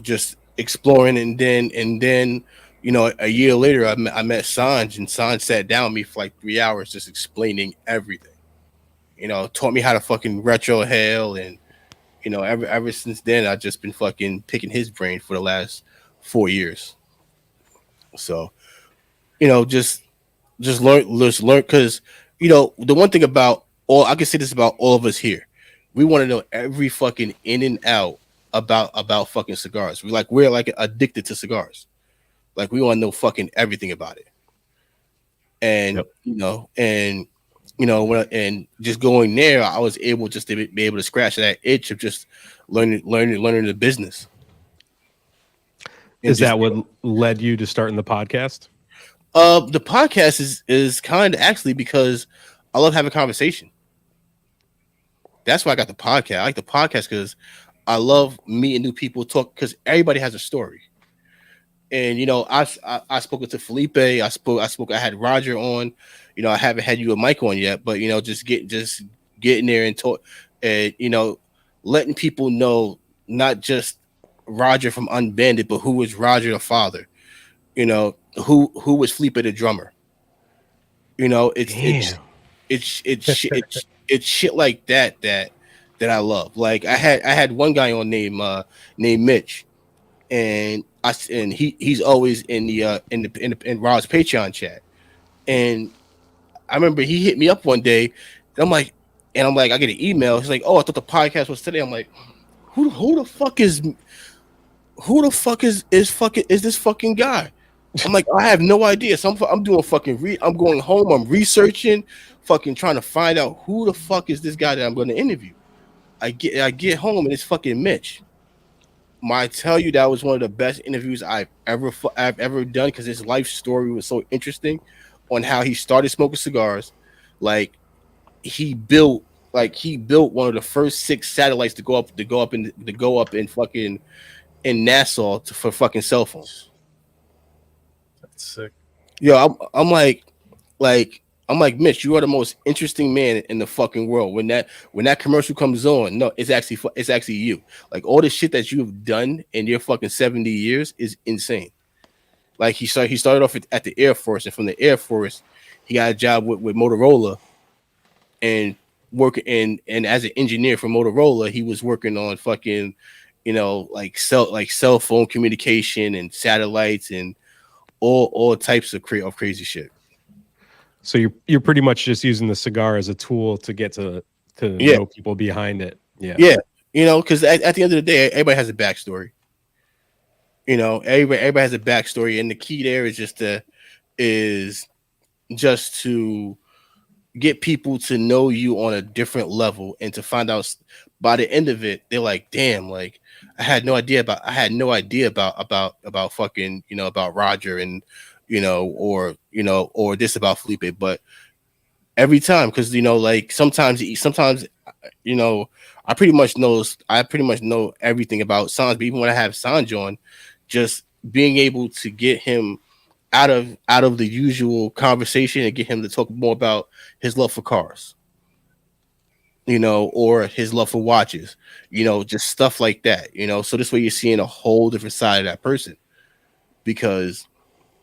just exploring, and then a year later I met Sanj, and Sanj sat down with me for like 3 hours just explaining everything. Taught me how to fucking retro hail, and ever since then I've just been fucking picking his brain for the last 4 years. So, just learn because the one thing about I can say this about all of us here, we want to know every fucking in and out about fucking cigars. We're like addicted to cigars. Like we want to know fucking everything about it. And and just going there, I was able just to be able to scratch that itch of just learning the business. Is that what led you to starting the podcast? The podcast is kind of actually because I love having conversation. That's why I got the podcast. I like the podcast because I love meeting new people, talk, because everybody has a story. And I spoke to Felipe. I had Roger on. I haven't had you and Mike on yet, but just getting there and talk, and letting people know not just Roger from Unbanded, but who was Roger the father. Who was Felipe the drummer. It's shit like that I love. Like I had one guy on named Mitch, and he's always in Rob's Patreon chat. And I remember he hit me up one day, and I'm like, I get an email. He's like, oh, I thought the podcast was today. I'm like, who the fuck is this fucking guy? I'm like, I have no idea. So I'm doing fucking I'm going home. I'm researching, fucking trying to find out who the fuck is this guy that I'm going to interview. I get home and it's fucking Mitch. I tell you, that was one of the best interviews I've ever done, because his life story was so interesting on how he started smoking cigars. Like he built one of the first 6 satellites to go up in fucking in Nassau for fucking cell phones. That's sick. Yo, I'm like, Mitch, you are the most interesting man in the fucking world. When that commercial comes on, no, it's actually you. Like, all the shit that you've done in your fucking 70 years is insane. Like, he started off at the Air Force, and from the Air Force, he got a job with Motorola, and working and as an engineer for Motorola, he was working on fucking, like cell phone communication and satellites and all types of crazy shit. So you're pretty much just using the cigar as a tool to get to know people behind it. Yeah. Yeah. Because at the end of the day, everybody has a backstory. Everybody has a backstory, and the key there is just to get people to know you on a different level, and to find out by the end of it, they're like, damn, like I had no idea about fucking, about Roger, and or this about Felipe. But every time, because like sometimes I pretty much know everything about Sanj. But even when I have Sanj on, just being able to get him out of the usual conversation and get him to talk more about his love for cars, or his love for watches, just stuff like that, so this way you're seeing a whole different side of that person. Because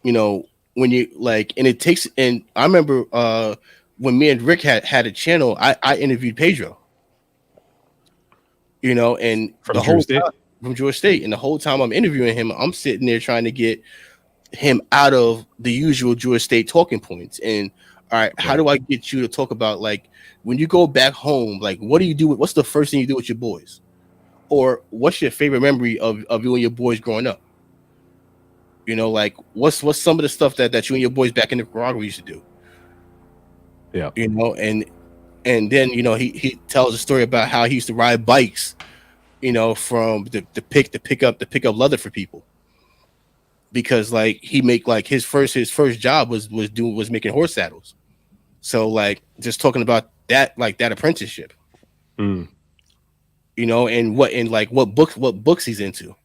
when you like, and it takes, and I remember when me and Rick had a channel, I interviewed Pedro, and From the Drew whole State? time, from Georgia State, and the whole time I'm interviewing him, I'm sitting there trying to get him out of the usual Georgia State talking points. And all right, how do I get you to talk about, like, when you go back home, like, what do you do? What's the first thing you do with your boys? Or what's your favorite memory of you and your boys growing up? Like, what's some of the stuff that you and your boys back in Nicaragua used to do? Yeah. And then he tells a story about how he used to ride bikes, from the pick up leather for people, because like he make like his first job was making horse saddles. So like, just talking about that, like that apprenticeship, and what books he's into,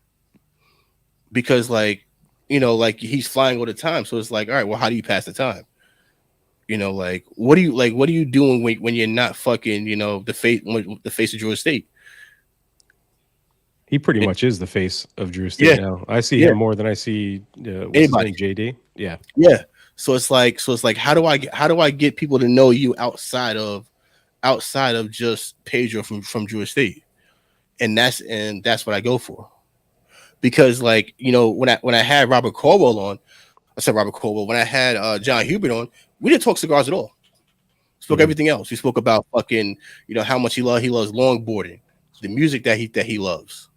because like, like he's flying all the time. So it's like, all right, well, how do you pass the time? Like, what are you doing when you're not fucking, the face of Georgia State? He pretty much is the face of Drew State now. I see him more than I see what's his name, JD. Yeah. Yeah. So it's like, how do I get people to know you outside of just Pedro from Drew State? And that's what I go for. Because like, when I had Robert Caldwell on, I said Robert Caldwell, when I had John Hubert on, we didn't talk cigars at all. Spoke everything else. We spoke about fucking, how much he loves longboarding, the music that he loves.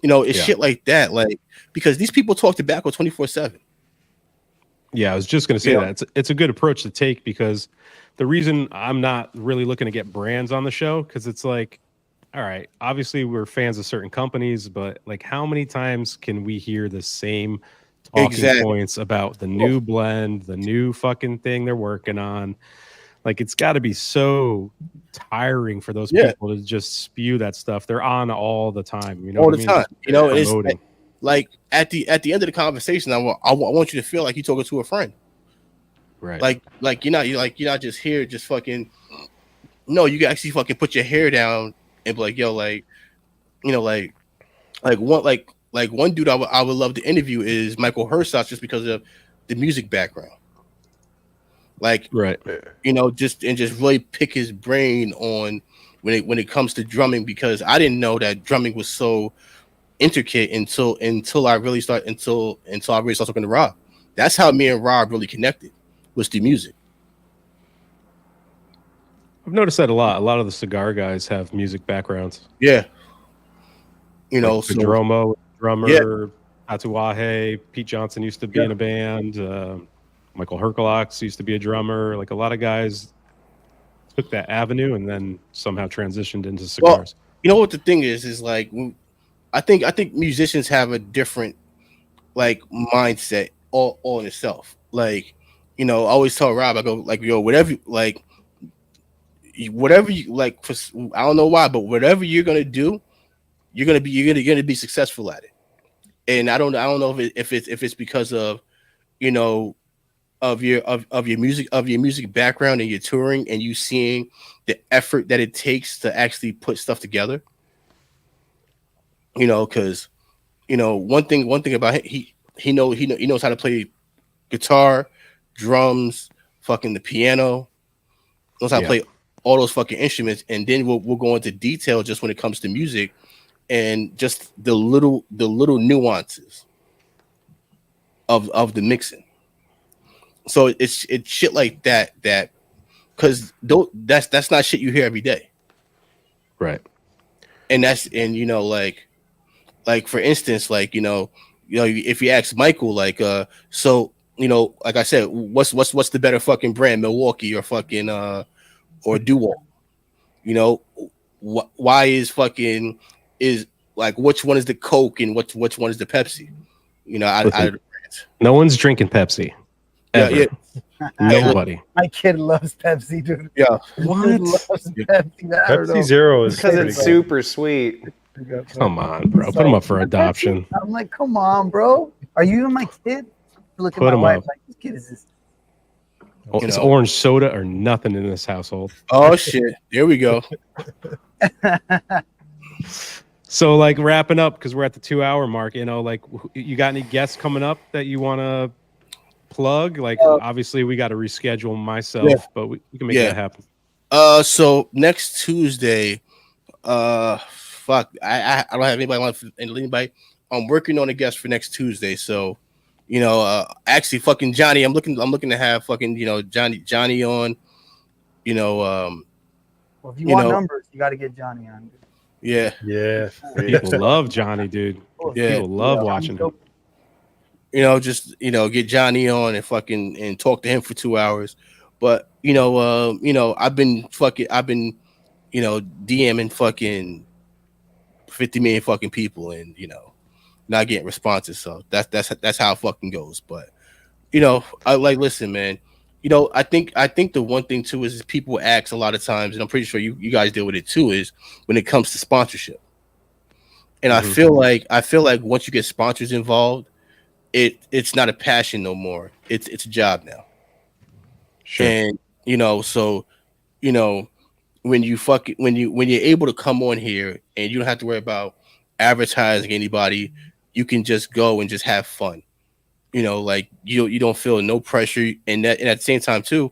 It's shit like that. Like, because these people talk tobacco 24/7. Yeah, I was just going to say that it's a good approach to take, because the reason I'm not really looking to get brands on the show, because it's like, all right, obviously we're fans of certain companies, but like, how many times can we hear the same talking points about the new blend, the new fucking thing they're working on? Like, it's got to be so tiring for those people to just spew that stuff. They're on all the time, all the time. It's like at the end of the conversation, I want you to feel like you're talking to a friend, right? Like you're not just here, just fucking. No, you can actually fucking put your hair down and be like, yo, like, one dude I would love to interview is Michael Hershoff, just because of the music background. Like, just really pick his brain on when it comes to drumming, because I didn't know that drumming was so intricate until I really started talking to Rob. That's how me and Rob really connected, was through music. I've noticed that a lot. A lot of the cigar guys have music backgrounds. Yeah. Like Pedromo, drummer, Tatuaje, Pete Johnson used to be in a band. Michael Herklox used to be a drummer. Like a lot of guys took that avenue and then somehow transitioned into Well, cigars. you know what the thing is like I think musicians have a different like mindset all in itself. Like, I always tell Rob, I go like, yo, whatever you like, I don't know why, but whatever you're gonna do, you're gonna be successful at it. And I don't know if it's because of you know of your music background and your touring and you seeing the effort that it takes to actually put stuff together. Because one thing about him, he knows how to play guitar, drums, fucking the piano, knows how to play all those fucking instruments, and then we'll go into detail just when it comes to music and just the little nuances of the mixing. So it's shit like that because that's not shit you hear every day, Right. and like for instance, like if you ask Michael, like so like I said, what's the better fucking brand, Milwaukee or fucking or Duo? Why is like which one is the Coke and which one is the Pepsi? No one's drinking Pepsi. Ever. Yeah. Nobody. My kid loves Pepsi, dude. Yeah. What? Kid loves Pepsi. I don't know. Pepsi Zero is Because pretty it's good. super sweet. Come on, bro. Put him up for adoption. I'm like, come on, bro. Are you even my kid? Look at Put my him wife. up. Like, this kid is this. It's orange soda or nothing in this household. Oh shit! There we go. So, like, wrapping up because we're at the 2-hour mark. Like, you got any guests coming up that you want to plug? Like, obviously, we got to reschedule myself, but we can make that happen. So next Tuesday, fuck, I don't have anybody. I'm working on a guest for next Tuesday. So, actually, fucking Johnny, I'm looking to have fucking Johnny on. Well, if you want numbers, you got to get Johnny on. Dude. Yeah. People love Johnny, dude. Yeah. People love watching him. Just get Johnny on and fucking and talk to him for 2 hours. But I've been DMing fucking 50 million fucking people and not getting responses. So that's how it fucking goes. But I like, listen, man. I think the one thing too is people ask a lot of times, and I'm pretty sure you guys deal with it too, is when it comes to sponsorship. And I feel like once you get sponsors involved, it's not a passion no more. It's a job now. Sure. And so when you're able to come on here and you don't have to worry about advertising anybody, you can just go and just have fun. Like you don't feel no pressure, and at the same time too,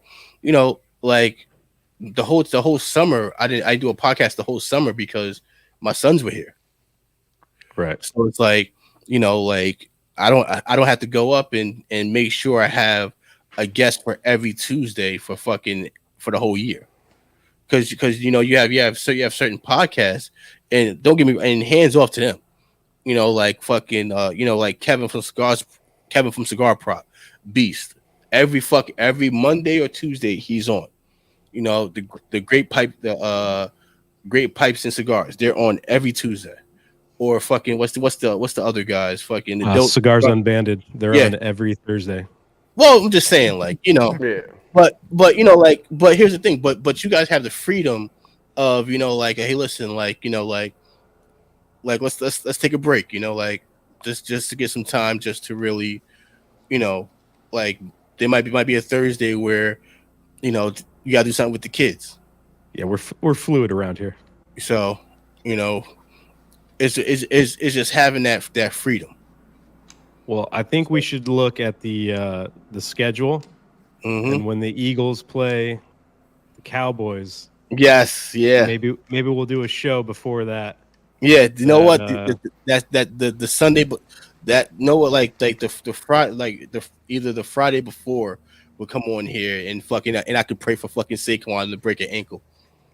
like the whole summer I do a podcast the whole summer because my sons were here. Right. So it's like, like I don't have to go up and make sure I have a guest for every Tuesday for the whole year. Because you have certain podcasts, and don't get me, and hands off to them. Like fucking like Kevin from Cigar Prop, Beast. Every Monday or Tuesday he's on. The Great Pipes and Cigars. They're on every Tuesday. Or fucking what's the other guys? Fucking Cigars Unbanded. They're on every Thursday. Well, I'm just saying, like, but but here's the thing, but you guys have the freedom of, like, hey, listen, like, like let's take a break, like just to get some time, just to really, like there might be a Thursday where, you gotta do something with the kids. Yeah, we're fluid around here. So, it's just having that freedom. Well, I think we should look at the schedule, and when the Eagles play the Cowboys. Yes, yeah. Maybe we'll do a show before that. Yeah, you know what? The Sunday, but like the Friday, like either the Friday before we'll come on here and fucking, and I could pray for fucking Saquon to break an ankle.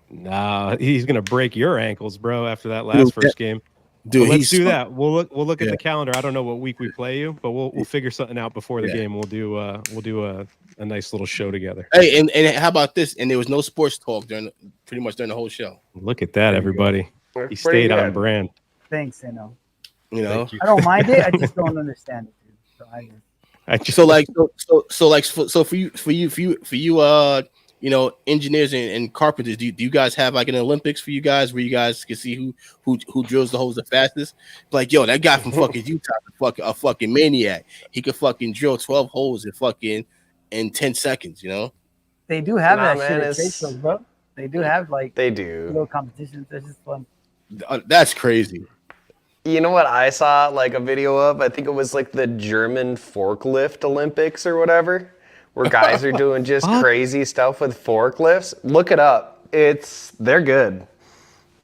Nah, he's gonna break your ankles, bro. After that first game. Dude, Let's do that. We'll look at Yeah. the calendar. I don't know what week we play you, but we'll figure something out before the game. We'll do a nice little show together. Hey, and how about this? And there was no sports talk pretty much during the whole show. Look at that, everybody. He Pretty stayed on good. brand. Thanks, you know. You know, Thank you. I don't mind it. I just don't understand it, dude. So I just, I just, so for you, you know, engineers and carpenters, do you guys have like an Olympics for you guys where you guys can see who drills the holes the fastest? Like, yo, that guy from fucking Utah, a fucking maniac. He could fucking drill 12 holes in 10 seconds. You know, they do have Nah, that man, shit at it's- trade shows, bro. They do have like They do. little competitions. That's just fun. that's crazy. You know what I saw like a video of? I think it was like the German forklift Olympics or whatever, where guys are doing just crazy stuff with forklifts. Look it up. They're good.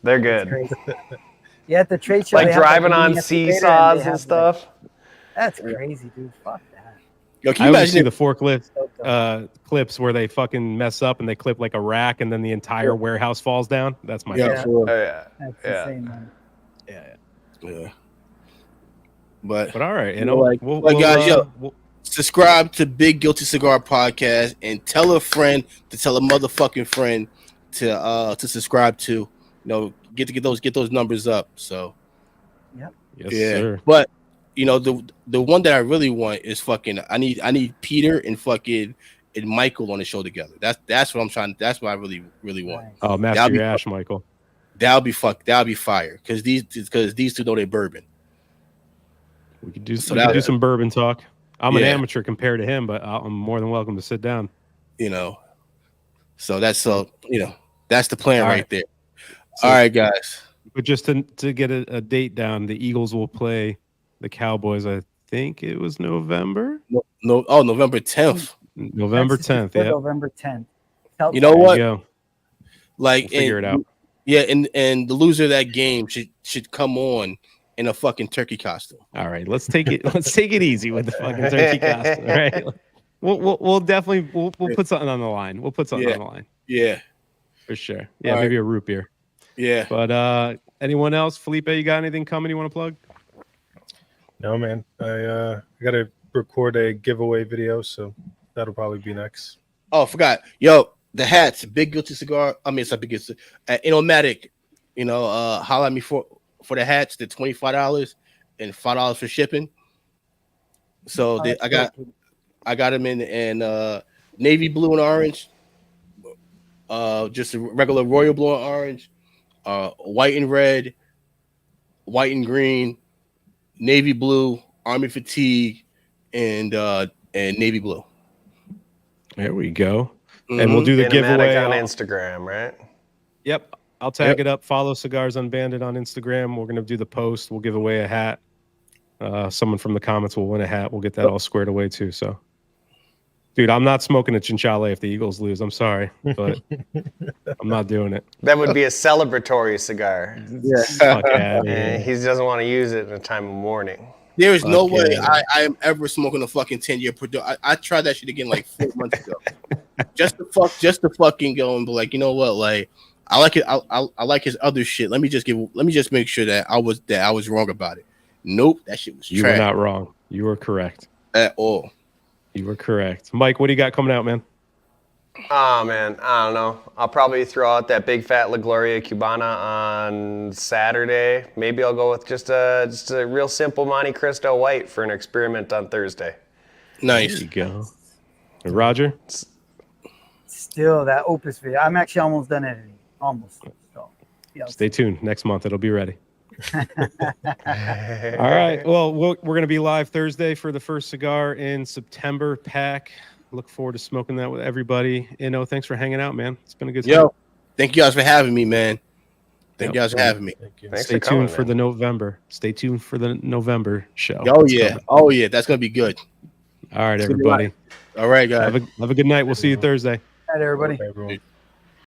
They're good. Crazy. Yeah, at the trade show, Like they have, driving a on mini excavator seesaws they have, and stuff. That's crazy, dude. Fuck that. Yo, can I you always see imagine? the forklift So dumb. clips where they fucking mess up and they clip like a rack and then the entire warehouse falls down. That's my Yeah, favorite. for real. Oh, yeah. That's Yeah. insane, man. Yeah. But But all right, you You know, know, like, guys, yo, subscribe to Big Guilty Cigar Podcast and tell a friend to tell a motherfucking friend to subscribe to. You know, get those numbers up. So yes, yeah, sir. but you know the one that I really want is fucking. I need Peter and fucking and Michael on the show together. That's what I'm trying. That's what I really want. Nice. Oh, Master That'll be Your Ash, Michael. That'll be fire because these two know their bourbon. We could do So we could that- do some bourbon talk. I'm an Yeah. amateur compared to him, but I'm more than welcome to sit down. You know, so that's you know that's the plan All right right. there. So- All right, guys. But just to get a date down, the Eagles will play the Cowboys. I think it was November. November 10th. November That's 10th. for Yeah. November 10th. Tell- You know There what? you go. Like, We'll figure it out. Yeah, and the loser of that game should come on in a fucking turkey costume. All right, let's take it easy with the fucking turkey costume. All right. We'll definitely put something on the line. We'll put something Yeah. on the line Yeah, for sure. Yeah, All maybe a root beer. yeah. But anyone else? Felipe, you got anything coming you want to plug? No, man. I got to record a giveaway video, so that'll probably be next. Oh, I forgot. Yo, the hats, Big Guilty Cigar. I mean, it's not Big Guilty. Inomatic. You know, holla at me for the hats. They're $25 and $5 for shipping. So Oh, they, that's I cool. got them in navy blue and orange. Just a regular royal blue and orange. White and red, white and green, navy blue, army fatigue, and navy blue. There we go. And we'll do the Animatic giveaway on I'll- Instagram, right? Yep. I'll tag it up. Follow Cigars Unbanded on Instagram. We're going to do the post. We'll give away a hat. Someone from the comments will win a hat. We'll get that all squared away too. So, dude, I'm not smoking a chinchale if the Eagles lose. I'm sorry, but I'm not doing it. That would be a celebratory cigar. Fuck outta here. And he doesn't want to use it in a time of mourning. There is no Fuck way yeah. I am ever smoking a fucking 10-year Purdue. I tried that shit again like 4 months ago. just to fucking go and be like, you know what, like I like it. I like his other shit. Let me just make sure that I was wrong about it. Nope, that shit was You were trash not wrong. You were correct. at all. You were correct. Mike, what do you got coming out, man? Oh man, I don't know. I'll probably throw out that big fat La Gloria Cubana on Saturday. Maybe I'll go with just a real simple Monte Cristo white for an experiment on Thursday. There Nice. you go. And Roger? Still that Opus video. I'm actually almost done editing. Almost. So, yeah. Stay tuned. Next month, it'll be ready. All right. Well, we're going to be live Thursday for the first cigar in September pack. Look forward to smoking that with everybody. Thanks for hanging out, man. It's been a good time. Yo, thank you guys for having me, man. Thank you guys for having me. Thank you. Thanks Stay for coming, tuned for man. the November. Stay tuned for the November show. Oh It's yeah, coming. oh yeah, that's gonna be good. All right, It's gonna be everybody. All right, guys. Have a good night. We'll see you Thursday. All right, everybody. Bye, everyone.